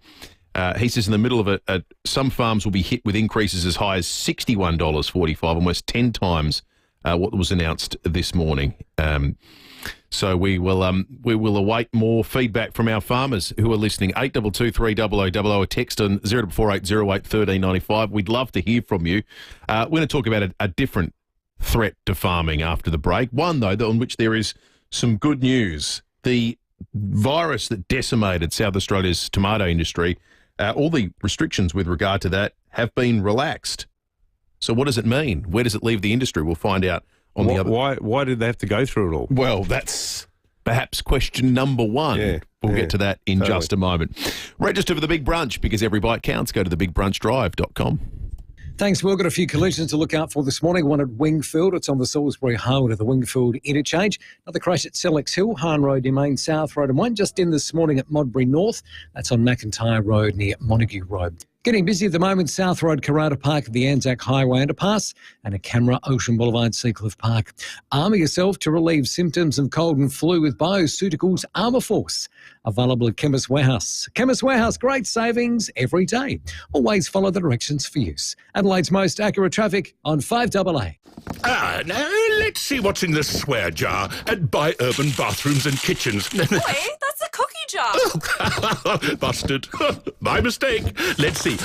He says in the middle of it, some farms will be hit with increases as high as $61.45, almost 10 times what was announced this morning. So we will await more feedback from our farmers who are listening. 8223 0000, a text on 0480 08 1395. We'd love to hear from you. We're going to talk about a different threat to farming after the break. One, though, on which there is some good news. The virus that decimated South Australia's tomato industry, all the restrictions with regard to that have been relaxed. So what does it mean? Where does it leave the industry? We'll find out. Why did they have to go through it all? Well, that's perhaps question number one. We'll get to that in just a moment. Register for the Big Brunch, because every bite counts. Go to thebigbrunchdrive.com. Thanks. We've got a few collisions to look out for this morning. One at Wingfield. It's on the Salisbury Highway to the Wingfield interchange. Another crash at Sellex Hill, Hahn Road near Main South Road, and one just in this morning at Modbury North. That's on McIntyre Road near Montague Road. Getting busy at the moment, South Road, Karata Park at the Anzac Highway underpass, and at Camera, Ocean Boulevard, Seacliff Park. Armour yourself to relieve symptoms of cold and flu with Bioceuticals Armour Force. Available at Chemist Warehouse. Chemist Warehouse, great savings every day. Always follow the directions for use. Adelaide's most accurate traffic on 5AA. Now let's see what's in the swear jar at Buy Urban Bathrooms and Kitchens. Wait, that's a cookie jar. Busted. My mistake. Let's see.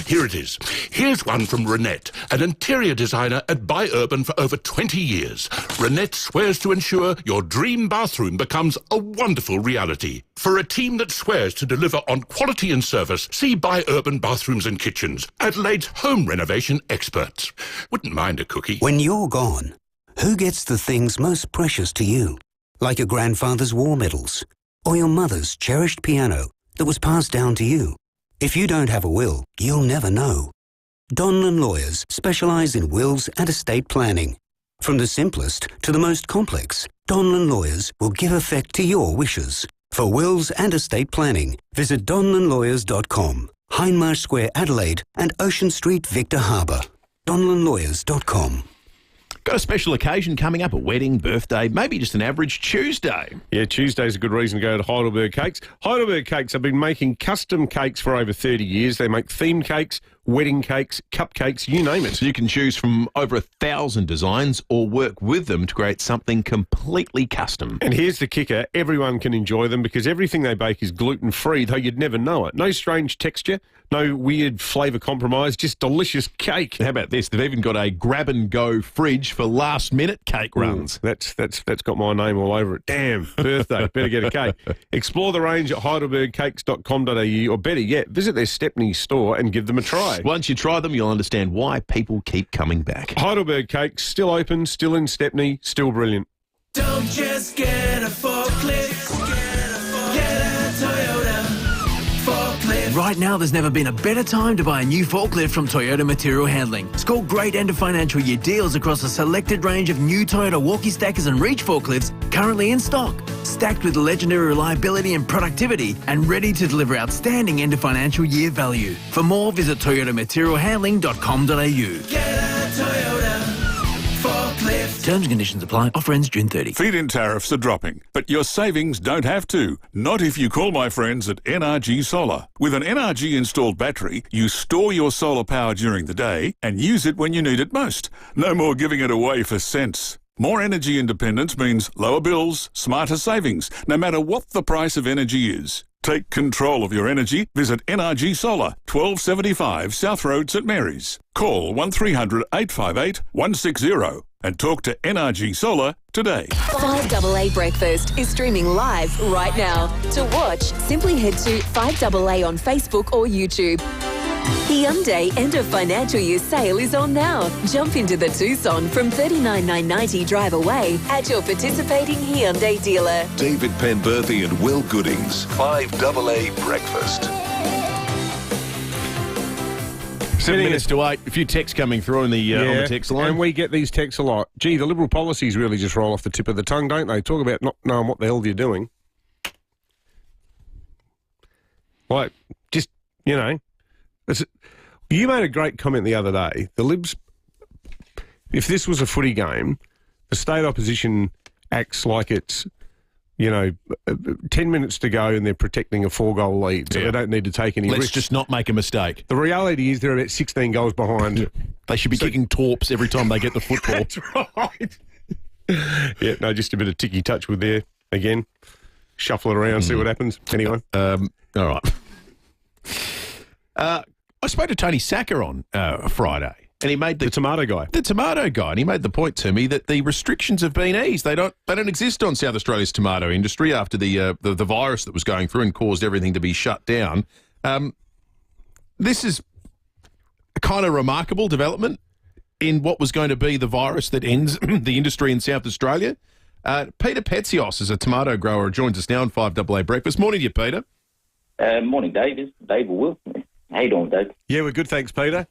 Here it is. Here's one from Renette, an interior designer at Buy Urban for over 20 years. Renette swears to ensure your dream bathroom becomes a wonderful reality. For a team that swears to deliver on quality and service, see Buy Urban Bathrooms and Kitchens, Adelaide's home renovation experts. Wouldn't mind a cookie. When you're gone, who gets the things most precious to you? Like your grandfather's war medals, or your mother's cherished piano that was passed down to you. If you don't have a will, you'll never know. Donlan Lawyers specialise in wills and estate planning. From the simplest to the most complex, Donlan Lawyers will give effect to your wishes. For wills and estate planning, visit donlanlawyers.com, Hindmarsh Square, Adelaide, and Ocean Street, Victor Harbour. donlanlawyers.com. Got a special occasion coming up, a wedding, birthday, maybe just an average Tuesday. Yeah, Tuesday's a good reason to go to Heidelberg Cakes. Heidelberg Cakes have been making custom cakes for over 30 years. They make themed cakes, wedding cakes, cupcakes, you name it. So you can choose from over 1,000 designs or work with them to create something completely custom. And here's the kicker, everyone can enjoy them because everything they bake is gluten-free, though you'd never know it. No strange texture, no weird flavour compromise, just delicious cake. How about this? They've even got a grab-and-go fridge for last-minute cake runs. That's got my name all over it. Damn, birthday, better get a cake. Explore the range at heidelbergcakes.com.au, or better yet, visit their Stepney store and give them a try. Once you try them, you'll understand why people keep coming back. Heidelberg Cakes, still open, still in Stepney, still brilliant. Don't just get a forklift, get a Toyota forklift. Right now, there's never been a better time to buy a new forklift from Toyota Material Handling. Score great end of financial year deals across a selected range of new Toyota walkie stackers and reach forklifts currently in stock. Stacked with legendary reliability and productivity and ready to deliver outstanding end of financial year value. For more, visit toyotamaterialhandling.com.au. Get a Toyota forklift. Terms and conditions apply. Offer ends June 30. Feed-in tariffs are dropping, but your savings don't have to. Not if you call my friends at NRG Solar. With an NRG installed battery, you store your solar power during the day and use it when you need it most. No more giving it away for cents. More energy independence means lower bills, smarter savings, no matter what the price of energy is. Take control of your energy. Visit NRG Solar, 1275 South Road, St Mary's. Call 1300 858 160 and talk to NRG Solar today. 5AA Breakfast is streaming live right now. To watch, simply head to 5AA on Facebook or YouTube. Hyundai end of financial year sale is on now. Jump into the Tucson from $39,990 drive away at your participating Hyundai dealer. David Penberthy and Will Goodings. 5AA Breakfast. 7 minutes to 8. A few texts coming through on the text line. And we get these texts a lot. Gee, the Liberal policies really just roll off the tip of the tongue, don't they? Talk about not knowing what the hell you're doing. Like, just, you know... You made a great comment the other day. The Libs, if this was a footy game, the state opposition acts like it's, 10 minutes to go and they're protecting a 4-goal lead, so they don't need to take any risks. Let's just not make a mistake. The reality is they're about 16 goals behind. Yeah. They should be kicking torps every time they get the football. That's right. Just a bit of ticky touch with there again. Shuffle it around, see what happens. Anyway. All right. I spoke to Tony Sacker on Friday, and he made the tomato guy. The tomato guy, and he made the point to me that the restrictions have been eased. They don't exist on South Australia's tomato industry after the virus that was going through and caused everything to be shut down. This is a kind of remarkable development in what was going to be the virus that ends the industry in South Australia. Peter Petsios is a tomato grower, joins us now on 5AA Breakfast. Morning to you, Peter. Morning, Dave. Dave Will. How you doing, Dave? Yeah, we're good, thanks, Peter.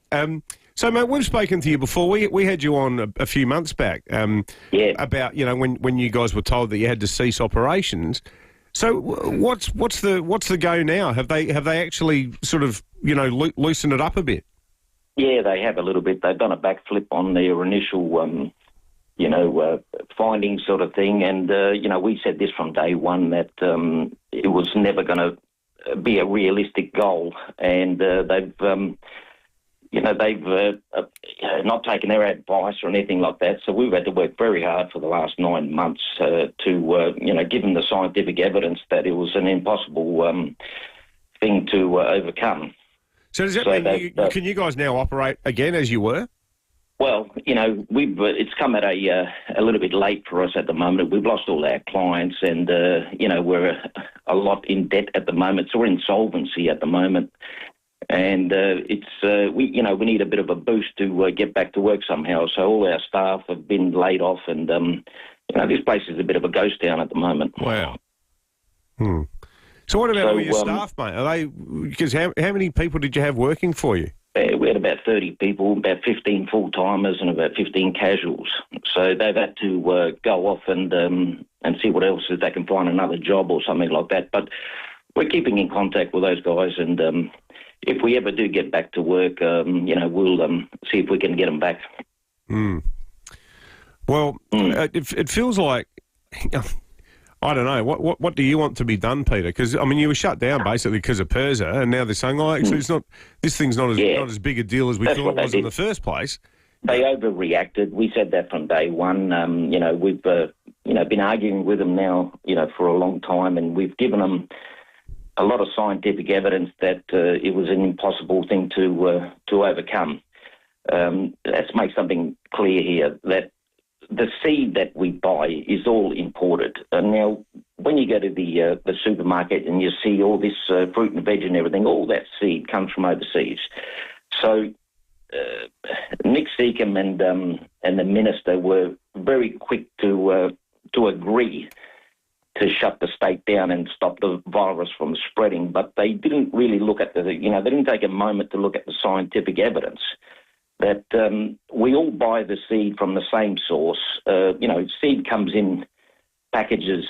So, mate, we've spoken to you before. We had you on a few months back about, when you guys were told that you had to cease operations. So what's the go now? Have they actually sort of, loosened it up a bit? Yeah, they have a little bit. They've done a backflip on their initial, findings sort of thing. And, we said this from day one that it was never going to be a realistic goal, and they've not taken their advice or anything like that. So we've had to work very hard for the last 9 months to give them the scientific evidence that it was an impossible thing to overcome. So does that mean can you guys now operate again as you were? Well, it's come at a little bit late for us at the moment. We've lost all our clients, and we're a lot in debt at the moment. So we're in insolvency at the moment, and we need a bit of a boost to get back to work somehow. So all our staff have been laid off, and this place is a bit of a ghost town at the moment. Wow. So what about all your staff, mate? Are they? Because how many people did you have working for you? We had about 30 people, about 15 full-timers and about 15 casuals. So they've had to go off and see what else, if they can find another job or something like that. But we're keeping in contact with those guys, and if we ever do get back to work, we'll see if we can get them back. Well, it feels like... I don't know. What do you want to be done, Peter? Because you were shut down basically because of PIVEAA, and now they're saying, actually, it's not. This thing's not as big a deal as we thought it was in the first place. They overreacted. We said that from day one. We've been arguing with them now, for a long time, and we've given them a lot of scientific evidence that it was an impossible thing to overcome. Let's make something clear here that the seed that we buy is all imported. And now, when you go to the supermarket and you see all this fruit and veg and everything, all that seed comes from overseas. So Nick Seacombe and the minister were very quick to agree shut the state down and stop the virus from spreading. But they didn't really look at they didn't take a moment to look at the scientific evidence that we all buy the seed from the same source. Seed comes in packages,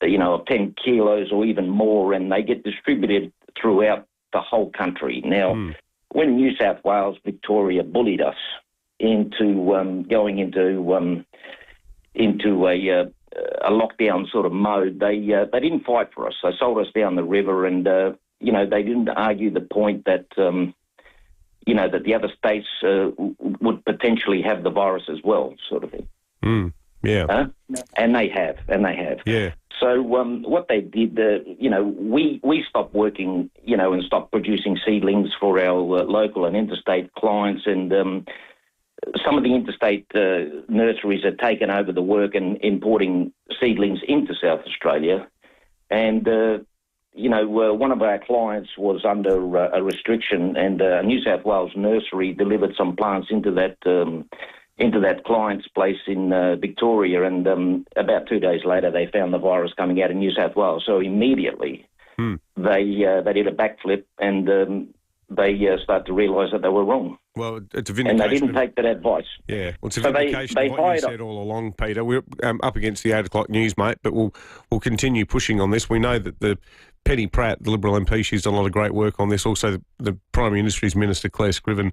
of 10 kilos or even more, and they get distributed throughout the whole country. Now, when New South Wales, Victoria bullied us into going into a lockdown sort of mode, they didn't fight for us. They sold us down the river, and they didn't argue the point that that the other states would potentially have the virus as well, sort of thing. Yeah, and they have. Yeah. So what they did, we stopped working, and stopped producing seedlings for our local and interstate clients, and some of the interstate nurseries had taken over the work and importing seedlings into South Australia. And, one of our clients was under a restriction, and a New South Wales nursery delivered some plants into that client's place in Victoria, and about 2 days later they found the virus coming out in New South Wales. So immediately they did a backflip, and they started to realise that they were wrong. Well, it's a vindication. And they didn't take that advice. Yeah, well, it's a vindication of what you said all along, Peter. We're up against the 8 o'clock news, mate, but we'll continue pushing on this. We know that the Penny Pratt, the Liberal MP, she's done a lot of great work on this. Also, the Primary Industries Minister, Claire Scriven,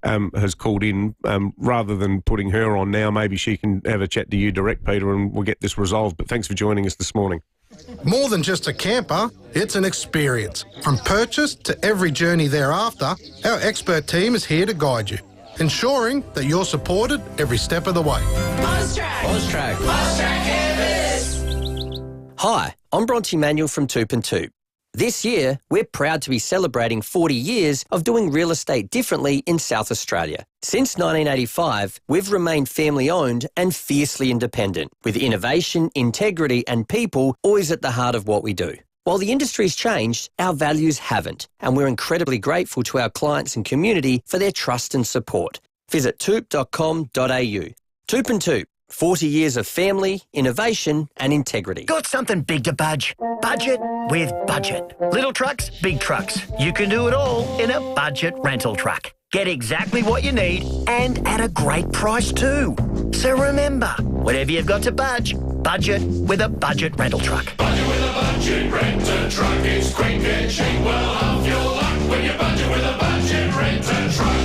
has called in. Rather than putting her on now, maybe she can have a chat to you direct, Peter, and we'll get this resolved. But thanks for joining us this morning. More than just a camper, it's an experience. From purchase to every journey thereafter, our expert team is here to guide you, ensuring that you're supported every step of the way. AusTrack campus. Hi, I'm Bronte Manuel from Toop and Toop. This year, we're proud to be celebrating 40 years of doing real estate differently in South Australia. Since 1985, we've remained family-owned and fiercely independent, with innovation, integrity and people always at the heart of what we do. While the industry's changed, our values haven't, and we're incredibly grateful to our clients and community for their trust and support. Visit toop.com.au. Toop and Toop. 40 years of family, innovation and integrity. Got something big to budge? Budget with Budget. Little trucks, big trucks. You can do it all in a budget rental truck. Get exactly what you need and at a great price too. So remember, whatever you've got to budget with a budget rental truck. Budget with a budget rental truck. It's quick and cheap. Well, half your luck when you budget with a budget rental truck.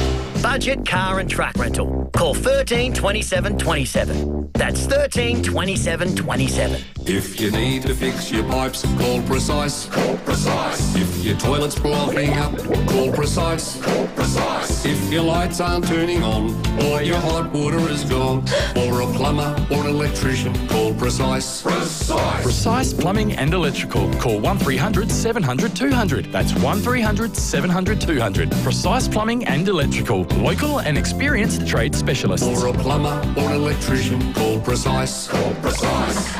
Budget car and truck rental. Call 13 27 27. That's 13 27 27. If you need to fix your pipes, call Precise. Call Precise. If your toilet's blocking up, call Precise. Call Precise. If your lights aren't turning on, or your hot water is gone, or a plumber or an electrician, call Precise. Precise. Precise Plumbing and Electrical. Call 1300 700 200. That's 1300 700 200. Precise Plumbing and Electrical. Local and experienced trade specialists. Or a plumber or an electrician, call Precise. Call Precise.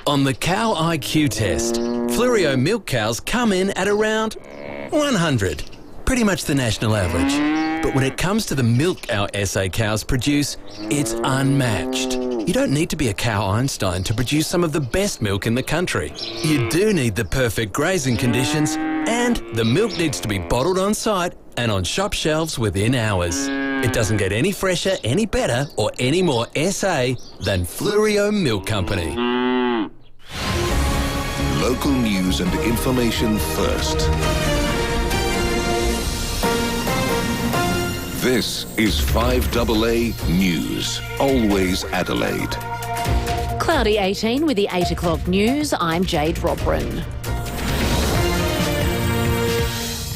On the Cow IQ test, Fluorio milk cows come in at around 100. Pretty much the national average. But when it comes to the milk our SA cows produce, it's unmatched. You don't need to be a cow Einstein to produce some of the best milk in the country. You do need the perfect grazing conditions, and the milk needs to be bottled on site and on shop shelves within hours. It doesn't get any fresher, any better, or any more SA than Fluorio Milk Company. Local news and information first. This is 5AA News, always Adelaide. Cloudy 18 with the 8 o'clock news. I'm Jade Robrin.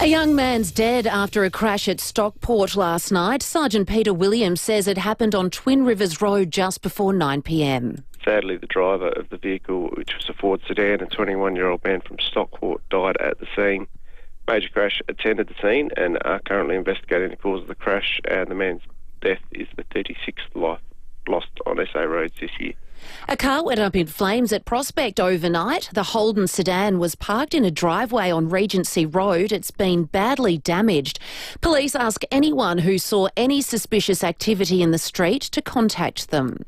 A young man's dead after a crash at Stockport last night. Sergeant Peter Williams says it happened on Twin Rivers Road just before 9 p.m. Sadly, the driver of the vehicle, which was a Ford sedan, a 21-year-old man from Stockport, died at the scene. Major crash attended the scene and are currently investigating the cause of the crash, and the man's death is the 36th life lost on SA roads this year. A car went up in flames at Prospect overnight. The Holden sedan was parked in a driveway on Regency Road. It's been badly damaged. Police ask anyone who saw any suspicious activity in the street to contact them.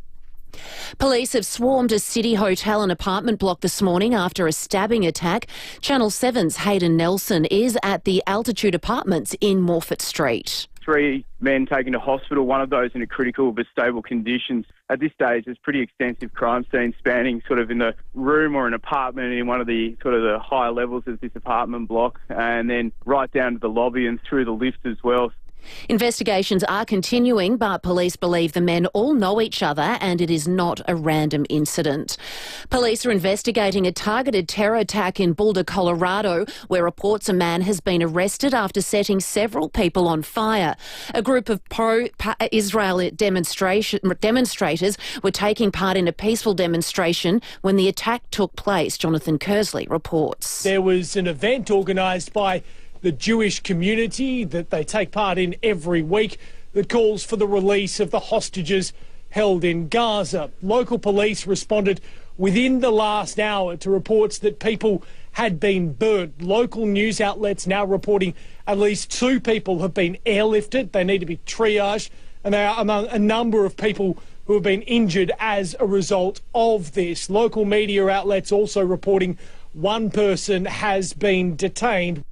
Police have swarmed a city hotel and apartment block this morning after a stabbing attack. Channel 7's Hayden Nelson is at the Altitude Apartments in Morfett Street. 3 men taken to hospital, one of those in a critical but stable condition. At this stage, there's pretty extensive crime scene spanning sort of in the room or an apartment in one of the sort of the higher levels of this apartment block, and then right down to the lobby and through the lift as well. Investigations are continuing, but police believe the men all know each other and it is not a random incident. Police are investigating a targeted terror attack in Boulder, Colorado, where reports a man has been arrested after setting several people on fire. A group of pro-Israel demonstrators were taking part in a peaceful demonstration when the attack took place, Jonathan Kersley reports. There was an event organised by the Jewish community that they take part in every week that calls for the release of the hostages held in Gaza. Local police responded within the last hour to reports that people had been burnt. Local news outlets now reporting at least 2 people have been airlifted. They need to be triaged, and they are among a number of people who have been injured as a result of this. Local media outlets also reporting 1 person has been detained.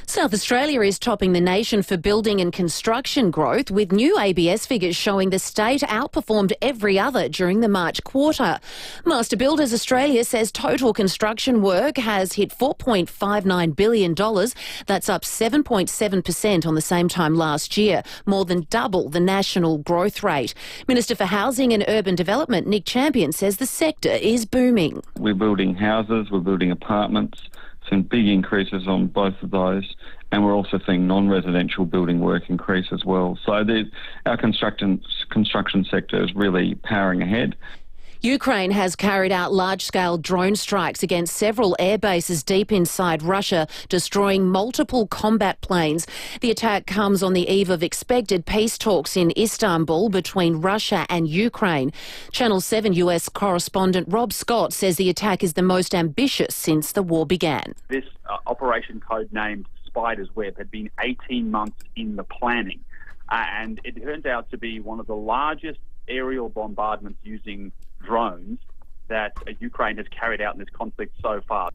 South Australia is topping the nation for building and construction growth, with new ABS figures showing the state outperformed every other during the March quarter. Master Builders Australia says total construction work has hit $4.59 billion. That's up 7.7% on the same time last year, more than double the national growth rate. Minister for Housing and Urban Development, Nick Champion, says the sector is booming. We're building houses, we're building apartments. Some big increases on both of those, and we're also seeing non-residential building work increase as well. So our construction sector is really powering ahead. Ukraine has carried out large-scale drone strikes against several air bases deep inside Russia, destroying multiple combat planes. The attack comes on the eve of expected peace talks in Istanbul between Russia and Ukraine. Channel 7 US correspondent Rob Scott says the attack is the most ambitious since the war began. This operation code-named Spider's Web had been 18 months in the planning, and it turns out to be one of the largest aerial bombardments using drones that Ukraine has carried out in this conflict so far.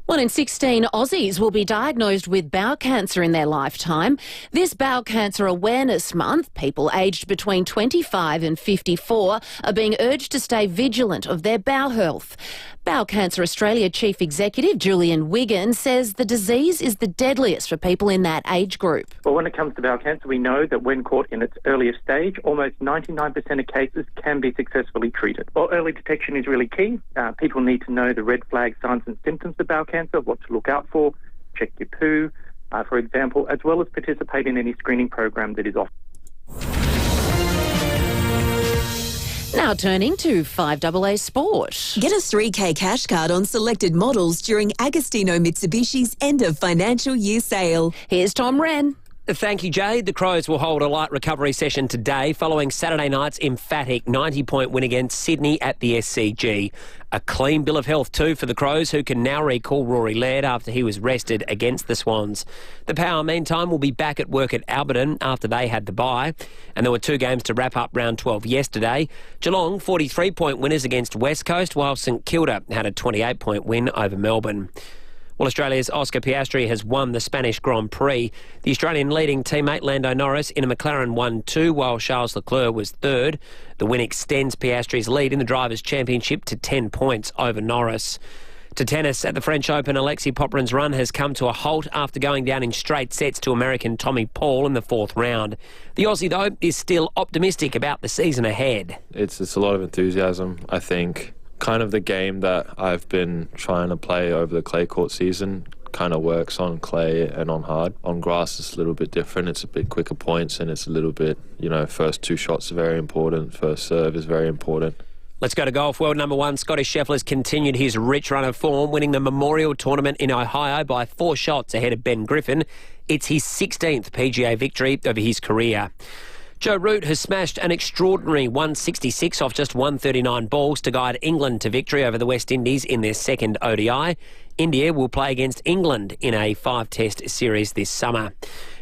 1 in 16 Aussies will be diagnosed with bowel cancer in their lifetime. This Bowel Cancer Awareness Month, people aged between 25 and 54 are being urged to stay vigilant of their bowel health. Bowel Cancer Australia Chief Executive Julian Wiggin says the disease is the deadliest for people in that age group. Well, when it comes to bowel cancer, we know that when caught in its earliest stage, almost 99% of cases can be successfully treated. Well, early detection is really key. People need to know the red flag signs and symptoms of bowel cancer, what to look out for, check your poo, for example, as well as participate in any screening program that is offered. Now turning to FIVEAA Sport. Get a 3K cash card on selected models during Agostino Mitsubishi's end of financial year sale. Here's Tom Wren. Thank you, Jade. The Crows will hold a light recovery session today following Saturday night's emphatic 90-point win against Sydney at the SCG. A clean bill of health too for the Crows, who can now recall Rory Laird after he was rested against the Swans. The Power, meantime, will be back at work at Alberton after they had the bye. And there were 2 games to wrap up round 12 yesterday. Geelong, 43-point winners against West Coast, while St Kilda had a 28-point win over Melbourne. Well, Australia's Oscar Piastri has won the Spanish Grand Prix. The Australian leading teammate Lando Norris in a McLaren won 2, while Charles Leclerc was 3rd. The win extends Piastri's lead in the Drivers' Championship to 10 points over Norris. To tennis, at the French Open, Alexei Popyrin's run has come to a halt after going down in straight sets to American Tommy Paul in the 4th round. The Aussie, though, is still optimistic about the season ahead. It's a lot of enthusiasm, I think. Kind of the game that I've been trying to play over the clay court season kind of works on clay and on hard. On grass it's a little bit different. It's a bit quicker points and it's a little bit, first 2 shots are very important. First serve is very important. Let's go to golf. World number 1, Scotty Scheffler's continued his rich run of form, winning the Memorial Tournament in Ohio by 4 shots ahead of Ben Griffin. It's his 16th PGA victory over his career. Joe Root has smashed an extraordinary 166 off just 139 balls to guide England to victory over the West Indies in their second ODI. India will play against England in a 5-test series this summer.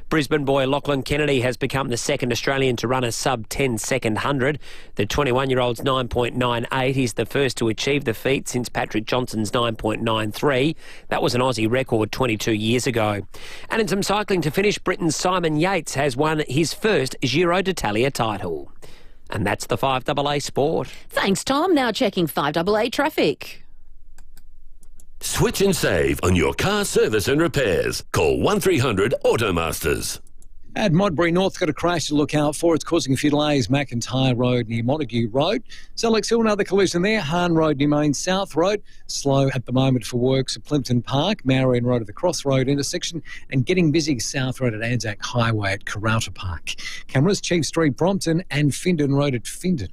Brisbane boy Lachlan Kennedy has become the second Australian to run a sub-10 second 100. The 21-year-old's 9.98. He's the first to achieve the feat since Patrick Johnson's 9.93. That was an Aussie record 22 years ago. And in some cycling to finish, Britain's Simon Yates has won his first Giro d'Italia title. And that's the 5AA Sport. Thanks, Tom. Now checking 5AA traffic. Switch and save on your car service and repairs. Call 1300 Automasters. At Modbury North, got a crash to look out for. It's causing a few delays. McIntyre Road near Montague Road. Sellex Hill, another collision there. Hahn Road near Main South Road. Slow at the moment for works at Plimpton Park. Marion Road at the Crossroad intersection. And getting busy South Road at Anzac Highway at Karauta Park. Cameras, Chief Street, Brompton and Findon Road at Findon.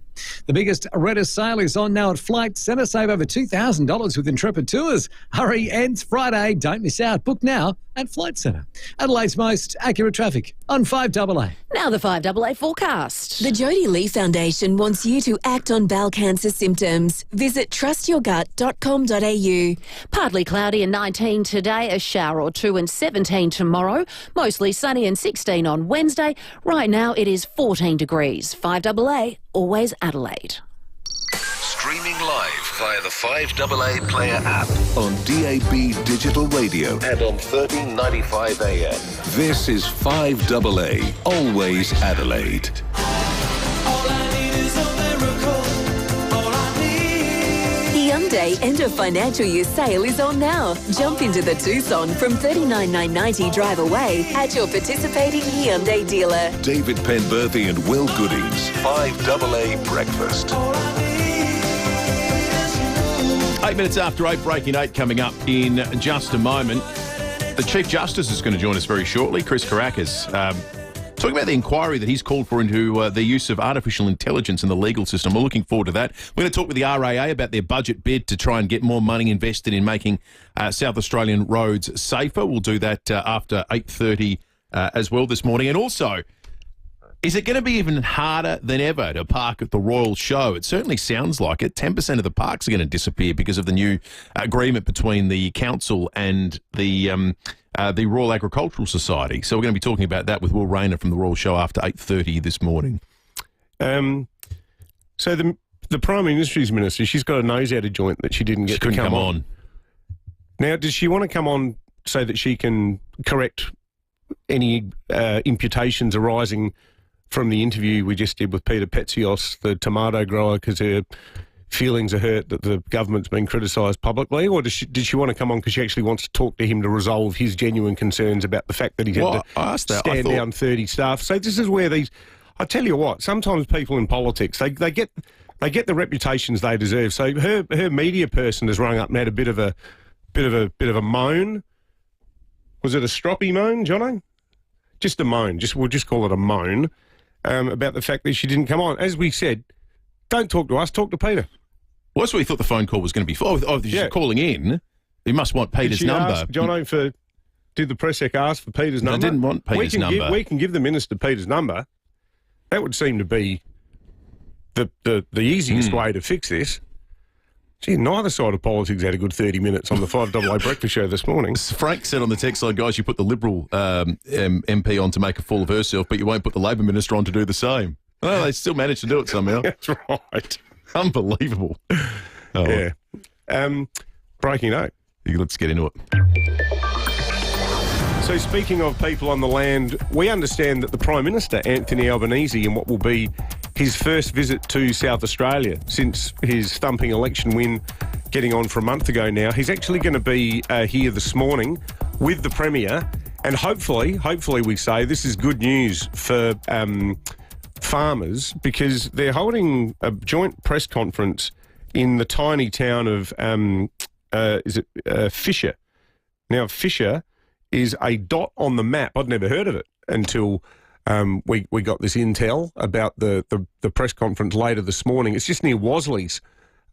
The biggest Retta sale is on now at Flight Centre. Save over $2,000 with Intrepid Tours. Hurry, ends Friday. Don't miss out. Book now at Flight Centre. Adelaide's most accurate traffic on 5AA. Now the 5AA forecast. The Jodie Lee Foundation wants you to act on bowel cancer symptoms. Visit trustyourgut.com.au. Partly cloudy and 19 today, a shower or two and 17 tomorrow. Mostly sunny and 16 on Wednesday. Right now it is 14 degrees. 5AA, always Adelaide. Streaming live via the 5AA Player app on DAB Digital Radio and on 1395 AM. This is 5AA, always Adelaide. Hyundai End of Financial Year sale is on now. Jump into the Tucson from $39,990 drive away at your participating Hyundai dealer. David Penberthy and Will Goodings, 5AA Breakfast. 8 minutes after 8, breaking 8 coming up in just a moment. The Chief Justice is going to join us very shortly, Chris Caracas, talking about the inquiry that he's called for into the use of artificial intelligence in the legal system. We're looking forward to that. We're going to talk with the RAA about their budget bid to try and get more money invested in making South Australian roads safer. We'll do that after 8:30 as well this morning. And also, is it going to be even harder than ever to park at the Royal Show? It certainly sounds like it. 10% of the parks are going to disappear because of the new agreement between the council and the Royal Agricultural Society. So we're going to be talking about that with Will Rayner from the Royal Show after 8:30 this morning. So the Prime Ministry's Minister, she's got a nose out of joint that she didn't get to come on. Now, does she want to come on so that she can correct any imputations arising from the interview we just did with Peter Petzios, the tomato grower, because her feelings are hurt that the government's been criticised publicly? Or did she want to come on because she actually wants to talk to him to resolve his genuine concerns about the fact that he had to stand down 30 staff? So this is where these... I tell you what, sometimes people in politics, they get the reputations they deserve. So her media person has rung up and had a bit of a moan. Was it a stroppy moan, Jono? Just a moan. We'll just call it a moan. About the fact that she didn't come on. As we said, don't talk to us, talk to Peter. Well, that's what we thought the phone call was going to be for. She's calling in. You must want Peter's number. Jono, did the press sec ask for Peter's number? I didn't want Peter's number. We can give the Minister Peter's number. That would seem to be the easiest way to fix this. Gee, neither side of politics had a good 30 minutes on the 5AA Breakfast Show this morning. Frank said on the text line, guys, you put the Liberal MP on to make a fool of herself, but you won't put the Labor Minister on to do the same. Well, they still managed to do it somehow. That's right. Unbelievable. Oh, yeah. Breaking 8. Let's get into it. So speaking of people on the land, we understand that the Prime Minister, Anthony Albanese, in what will be his first visit to South Australia since his thumping election win getting on for a month ago now, he's actually going to be here this morning with the Premier, and hopefully we say this is good news for farmers, because they're holding a joint press conference in the tiny town of FIVEAA. Now, FIVEAA is a dot on the map. I'd never heard of it until we got this intel about the press conference later this morning. It's just near Wasleys,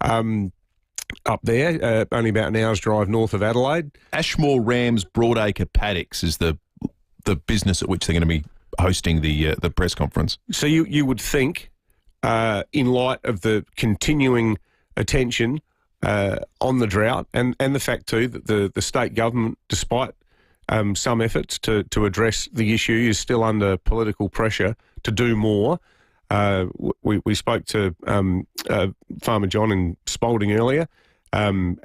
up there, only about an hour's drive north of Adelaide. Ashmore Rams Broadacre Paddocks is the business at which they're going to be hosting the press conference. So you would think, in light of the continuing attention on the drought and the fact too that the state government, despite some efforts to address the issue, is still under political pressure to do more. We spoke to Farmer John in Spalding earlier, and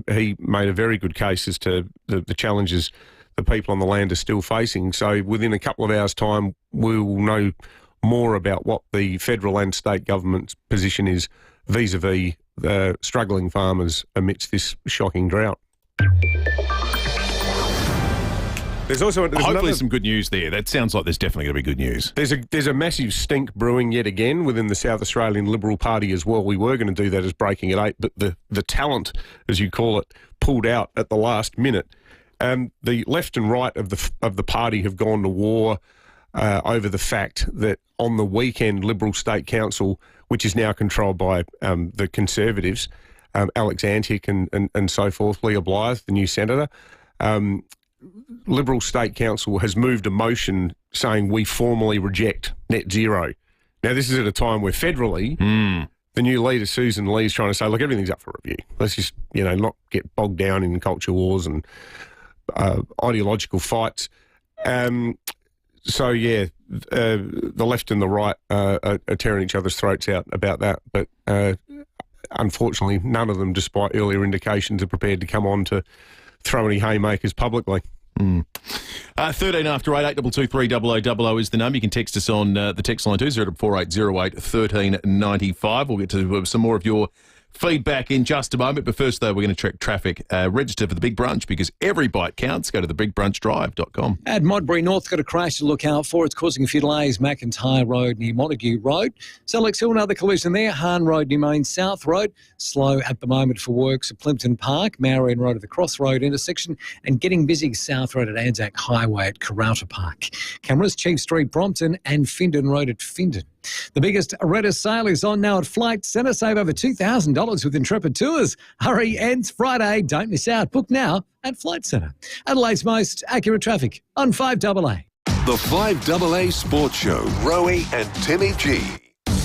he made a very good case as to the challenges the people on the land are still facing. So within a couple of hours' time, we will know more about what the federal and state government's position is vis-a-vis struggling farmers amidst this shocking drought. There's hopefully some good news there. That sounds like there's definitely going to be good news. There's a massive stink brewing yet again within the South Australian Liberal Party as well. We were going to do that as breaking at 8, but the talent, as you call it, pulled out at the last minute. The left and right of the party have gone to war over the fact that on the weekend, Liberal State Council, which is now controlled by the Conservatives, Alex Antic and so forth, Leah Blythe, the new senator, Liberal State Council has moved a motion saying we formally reject net zero. Now, this is at a time where federally, the new leader, Susan Lee, is trying to say, look, everything's up for review. Let's just, not get bogged down in culture wars and ideological fights. So, yeah, the left and the right are tearing each other's throats out about that. But unfortunately, none of them, despite earlier indications, are prepared to come on to throw any haymakers publicly. 13 after 8, 8223 0000 is the number. You can text us on the text line 024808 1395. We'll get to some more of your feedback in just a moment. But first, though, we're going to check traffic. Register for the Big Brunch because every bite counts. Go to thebigbrunchdrive.com. At Modbury North, got a crash to look out for. It's causing a few delays. McIntyre Road near Montague Road. Sellex Hill, another collision there. Hahn Road near Main South Road. Slow at the moment for works at Plimpton Park. Marion Road at the Crossroad intersection. And getting busy South Road at Anzac Highway at Karauta Park. Cameras, Chief Street, Brompton and Findon Road at Findon. The biggest Retta sale is on now at Flight Centre. Save over $2,000 with Intrepid Tours. Hurry, ends Friday. Don't miss out. Book now at Flight Centre. Adelaide's most accurate traffic on 5AA. The 5AA Sports Show. Rowey and Timmy G.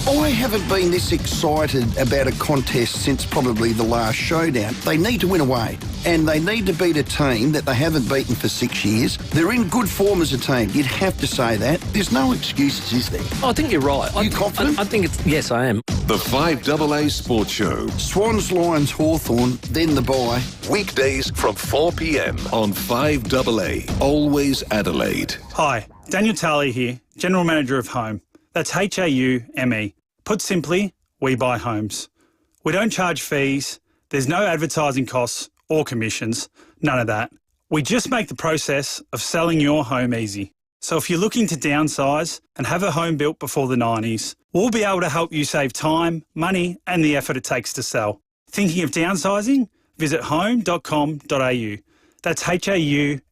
I haven't been this excited about a contest since probably the last showdown. They need to win away, and they need to beat a team that they haven't beaten for 6 years. They're in good form as a team. You'd have to say that. There's no excuses, is there? I think you're right. Are you confident? I think it's... Yes, I am. The 5AA Sports Show. Swans, Lions, Hawthorn, then the bye. Weekdays from 4 p.m. on 5AA. Always Adelaide. Hi, Daniel Talley here, General Manager of Home. That's HAUME. Put simply, we buy homes. We don't charge fees, there's no advertising costs or commissions, none of that. We just make the process of selling your home easy. So if you're looking to downsize and have a home built before the 90s, we'll be able to help you save time, money and the effort it takes to sell. Thinking of downsizing? Visit home.com.au. That's HAUME.com.au.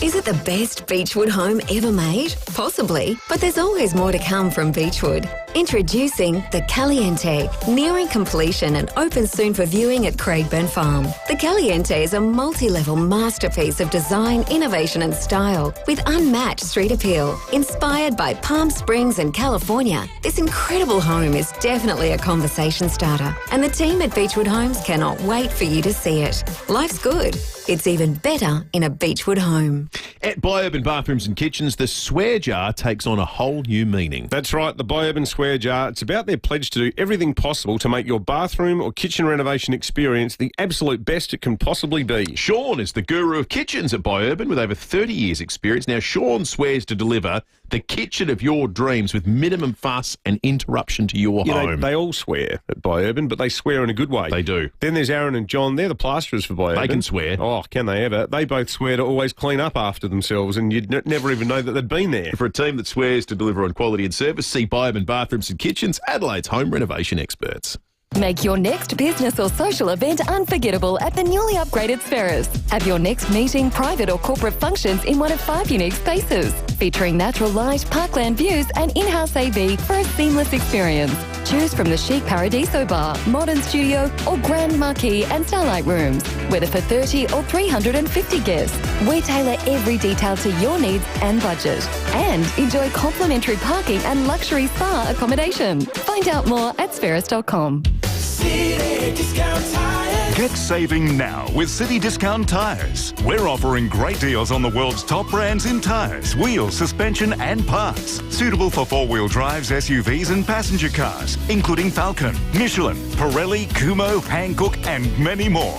Is it the best Beechwood home ever made? Possibly, but there's always more to come from Beechwood. Introducing the Caliente, nearing completion and open soon for viewing at Craigburn Farm. The Caliente is a multi-level masterpiece of design, innovation and style with unmatched street appeal. Inspired by Palm Springs and California, this incredible home is definitely a conversation starter, and the team at Beechwood Homes cannot wait for you to see it. Life's good. It's even better in a Beechwood home. At Biourban Bathrooms and Kitchens, the swear jar takes on a whole new meaning. That's right, the Biourban Swear Jar. It's about their pledge to do everything possible to make your bathroom or kitchen renovation experience the absolute best it can possibly be. Sean is the guru of kitchens at Biourban with over 30 years' experience. Now, Sean swears to deliver the kitchen of your dreams with minimum fuss and interruption to your home. They all swear at Biourban, but they swear in a good way. They do. Then there's Aaron and John. They're the plasterers for Biourban. They can swear. Oh, can they ever? They both swear to always clean up after themselves, and you'd never even know that they'd been there. For a team that swears to deliver on quality and service, see Biourban Bathrooms and Kitchens, Adelaide's home renovation experts. Make your next business or social event unforgettable at the newly upgraded Spheres. Have your next meeting, private or corporate functions in one of 5 unique spaces, featuring natural light, parkland views and in-house AV for a seamless experience. Choose from the chic Paradiso Bar, modern studio or grand marquee and starlight rooms, whether for 30 or 350 guests. We tailor every detail to your needs and budget. And enjoy complimentary parking and luxury spa accommodation. Find out more at spheres.com. City Discount Tires. Get saving now with City Discount Tyres. We're offering great deals on the world's top brands in tyres, wheels, suspension and parts. Suitable for four-wheel drives, SUVs and passenger cars, including Falcon, Michelin, Pirelli, Kumho, Hankook and many more.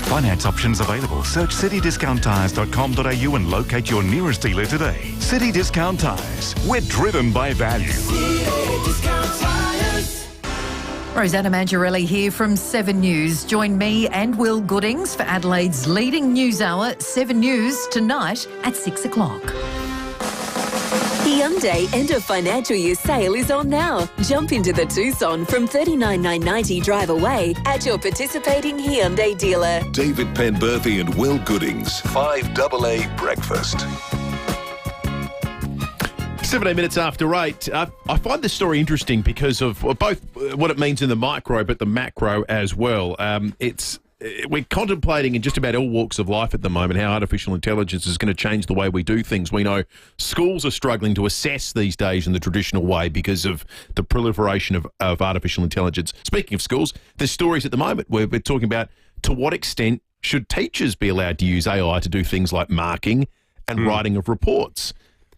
Finance options available. Search citydiscounttires.com.au and locate your nearest dealer today. City Discount Tyres. We're driven by value. Rosanna Mangiarelli here from 7 News. Join me and Will Goodings for Adelaide's leading news hour, 7 News, tonight at 6 o'clock. Hyundai end of financial year sale is on now. Jump into the Tucson from $39,990 drive away at your participating Hyundai dealer. David Penberthy and Will Goodings, 5AA Breakfast. 17 minutes after 8. I find this story interesting because of both what it means in the micro, but the macro as well. We're contemplating in just about all walks of life at the moment how artificial intelligence is going to change the way we do things. We know schools are struggling to assess these days in the traditional way because of the proliferation of artificial intelligence. Speaking of schools, there's stories at the moment where we're talking about to what extent should teachers be allowed to use AI to do things like marking and writing of reports.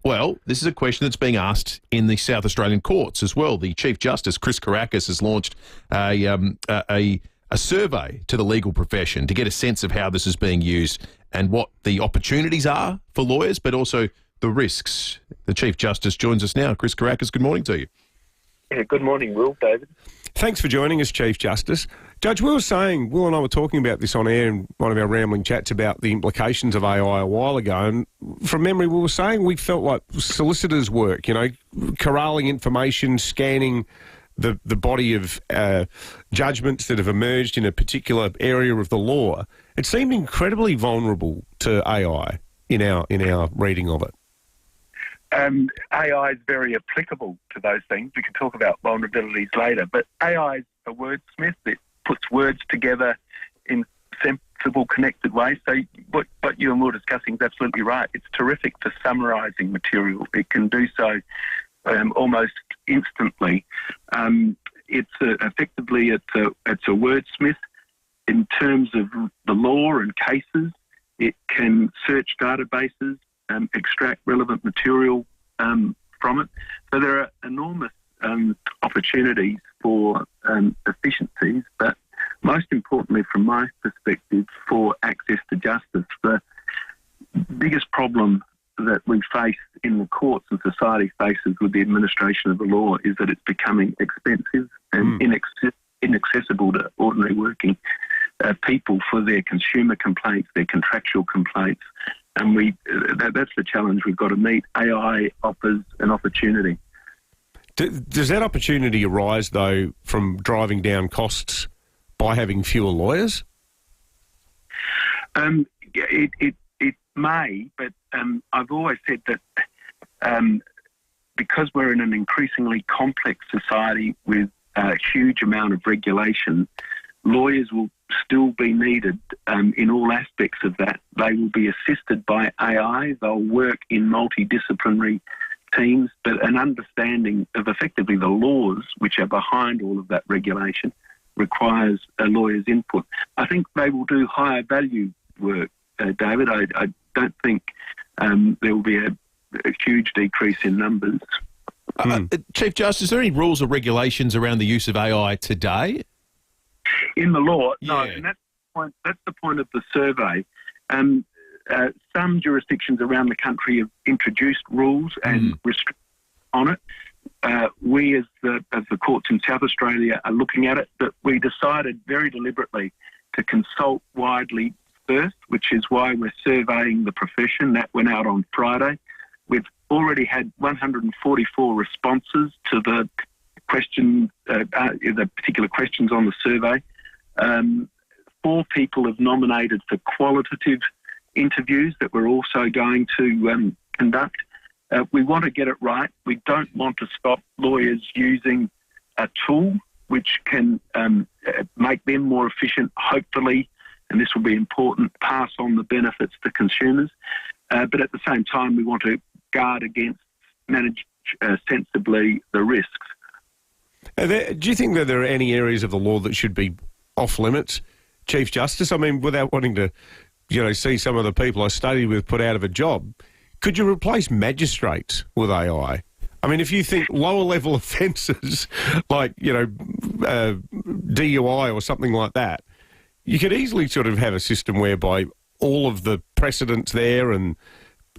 Well, this is a question that's being asked in the South Australian courts as well. The Chief Justice, Chris Karakis, has launched a survey to the legal profession to get a sense of how this is being used and what the opportunities are for lawyers, but also the risks. The Chief Justice joins us now. Chris Karakis, good morning to you. Yeah, good morning, Will, David. Thanks for joining us, Chief Justice. Judge, Will and I were talking about this on air in one of our rambling chats about the implications of AI a while ago, and from memory we were saying we felt like solicitors' work, corralling information, scanning the body of judgments that have emerged in a particular area of the law. It seemed incredibly vulnerable to AI in our reading of it. AI is very applicable to those things. We can talk about vulnerabilities later, but AI is a wordsmith. It puts words together in sensible, connected ways. So what you and we were discussing is absolutely right. It's terrific for summarising material. It can do so almost instantly. It's a wordsmith in terms of the law and cases. It can search databases, extract relevant material from it. So there are enormous opportunities for efficiencies, but most importantly, from my perspective, for access to justice. The biggest problem that we face in the courts and society faces with the administration of the law is that it's becoming expensive and inaccessible to ordinary working people for their consumer complaints, their contractual complaints. And that's the challenge we've got to meet. AI offers an opportunity. Does that opportunity arise, though, from driving down costs by having fewer lawyers? It may, but I've always said that because we're in an increasingly complex society with a huge amount of regulation, lawyers will still be needed in all aspects of that. They will be assisted by AI. They'll work in multidisciplinary teams, but an understanding of effectively the laws which are behind all of that regulation requires a lawyer's input. I think they will do higher value work, David. I don't think there will be a huge decrease in numbers. Chief Justice, is there any rules or regulations around the use of AI today? In the law, no, and that's the point of the survey. Some jurisdictions around the country have introduced rules and restrictions on it. We, as the courts in South Australia, are looking at it, but we decided very deliberately to consult widely first, which is why we're surveying the profession. That went out on Friday. We've already had 144 responses to the the particular questions on the survey. 4 people have nominated for qualitative interviews that we're also going to conduct. We want to get it right. We don't want to stop lawyers using a tool which can make them more efficient, hopefully, and this will be important, pass on the benefits to consumers. But at the same time, we want to guard against, manage sensibly the risks. Do you think that there are any areas of the law that should be off limits Chief Justice? I mean, without wanting to, see some of the people I studied with put out of a job, could you replace magistrates with AI? I mean, if you think lower-level offences like, DUI or something like that, you could easily sort of have a system whereby all of the precedents there and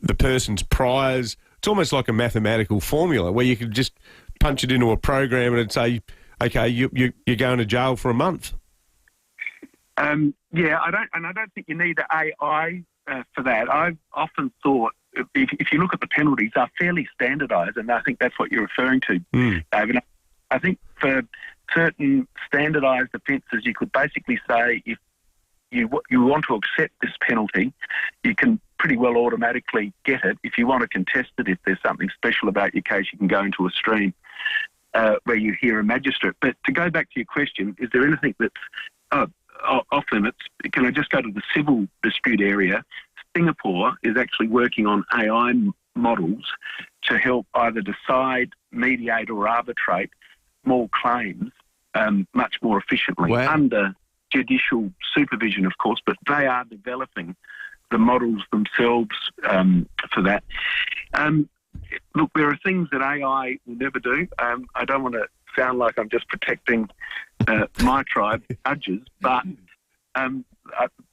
the person's priors, it's almost like a mathematical formula where you could just punch it into a program and it'd say, okay, you're going to jail for a month. I don't think you need AI for that. I've often thought if you look at the penalties, they're fairly standardised, and I think that's what you're referring to, David. I think for certain standardised offences, you could basically say if you want to accept this penalty, you can pretty well automatically get it. If you want to contest it, if there's something special about your case, you can go into a stream where you hear a magistrate. But to go back to your question, is there anything that's off limits? Can I just go to the civil dispute area? Singapore is actually working on AI models to help either decide, mediate or arbitrate small claims much more efficiently under judicial supervision, of course, but they are developing the models themselves for that. Look, there are things that AI will never do. I don't want to sound like I'm just protecting my tribe, judges, but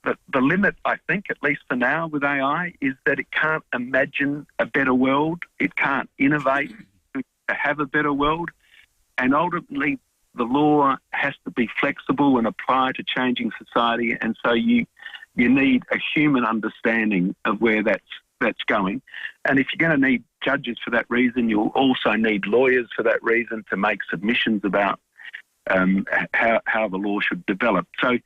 the limit, I think, at least for now with AI, is that it can't imagine a better world. It can't innovate to have a better world. And ultimately, the law has to be flexible and apply to changing society. And so you need a human understanding of where that's going. And if you're going to need judges for that reason, you'll also need lawyers for that reason to make submissions about how the law should develop. So,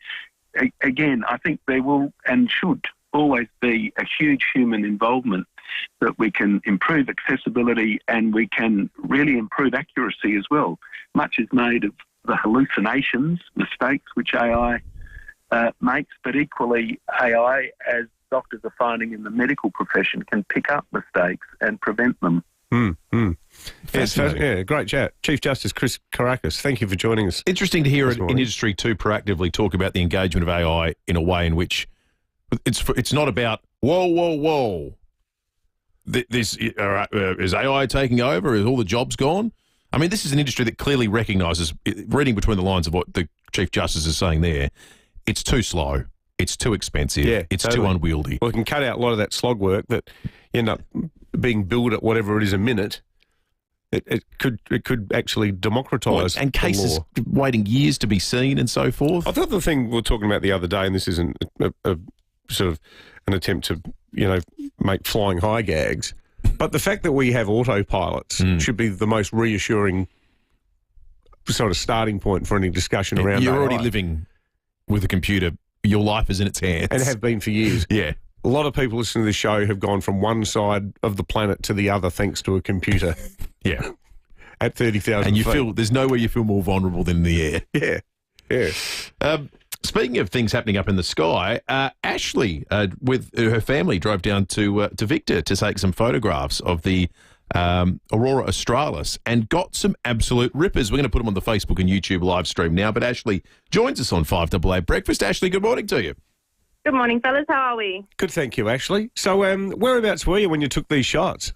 again, I think there will and should always be a huge human involvement that we can improve accessibility and we can really improve accuracy as well. Much is made of the hallucinations, mistakes which AI makes, but equally AI, as doctors are finding in the medical profession, can pick up mistakes and prevent them. Yeah, great chat. Chief Justice Chris Caracas, thank you for joining us. Interesting to hear an industry too proactively talk about the engagement of AI in a way in which it's not about, whoa. Is AI taking over? Is all the jobs gone? I mean, this is an industry that clearly recognises, reading between the lines of what the Chief Justice is saying there, it's too slow, it's too expensive, it's too unwieldy. Well, it can cut out a lot of that slog work that you end up being billed at whatever it is a minute. It could actually democratise and cases the law. Waiting years to be seen and so forth. I thought the thing we were talking about the other day, and this isn't a sort of an attempt to make flying high gags, but the fact that we have autopilots should be the most reassuring sort of starting point for any discussion around You're AI. already living with a computer. Your life is in its hands. And have been for years. Yeah. A lot of people listening to this show have gone from one side of the planet to the other thanks to a computer. Yeah. At 30,000 And you feet. feel there's nowhere you feel more vulnerable than in the air. Yeah. Speaking of things happening up in the sky, Ashley, with her family, drove down to Victor to take some photographs of the aurora australis and got some absolute rippers. We're going to put them on the Facebook and YouTube live stream now, but Ashley joins us on 5AA Breakfast. Ashley, good morning to you. Good morning, fellas. How are we? Good, thank you, Ashley. So whereabouts were you when you took these shots?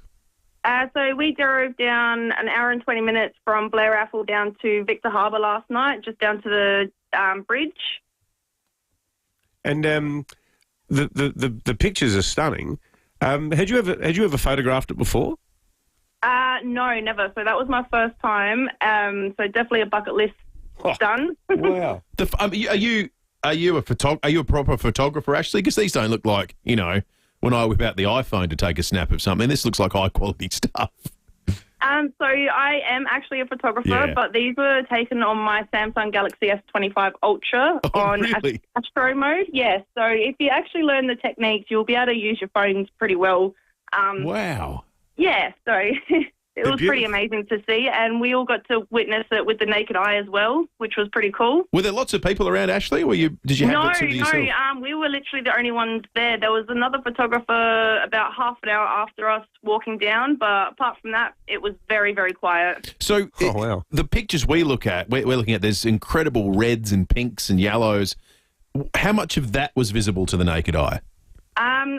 So we drove down an hour and 20 minutes from Blair Athol down to Victor Harbour last night, just down to the bridge. And the pictures are stunning. Had you ever photographed it before? No, never. So that was my first time. So definitely a bucket list done. Wow. Are you a proper photographer, Ashley? Because these don't look like, when I whip out the iPhone to take a snap of something. This looks like high quality stuff. So I am actually a photographer, but these were taken on my Samsung Galaxy S25 Ultra on Astro mode. Yes. So if you actually learn the techniques, you'll be able to use your phones pretty well. Wow. Yeah. So it was pretty amazing to see, and we all got to witness it with the naked eye as well, which was pretty cool. Were there lots of people around, Ashley, or did you have it to yourself? No, we were literally the only ones there. There was another photographer about half an hour after us walking down, but apart from that, it was very, very quiet. So the pictures we're looking at, there's incredible reds and pinks and yellows. How much of that was visible to the naked eye?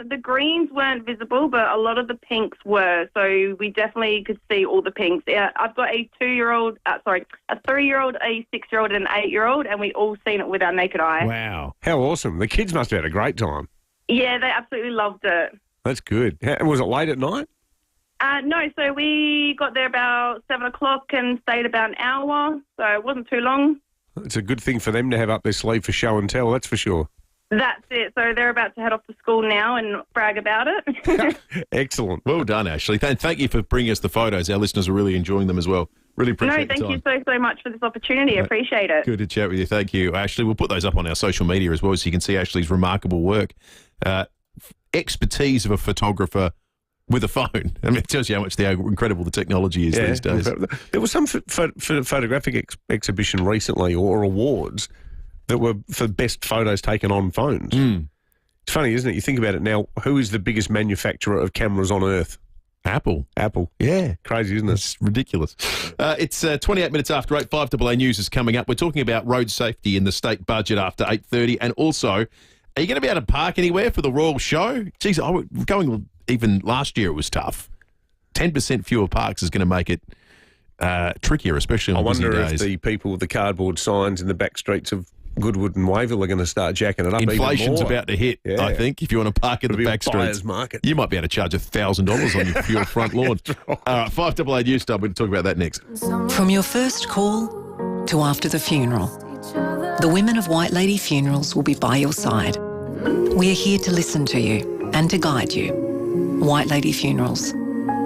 The greens weren't visible, but a lot of the pinks were. So we definitely could see all the pinks. Yeah, I've got a 3-year-old, a 6-year-old, and an 8-year-old, and we all seen it with our naked eye. Wow. How awesome. The kids must have had a great time. Yeah, they absolutely loved it. That's good. Was it late at night? No, so we got there about 7 o'clock and stayed about an hour, so it wasn't too long. It's a good thing for them to have up their sleeve for show and tell, that's for sure. That's it. So they're about to head off to school now and brag about it. Excellent. Well done, Ashley. Thank you for bringing us the photos. Our listeners are really enjoying them as well. Really appreciate No, thank you so much for this opportunity. I appreciate it. Good to chat with you. Thank you, Ashley. We'll put those up on our social media as well so you can see Ashley's remarkable work. Expertise of a photographer with a phone. I mean, it tells you how incredible the technology is these days. There was some photographic exhibition recently, or awards, that were for best photos taken on phones. It's funny, isn't it? You think about it now, who is the biggest manufacturer of cameras on Earth? Apple. Yeah. Crazy, isn't it? It's ridiculous. It's 28 minutes after 8. 5AA News is coming up. We're talking about road safety in the state budget after 8:30. And also, are you going to be able to park anywhere for the Royal Show? Geez, going even last year it was tough. 10% fewer parks is going to make it trickier, especially on busy days. I wonder if the people with the cardboard signs in the back streets of Goodwood and Wayville are going to start jacking it up. Inflation's even more. about to hit, I think, if you want to park in the back streets. Market. You might be able to charge $1,000 on your front lawn. All right, 5AA News Time. We'll talk about that next. From your first call to after the funeral, the women of White Lady Funerals will be by your side. We're here to listen to you and to guide you. White Lady Funerals.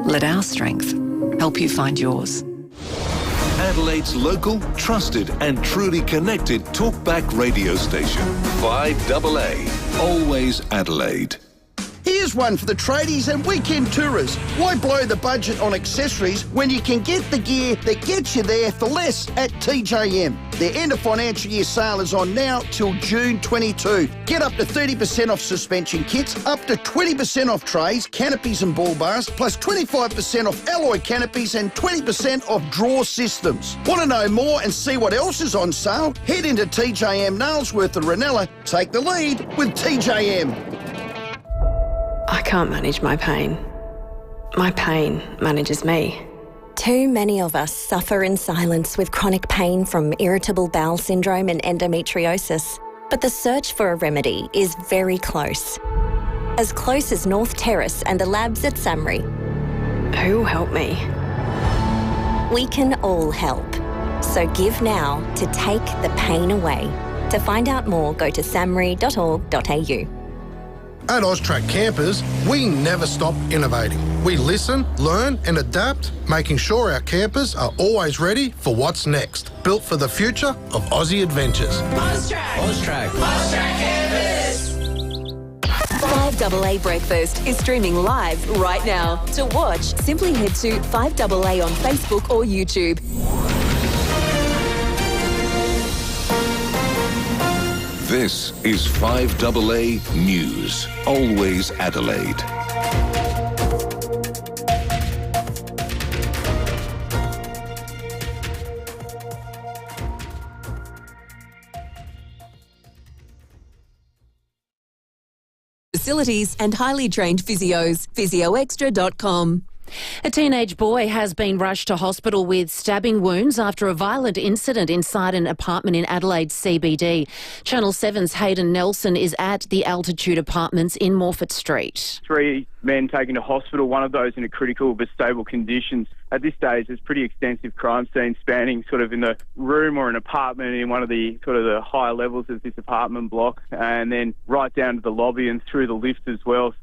Let our strength help you find yours. Adelaide's local, trusted and truly connected talkback radio station. 5AA. Always Adelaide. Here's one for the tradies and weekend tourists. Why blow the budget on accessories when you can get the gear that gets you there for less at TJM? Their end of financial year sale is on now till June 22. Get up to 30% off suspension kits, up to 20% off trays, canopies and ball bars, plus 25% off alloy canopies and 20% off drawer systems. Want to know more and see what else is on sale? Head into TJM Nailsworth and Ranella. Take the lead with TJM. I can't manage my pain. My pain manages me. Too many of us suffer in silence with chronic pain from irritable bowel syndrome and endometriosis. But the search for a remedy is very close. As close as North Terrace and the labs at SAMRI. Who will help me? We can all help. So give now to take the pain away. To find out more, go to samri.org.au. At Austrac Campers, we never stop innovating. We listen, learn and adapt, making sure our campers are always ready for what's next. Built for the future of Aussie adventures. Austrac Campers. 5AA Breakfast is streaming live right now. To watch, simply head to 5AA on Facebook or YouTube. This is 5AA News. Always Adelaide. Facilities and highly trained physios. physioextra.com. A teenage boy has been rushed to hospital with stabbing wounds after a violent incident inside an apartment in Adelaide's CBD. Channel 7's Hayden Nelson is at the Altitude Apartments in Morfett Street. 3 men taken to hospital, one of those in a critical but stable condition. At this stage, there's pretty extensive crime scene spanning sort of in the room or an apartment in one of the sort of the higher levels of this apartment block, and then right down to the lobby and through the lift as well.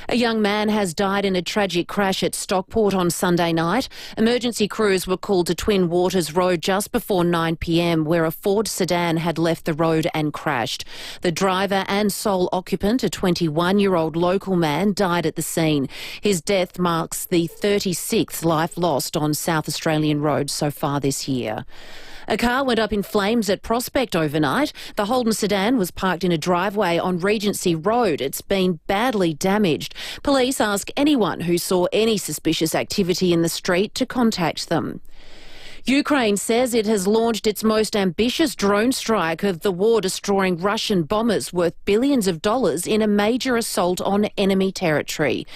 A young man has died in a tragic crash at Stockport on Sunday night. Emergency crews were called to Twin Waters Road just before 9 p.m, where a Ford sedan had left the road and crashed. The driver and sole occupant, a 21-year-old local man, died at the scene. His death marks the 36th life lost on South Australian roads so far this year. A car went up in flames at Prospect overnight. The Holden sedan was parked in a driveway on Regency Road. It's been badly damaged. Police ask anyone who saw any suspicious activity in the street to contact them. Ukraine says it has launched its most ambitious drone strike of the war, destroying Russian bombers worth billions of dollars in a major assault on enemy territory.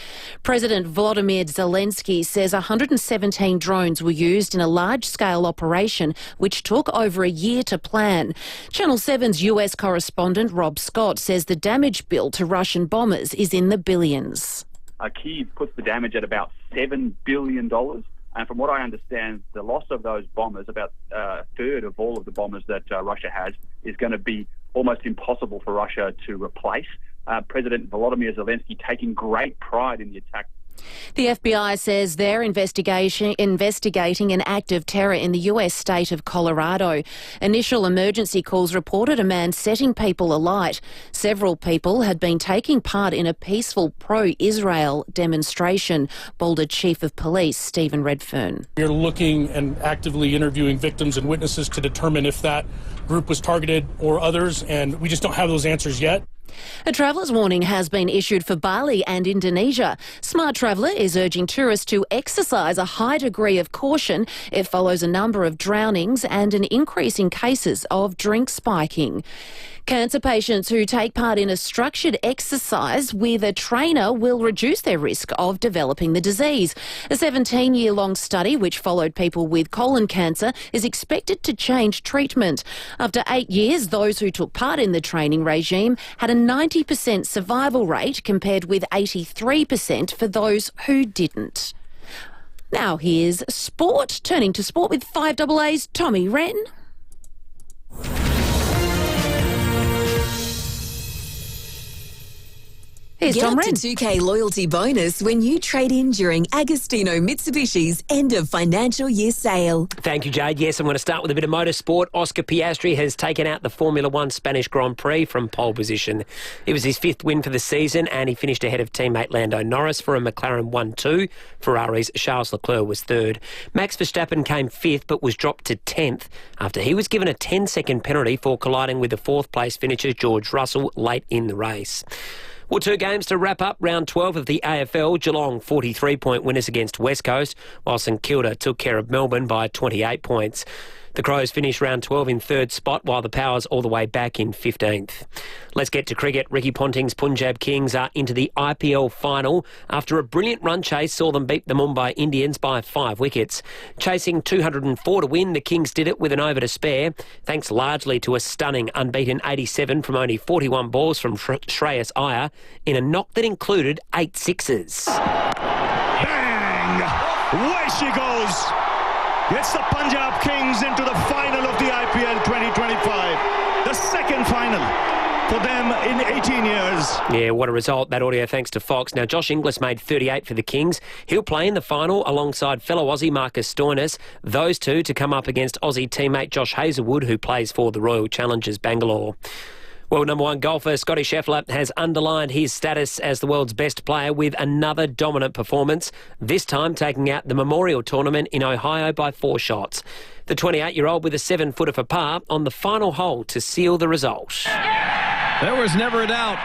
President Volodymyr Zelensky says 117 drones were used in a large-scale operation which took over a year to plan. Channel 7's US correspondent Rob Scott says the damage bill to Russian bombers is in the billions. Kyiv puts the damage at about $7 billion. And from what I understand, the loss of those bombers, about a third of all of the bombers that Russia has, is going to be almost impossible for Russia to replace. President Volodymyr Zelensky taking great pride in the attack. The FBI says they're investigating an act of terror in the US state of Colorado. Initial emergency calls reported a man setting people alight. Several people had been taking part in a peaceful pro-Israel demonstration. Boulder Chief of Police Stephen Redfern. We're looking and actively interviewing victims and witnesses to determine if that group was targeted or others, and we just don't have those answers yet. A traveller's warning has been issued for Bali and Indonesia. Smart Traveller is urging tourists to exercise a high degree of caution. It follows a number of drownings and an increase in cases of drink spiking. Cancer patients who take part in a structured exercise with a trainer will reduce their risk of developing the disease. A 17-year-long study which followed people with colon cancer is expected to change treatment. After 8 years, those who took part in the training regime had a 90% survival rate compared with 83% for those who didn't. Now here's sport. Turning to sport with 5AA's Tommy Wren. Here's Get Tom up Wren. to 2K loyalty bonus when you trade in during Agostino Mitsubishi's end of financial year sale. Thank you, Jade. Yes, I'm going to start with a bit of motorsport. Oscar Piastri has taken out the Formula One Spanish Grand Prix from pole position. It was his 5th win for the season, and he finished ahead of teammate Lando Norris for a McLaren 1-2. Ferrari's Charles Leclerc was 3rd. Max Verstappen came 5th but was dropped to 10th after he was given a 10-second penalty for colliding with the 4th-place finisher George Russell late in the race. Well, 2 games to wrap up round 12 of the AFL. Geelong 43-point winners against West Coast, while St Kilda took care of Melbourne by 28 points. The Crows finished round 12 in 3rd spot, while the Powers all the way back in 15th. Let's get to cricket. Ricky Ponting's Punjab Kings are into the IPL final after a brilliant run chase saw them beat the Mumbai Indians by 5 wickets. Chasing 204 to win, the Kings did it with an over to spare, thanks largely to a stunning unbeaten 87 from only 41 balls from Shreyas Iyer in a knock that included 8 sixes. Bang! Away she goes! Gets the Punjab Kings into the final of the IPL 2025. The second final for them in 18 years. Yeah, what a result. That audio thanks to Fox. Now, Josh Inglis made 38 for the Kings. He'll play in the final alongside fellow Aussie Marcus Stoinis. Those two to come up against Aussie teammate Josh Hazlewood, who plays for the Royal Challengers Bangalore. World number 1 golfer Scotty Scheffler has underlined his status as the world's best player with another dominant performance, this time taking out the Memorial Tournament in Ohio by 4 shots. The 28-year-old with a 7-footer for par on the final hole to seal the result. There was never a doubt.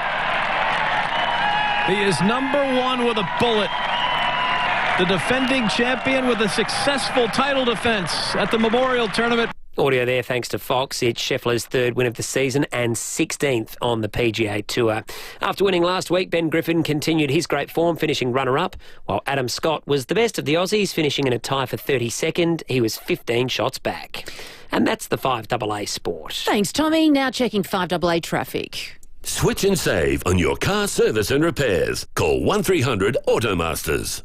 He is number 1 with a bullet. The defending champion with a successful title defense at the Memorial Tournament. Audio there thanks to Fox. It's Scheffler's 3rd win of the season and 16th on the PGA Tour. After winning last week, Ben Griffin continued his great form, finishing runner-up, while Adam Scott was the best of the Aussies, finishing in a tie for 32nd. He was 15 shots back. And that's the 5AA Sport. Thanks, Tommy. Now checking 5AA traffic. Switch and save on your car service and repairs. Call 1300 Automasters.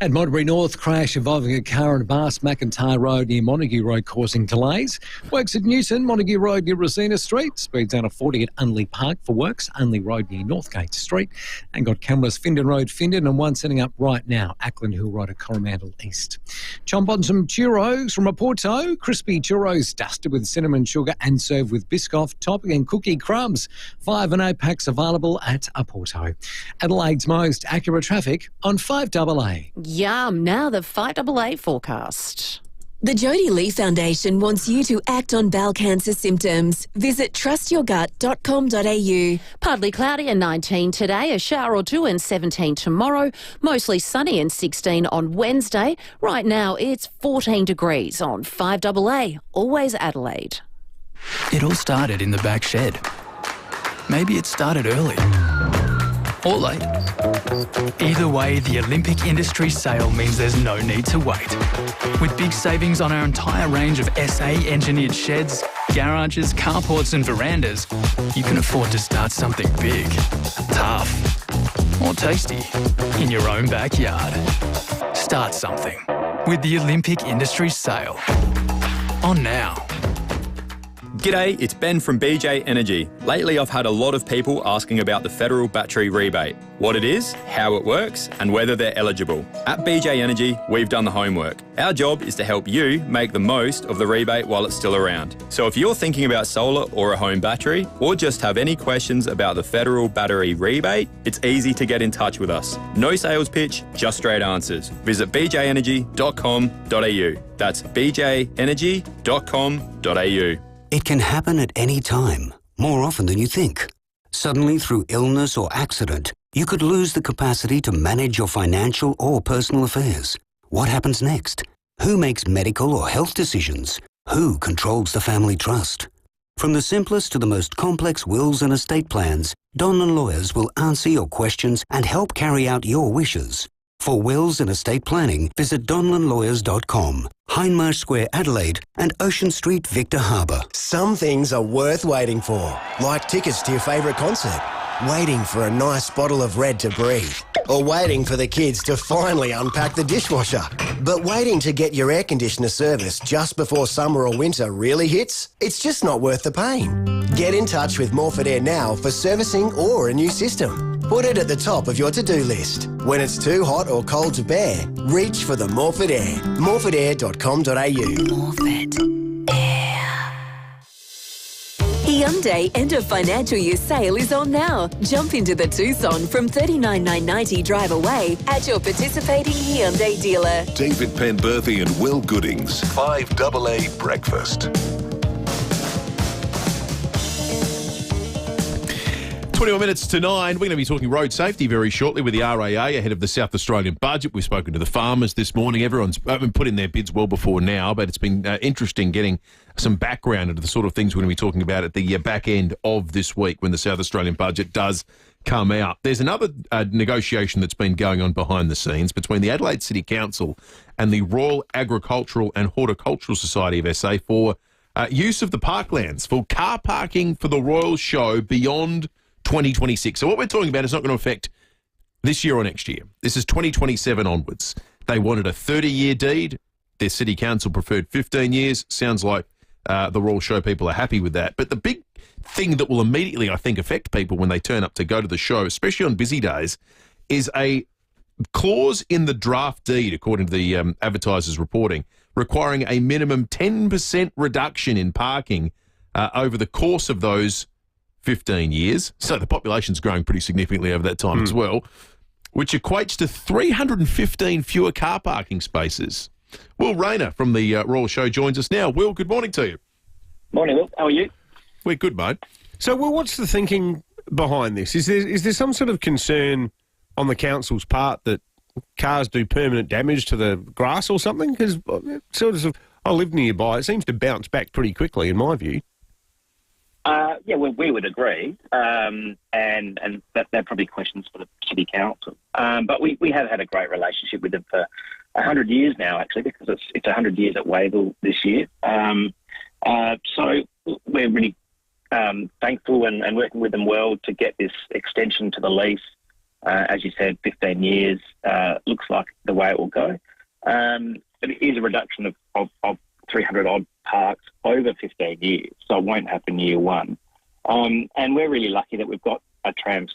At Monterey North, crash involving a car and a bus, McIntyre Road near Montague Road causing delays. Works at Newton, Montague Road near Rosina Street. Speeds down to 40 at Unley Park for works. Unley Road near Northgate Street. And got cameras Findon Road, Findon, and one setting up right now, Ackland Hill Road at Coromandel East. Chomp on some churros from Oporto. Crispy churros dusted with cinnamon sugar and served with Biscoff, topping and cookie crumbs. 5 and 8 packs available at Oporto. Adelaide's most accurate traffic on 5AA. Yum. Now the 5AA forecast. The Jodie Lee Foundation wants you to act on bowel cancer symptoms. Visit trustyourgut.com.au. Partly cloudy and 19 today, a shower or two and 17 tomorrow. Mostly sunny and 16 on Wednesday. Right now it's 14 degrees on 5AA, always Adelaide. It all started in the back shed. Maybe it started early. Or late. Either way, the Olympic Industries sale means there's no need to wait. With big savings on our entire range of SA-engineered sheds, garages, carports and verandas, you can afford to start something big, tough, or tasty in your own backyard. Start something with the Olympic Industries sale. On now. G'day, it's Ben from BJ Energy. Lately I've had a lot of people asking about the federal battery rebate, what it is, how it works and whether they're eligible. At BJ Energy, we've done the homework. Our job is to help you make the most of the rebate while it's still around. So if you're thinking about solar or a home battery, or just have any questions about the federal battery rebate, it's easy to get in touch with us. No sales pitch, just straight answers. Visit bjenergy.com.au. That's bjenergy.com.au. It can happen at any time, more often than you think. Suddenly, through illness or accident, you could lose the capacity to manage your financial or personal affairs. What happens next? Who makes medical or health decisions? Who controls the family trust? From the simplest to the most complex wills and estate plans, Donlan Lawyers will answer your questions and help carry out your wishes. For wills and estate planning, visit donlanlawyers.com, Hindmarsh Square, Adelaide, and Ocean Street, Victor Harbour. Some things are worth waiting for, like tickets to your favourite concert, waiting for a nice bottle of Red to breathe, or waiting for the kids to finally unpack the dishwasher. But waiting to get your air conditioner serviced just before summer or winter really hits? It's just not worth the pain. Get in touch with Morford Air now for servicing or a new system. Put it at the top of your to-do list. When it's too hot or cold to bear, reach for the Morford Air. morfordair.com.au. Morford Air. Hyundai end of financial year sale is on now. Jump into the Tucson from $39,990 drive away at your participating Hyundai dealer. David Penberthy and Will Goodings, 5AA Breakfast. 21 minutes to 9. We're going to be talking road safety very shortly with the RAA ahead of the South Australian budget. We've spoken to the farmers this morning. Everyone's been put in their bids well before now, but it's been interesting getting some background into the sort of things we're going to be talking about at the back end of this week when the South Australian budget does come out. There's another negotiation that's been going on behind the scenes between the Adelaide City Council and the Royal Agricultural and Horticultural Society of SA for use of the parklands for car parking for the Royal Show beyond 2026. So what we're talking about is not going to affect this year or next year. This is 2027 onwards. They wanted a 30-year deed. Their city council preferred 15 years. Sounds like the Royal Show people are happy with that. But the big thing that will immediately, I think, affect people when they turn up to go to the show, especially on busy days, is a clause in the draft deed, according to the advertisers reporting, requiring a minimum 10% reduction in parking over the course of those 15 years. So the population's growing pretty significantly over that time as well, which equates to 315 fewer car parking spaces. Will Rayner from the Royal Show joins us now. Will, good morning to you. Morning, Will. How are you? We're good, mate. So, Will, what's the thinking behind this? Is there some sort of concern on the council's part that cars do permanent damage to the grass or something? Because I live nearby. It seems to bounce back pretty quickly, in my view. Yeah, well, we would agree, and they're probably questions for the City Council. But we have had a great relationship with them for 100 years now, actually, because it's 100 years at Wavell this year. So we're really thankful and working with them well to get this extension to the lease. As you said, 15 years looks like the way it will go. But it is a reduction of 300-odd parks over 15 years, so it won't happen year one. And we're really lucky that we've got a tram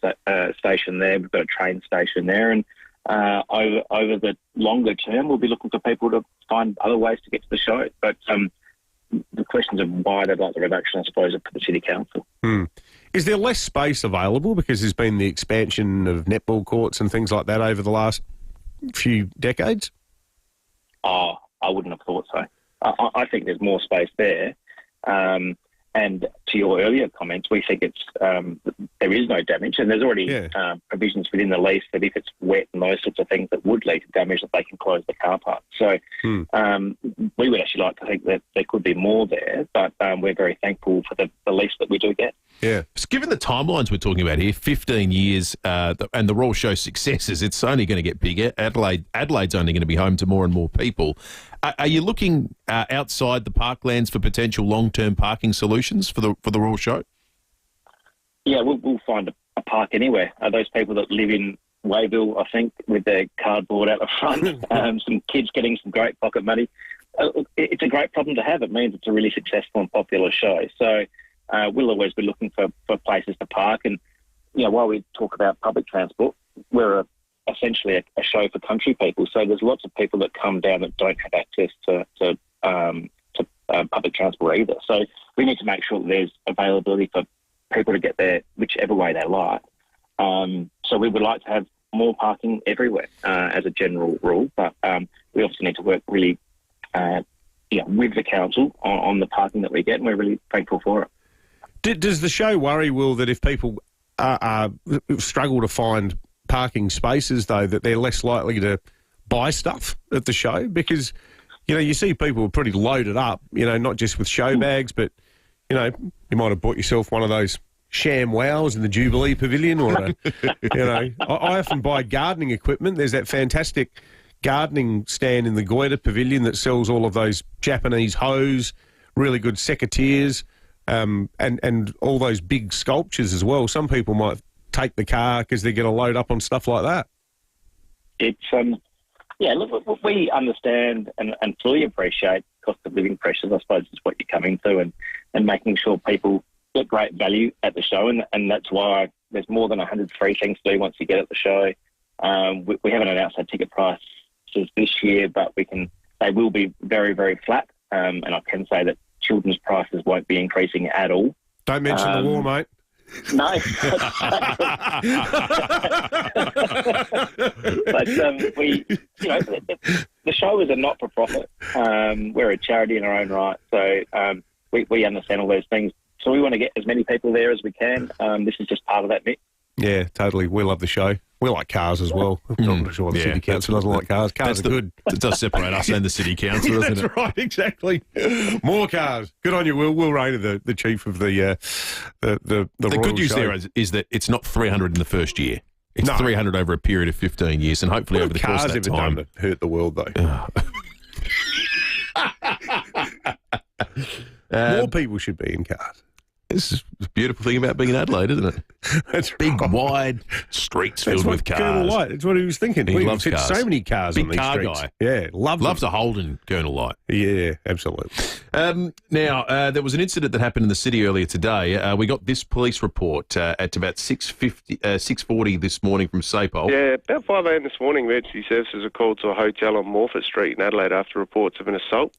station there, we've got a train station there, and over the longer term, we'll be looking for people to find other ways to get to the show. But the questions of why they'd like the reduction, I suppose, are for the City Council. Is there less space available because there's been the expansion of netball courts and things like that over the last few decades? Oh, I wouldn't have thought so. I think there's more space there. And to your earlier comments, we think it's there is no damage, and there's already provisions within the lease that if it's wet and those sorts of things that would lead to damage, that they can close the car park. So we would actually like to think that there could be more there, but we're very thankful for the lease that we do get. Yeah. So given the timelines we're talking about here, 15 years, and the Royal Show's successes, it's only going to get bigger. Adelaide's only going to be home to more and more people. Are you looking outside the parklands for potential long-term parking solutions for the Royal Show? Yeah, we'll find a park anywhere. Those people that live in Wayville, I think, with their cardboard out the front, some kids getting some great pocket money. It's a great problem to have. It means it's a really successful and popular show. So we'll always be looking for places to park. And, while we talk about public transport, we're essentially a show for country people. So there's lots of people that come down that don't have access to public transport either. So we need to make sure that there's availability for people to get there whichever way they like. So we would like to have more parking everywhere as a general rule, but we obviously need to work really with the council on the parking that we get, and we're really thankful for it. Does the show worry, Will, that if people struggle to find parking spaces, though, that they're less likely to buy stuff at the show? Because, you see people pretty loaded up, not just with show bags, but, you might have bought yourself one of those sham wows in the Jubilee Pavilion or, I often buy gardening equipment. There's that fantastic gardening stand in the Goiter Pavilion that sells all of those Japanese hoes, really good secateurs, and all those big sculptures as well. Some people might take the car because they're going to load up on stuff like that. It's look, we understand and fully appreciate cost of living pressures. I suppose is what you're coming to, and making sure people get great value at the show, and that's why there's more than 100 free things to do once you get at the show. We haven't announced our ticket prices this year, but they will be very, very flat, and I can say that children's prices won't be increasing at all. Don't mention the war, mate. No. But the show is a not-for-profit. We're a charity in our own right, so we understand all those things. So we want to get as many people there as we can. This is just part of that mix. Yeah, totally. We love the show. We like cars as well. I'm not sure the city council doesn't like cars. Cars are good. It does separate us and the city council, doesn't it? That's right, exactly. More cars. Good on you, Will. Will Rayner, the chief of the good news there is that it's not 300 in the first year. It's 300 over a period of 15 years, and hopefully over the course of that time. Cars ever done to hurt the world, though? More people should be in cars. This is the beautiful thing about being in Adelaide, isn't it? That's big, wide streets filled with cars. Colonel Light, that's what he was thinking. He loves cars. So many cars big on these car streets. Guy. Yeah, loves a Holden, Colonel Light. Yeah, absolutely. Now, there was an incident that happened in the city earlier today. We got this police report at about 6:40 this morning from SAPOL. Yeah, about 5 a.m. this morning, emergency services are called to a hotel on Morford Street in Adelaide after reports of an assault.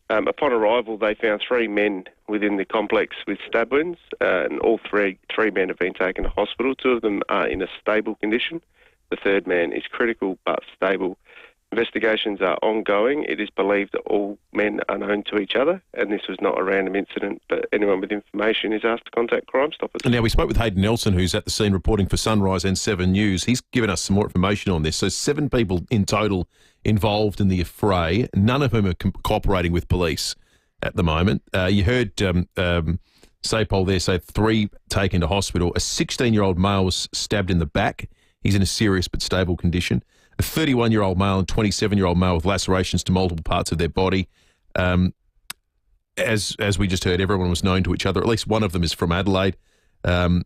Upon arrival, they found 3 men within the complex with stab wounds, and all three men have been taken to hospital. 2 of them are in a stable condition. The 3rd man is critical but stable. Investigations are ongoing. It is believed that all men are known to each other, and this was not a random incident, but anyone with information is asked to contact Crime Stoppers. Now, we spoke with Hayden Nelson, who's at the scene reporting for Sunrise and 7 News. He's given us some more information on this. So 7 people in total involved in the affray. None of whom are cooperating with police at the moment. You heard SAPOL there say 3 taken to hospital. A 16-year-old male was stabbed in the back. He's in a serious but stable condition. A 31-year-old male and 27-year-old male with lacerations to multiple parts of their body. As we just heard, everyone was known to each other. At least one of them is from Adelaide. I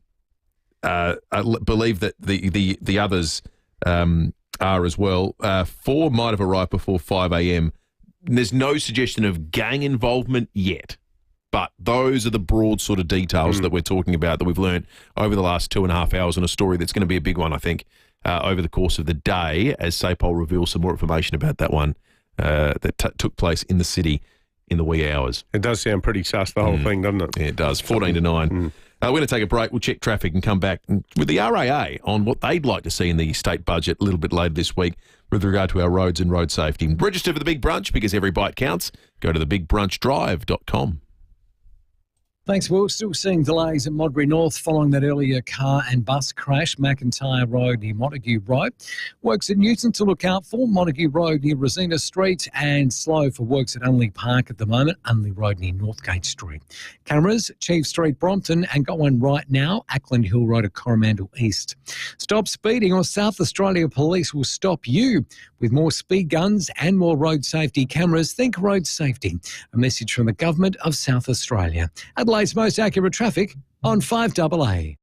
believe that the others are as well. 4 might have arrived before 5 a.m. There's no suggestion of gang involvement yet, but those are the broad sort of details that we're talking about that we've learned over the last 2.5 hours on a story that's going to be a big one, I think, over the course of the day, as SAPOL reveals some more information about that one that took place in the city in the wee hours. It does sound pretty sus, the whole thing, doesn't it? Yeah, it does. 14 to 9. We're going to take a break. We'll check traffic and come back with the RAA on what they'd like to see in the state budget a little bit later this week. with regard to our roads and road safety. Register for the Big Brunch because every bite counts. Go to thebigbrunchdrive.com. Thanks, Will. Still seeing delays at Modbury North following that earlier car and bus crash, McIntyre Road near Montague Road. Works at Newton to look out for, Montague Road near Rosina Street, and slow for works at Unley Park at the moment, Unley Road near Northgate Street. Cameras, Chief Street, Brompton, and got one right now, Ackland Hill Road at Coromandel East. Stop speeding or South Australia Police will stop you. With more speed guns and more road safety cameras, think road safety. A message from the Government of South Australia. Adelaide's most accurate traffic on 5AA.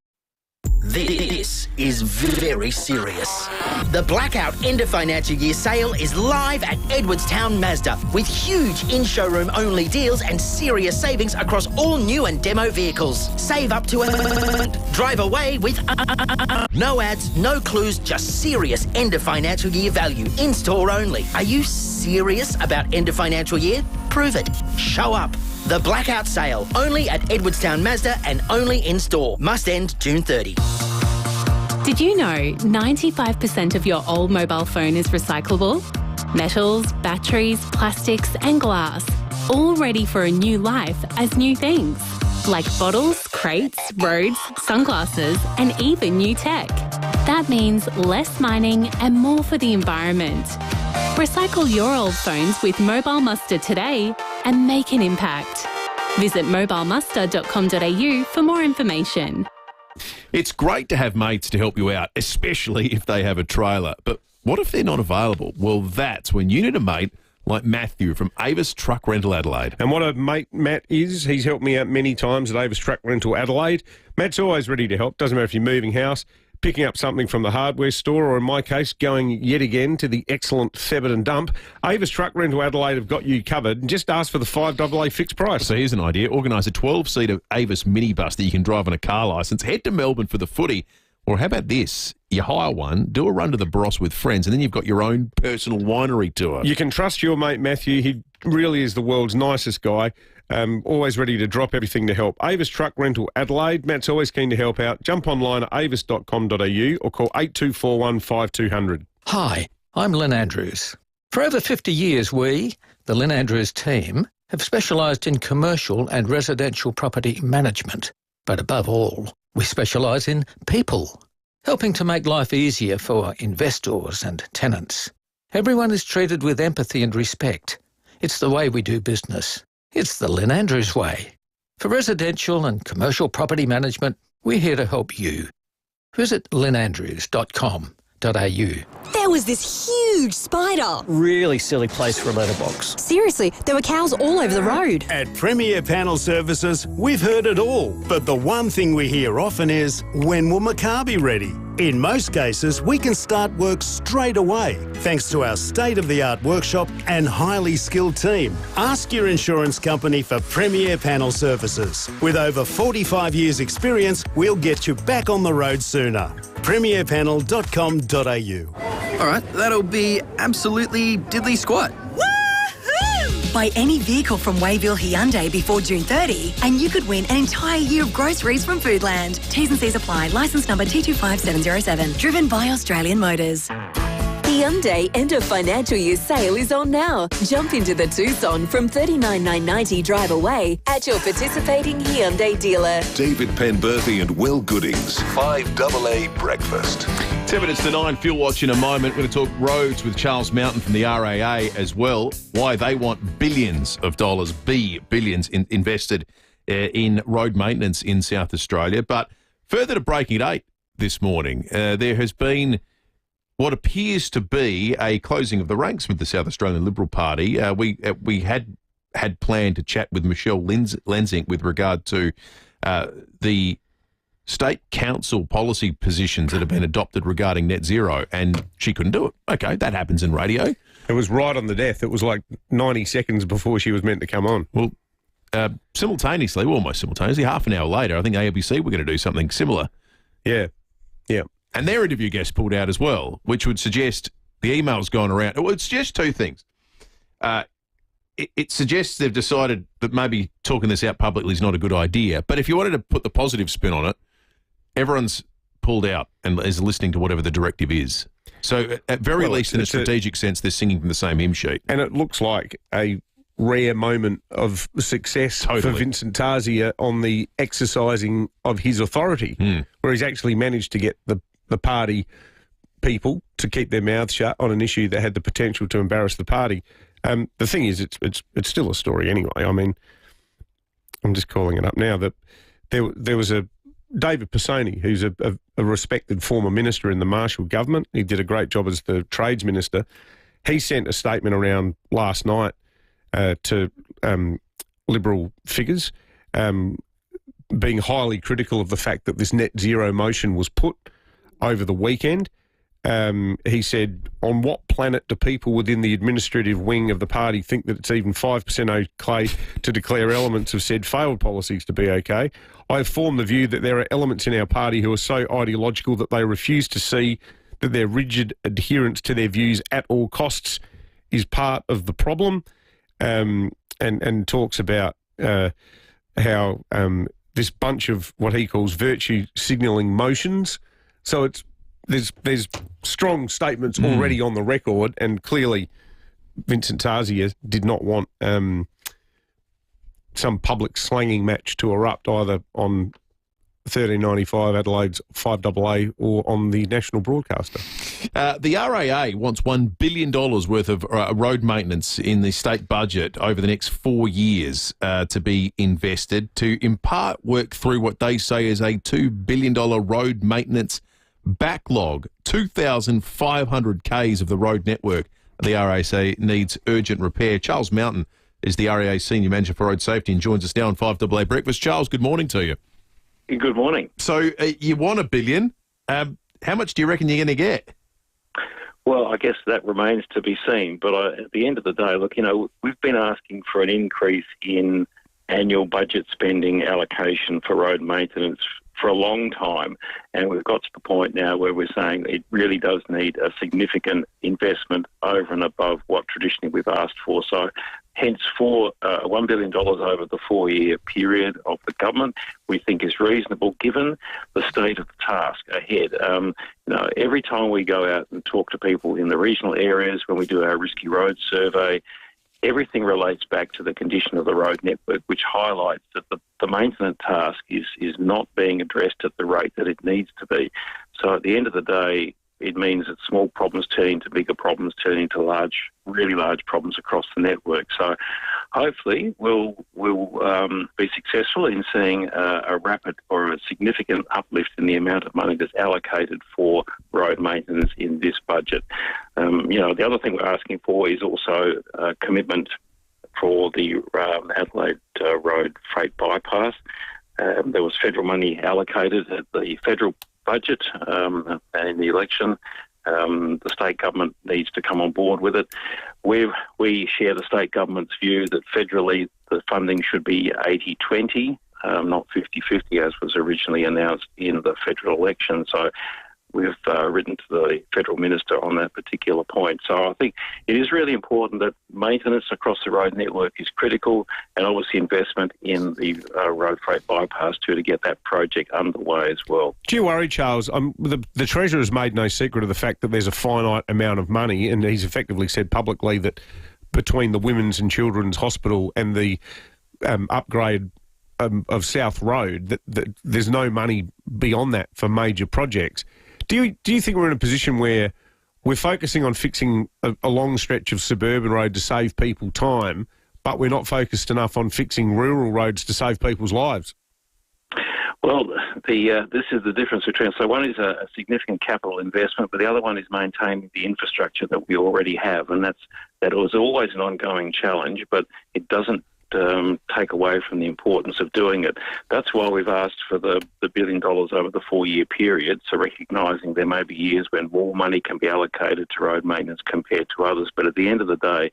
This is very serious. The Blackout End of Financial Year sale is live at Edwardstown Mazda with huge in-showroom only deals and serious savings across all new and demo vehicles. Save up to drive away with no ads, no clues, just serious end of financial year value. In-store only. Are you serious about end of financial year? Prove it. Show up. The Blackout Sale, only at Edwardstown Mazda and only in-store. Must end June 30. Did you know 95% of your old mobile phone is recyclable? Metals, batteries, plastics and glass, all ready for a new life as new things. Like bottles, crates, roads, sunglasses and even new tech. That means less mining and more for the environment. Recycle your old phones with Mobile Muster today and make an impact. Visit mobilemuster.com.au for more information. It's great to have mates to help you out, especially if they have a trailer. But what if they're not available? Well, that's when you need a mate like Matthew from Avis Truck Rental Adelaide. And what a mate Matt is, he's helped me out many times at Avis Truck Rental Adelaide. Matt's always ready to help. Doesn't matter if you're moving house, picking up something from the hardware store, or in my case, going yet again to the excellent Thebarton Dump. Avis Truck Rental Adelaide have got you covered, and just ask for the 5AA fixed price. So here's an idea. Organise a 12-seater Avis minibus that you can drive on a car licence. Head to Melbourne for the footy. Or how about this? You hire one, do a run to the Barossa with friends, and then you've got your own personal winery tour. You can trust your mate Matthew. He really is the world's nicest guy. Always ready to drop everything to help. Avis Truck Rental Adelaide. Matt's always keen to help out. Jump online at avis.com.au or call 8241 5200. Hi, I'm Lynn Andrews. For over 50 years, we, the Lynn Andrews team, have specialised in commercial and residential property management. But above all, we specialise in people, helping to make life easier for investors and tenants. Everyone is treated with empathy and respect. It's the way we do business. It's the Lynn Andrews way. For residential and commercial property management, we're here to help you. Visit lynnandrews.com.au. There was this huge spider. Really silly place for a letterbox. Seriously, there were cows all over the road. At Premier Panel Services, we've heard it all. But the one thing we hear often is, when will my car be ready? In most cases, we can start work straight away, thanks to our state-of-the-art workshop and highly skilled team. Ask your insurance company for Premier Panel Services. With over 45 years' experience, we'll get you back on the road sooner. premierpanel.com.au. All right, that'll be absolutely diddly squat. Buy any vehicle from Wayville Hyundai before June 30 and you could win an entire year of groceries from Foodland. T's and C's apply. Licence number T25707. Driven by Australian Motors. Hyundai End of Financial Year sale is on now. Jump into the Tucson from $39,990 drive away at your participating Hyundai dealer. David Penberthy and Will Goodings, 5AA Breakfast. 10 minutes to 9, Fuel Watch in a moment. We're going to talk roads with Charles Mountain from the RAA as well, why they want billions of dollars, billions invested in road maintenance in South Australia. But further to breaking it 8 this morning, there has been what appears to be a closing of the ranks with the South Australian Liberal Party. We had planned to chat with Michelle Lensink with regard to the state council policy positions that have been adopted regarding net zero, and she couldn't do it. Okay, that happens in radio. It was right on the death. It was like 90 seconds before she was meant to come on. Well, almost simultaneously, half an hour later, I think ABC were going to do something similar. Yeah. And their interview guest pulled out as well, which would suggest the emails gone around. It would suggest two things. It suggests they've decided that maybe talking this out publicly is not a good idea. But if you wanted to put the positive spin on it, everyone's pulled out and is listening to whatever the directive is. So at very least in a strategic sense, they're singing from the same hymn sheet. And it looks like a rare moment of success for Vincent Tarzia on the exercising of his authority, where he's actually managed to get the party people to keep their mouths shut on an issue that had the potential to embarrass the party. The thing is, it's still a story anyway. I mean, I'm just calling it up now that there was a David Pisoni, who's a respected former minister in the Marshall government. He did a great job as the trades minister. He sent a statement around last night to Liberal figures, being highly critical of the fact that this net zero motion was put over the weekend. He said, on what planet do people within the administrative wing of the party think that it's even 5% okay to declare elements of said failed policies to be okay? I have formed the view that there are elements in our party who are so ideological that they refuse to see that their rigid adherence to their views at all costs is part of the problem, and talks about how this bunch of what he calls virtue signalling motions. So there's strong statements already on the record, and clearly Vincent Tarzia did not want some public slanging match to erupt either on 1395 Adelaide's 5AA or on the national broadcaster. The RAA wants $1 billion worth of road maintenance in the state budget over the next 4 years to be invested to in part work through what they say is a $2 billion road maintenance backlog. 2,500 Ks of the road network the RAC needs urgent repair. Charles Mountain is the RAA Senior Manager for Road Safety and joins us now on 5AA Breakfast. Charles, good morning to you. Good morning. So you want $1 billion. How much do you reckon you're going to get? Well, I guess that remains to be seen. But at the end of the day, look, we've been asking for an increase in annual budget spending allocation for road maintenance for a long time, and we've got to the point now where we're saying it really does need a significant investment over and above what traditionally we've asked for. So hence for $1 billion over the 4-year period of the government, we think is reasonable given the state of the task ahead. Every time we go out and talk to people in the regional areas, when we do our risky road survey, everything relates back to the condition of the road network, which highlights that the maintenance task is not being addressed at the rate that it needs to be. So at the end of the day, it means that small problems turn into bigger problems, turn into really large problems across the network. So hopefully we'll be successful in seeing a rapid or a significant uplift in the amount of money that's allocated for road maintenance in this budget. The other thing we're asking for is also a commitment for the Adelaide Road freight bypass. There was federal money allocated at the federal budget and in the election. The state government needs to come on board with it. We share the state government's view that federally the funding should be 80-20, not 50-50 as was originally announced in the federal election. So we've written to the federal minister on that particular point. So I think it is really important that maintenance across the road network is critical, and obviously investment in the road freight bypass to get that project underway as well. Do you worry, Charles? The Treasurer has made no secret of the fact that there's a finite amount of money, and he's effectively said publicly that between the Women's and Children's Hospital and the upgrade of South Road, that there's no money beyond that for major projects. Do you think we're in a position where we're focusing on fixing a long stretch of suburban road to save people time, but we're not focused enough on fixing rural roads to save people's lives? Well, this is the difference between... So one is a significant capital investment, but the other one is maintaining the infrastructure that we already have, and that was always an ongoing challenge, but it doesn't take away from the importance of doing it. That's why we've asked for the $1 billion over the 4-year period, so recognising there may be years when more money can be allocated to road maintenance compared to others, but at the end of the day,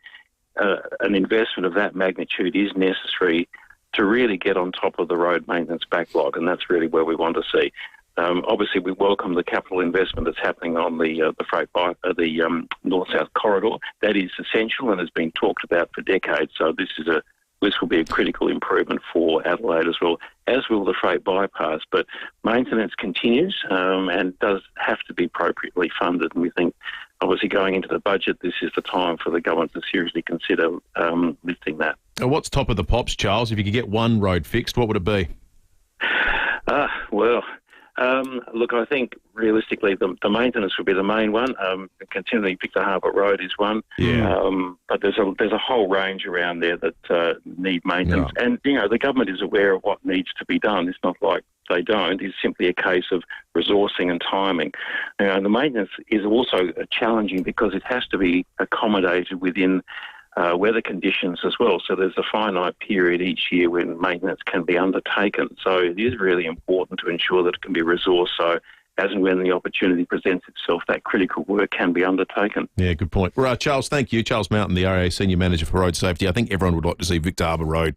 an investment of that magnitude is necessary to really get on top of the road maintenance backlog, and that's really where we want to see. Obviously, we welcome the capital investment that's happening on the north-south corridor. That is essential and has been talked about for decades, so this is a this will be a critical improvement for Adelaide as well, as will the freight bypass. But maintenance continues and does have to be appropriately funded. And we think, obviously, going into the budget, this is the time for the government to seriously consider lifting that. What's top of the pops, Charles? If you could get one road fixed, what would it be? Look, I think realistically the maintenance would be the main one. Continually Victor Harbour Road is one. Yeah. But there's a whole range around there that need maintenance. Yeah. And, the government is aware of what needs to be done. It's not like they don't. It's simply a case of resourcing and timing. The maintenance is also challenging because it has to be accommodated within weather conditions as well. So there's a finite period each year when maintenance can be undertaken. So it is really important to ensure that it can be resourced. So as and when the opportunity presents itself, that critical work can be undertaken. Yeah, good point. Right, Charles, thank you. Charles Mountain, the RAA Senior Manager for Road Safety. I think everyone would like to see Victor Harbour Road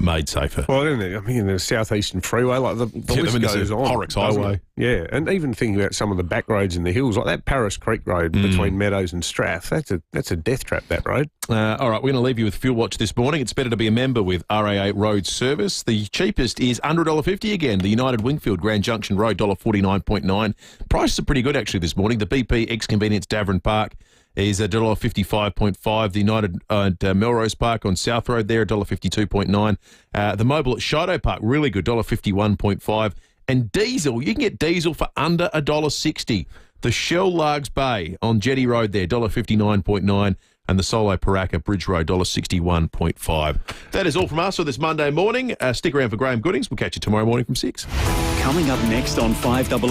made safer. Well, in the southeastern freeway, like the list goes on. Horrocks Highway. Yeah, and even thinking about some of the back roads in the hills, like that Paris Creek Road between Meadows and Strath, that's a death trap, that road. All right, we're going to leave you with Fuel Watch this morning. It's better to be a member with RAA Road Service. The cheapest is under $1.50 again. The United Wingfield Grand Junction Road, $1.49.9. Prices are pretty good, actually, this morning. The BP Ex-Convenience Davern Park is $1.55.5. The United Melrose Park on South Road there, $1.52.9. The Mobile at Shido Park, really good, $1.51.5. And diesel, you can get diesel for under $1.60. The Shell Largs Bay on Jetty Road there, $1.59.9. And the Solo Paraka Bridge Road, $1.61.5. That is all from us for this Monday morning. Stick around for Graham Goodings. We'll catch you tomorrow morning from 6. Coming up next on 5AA.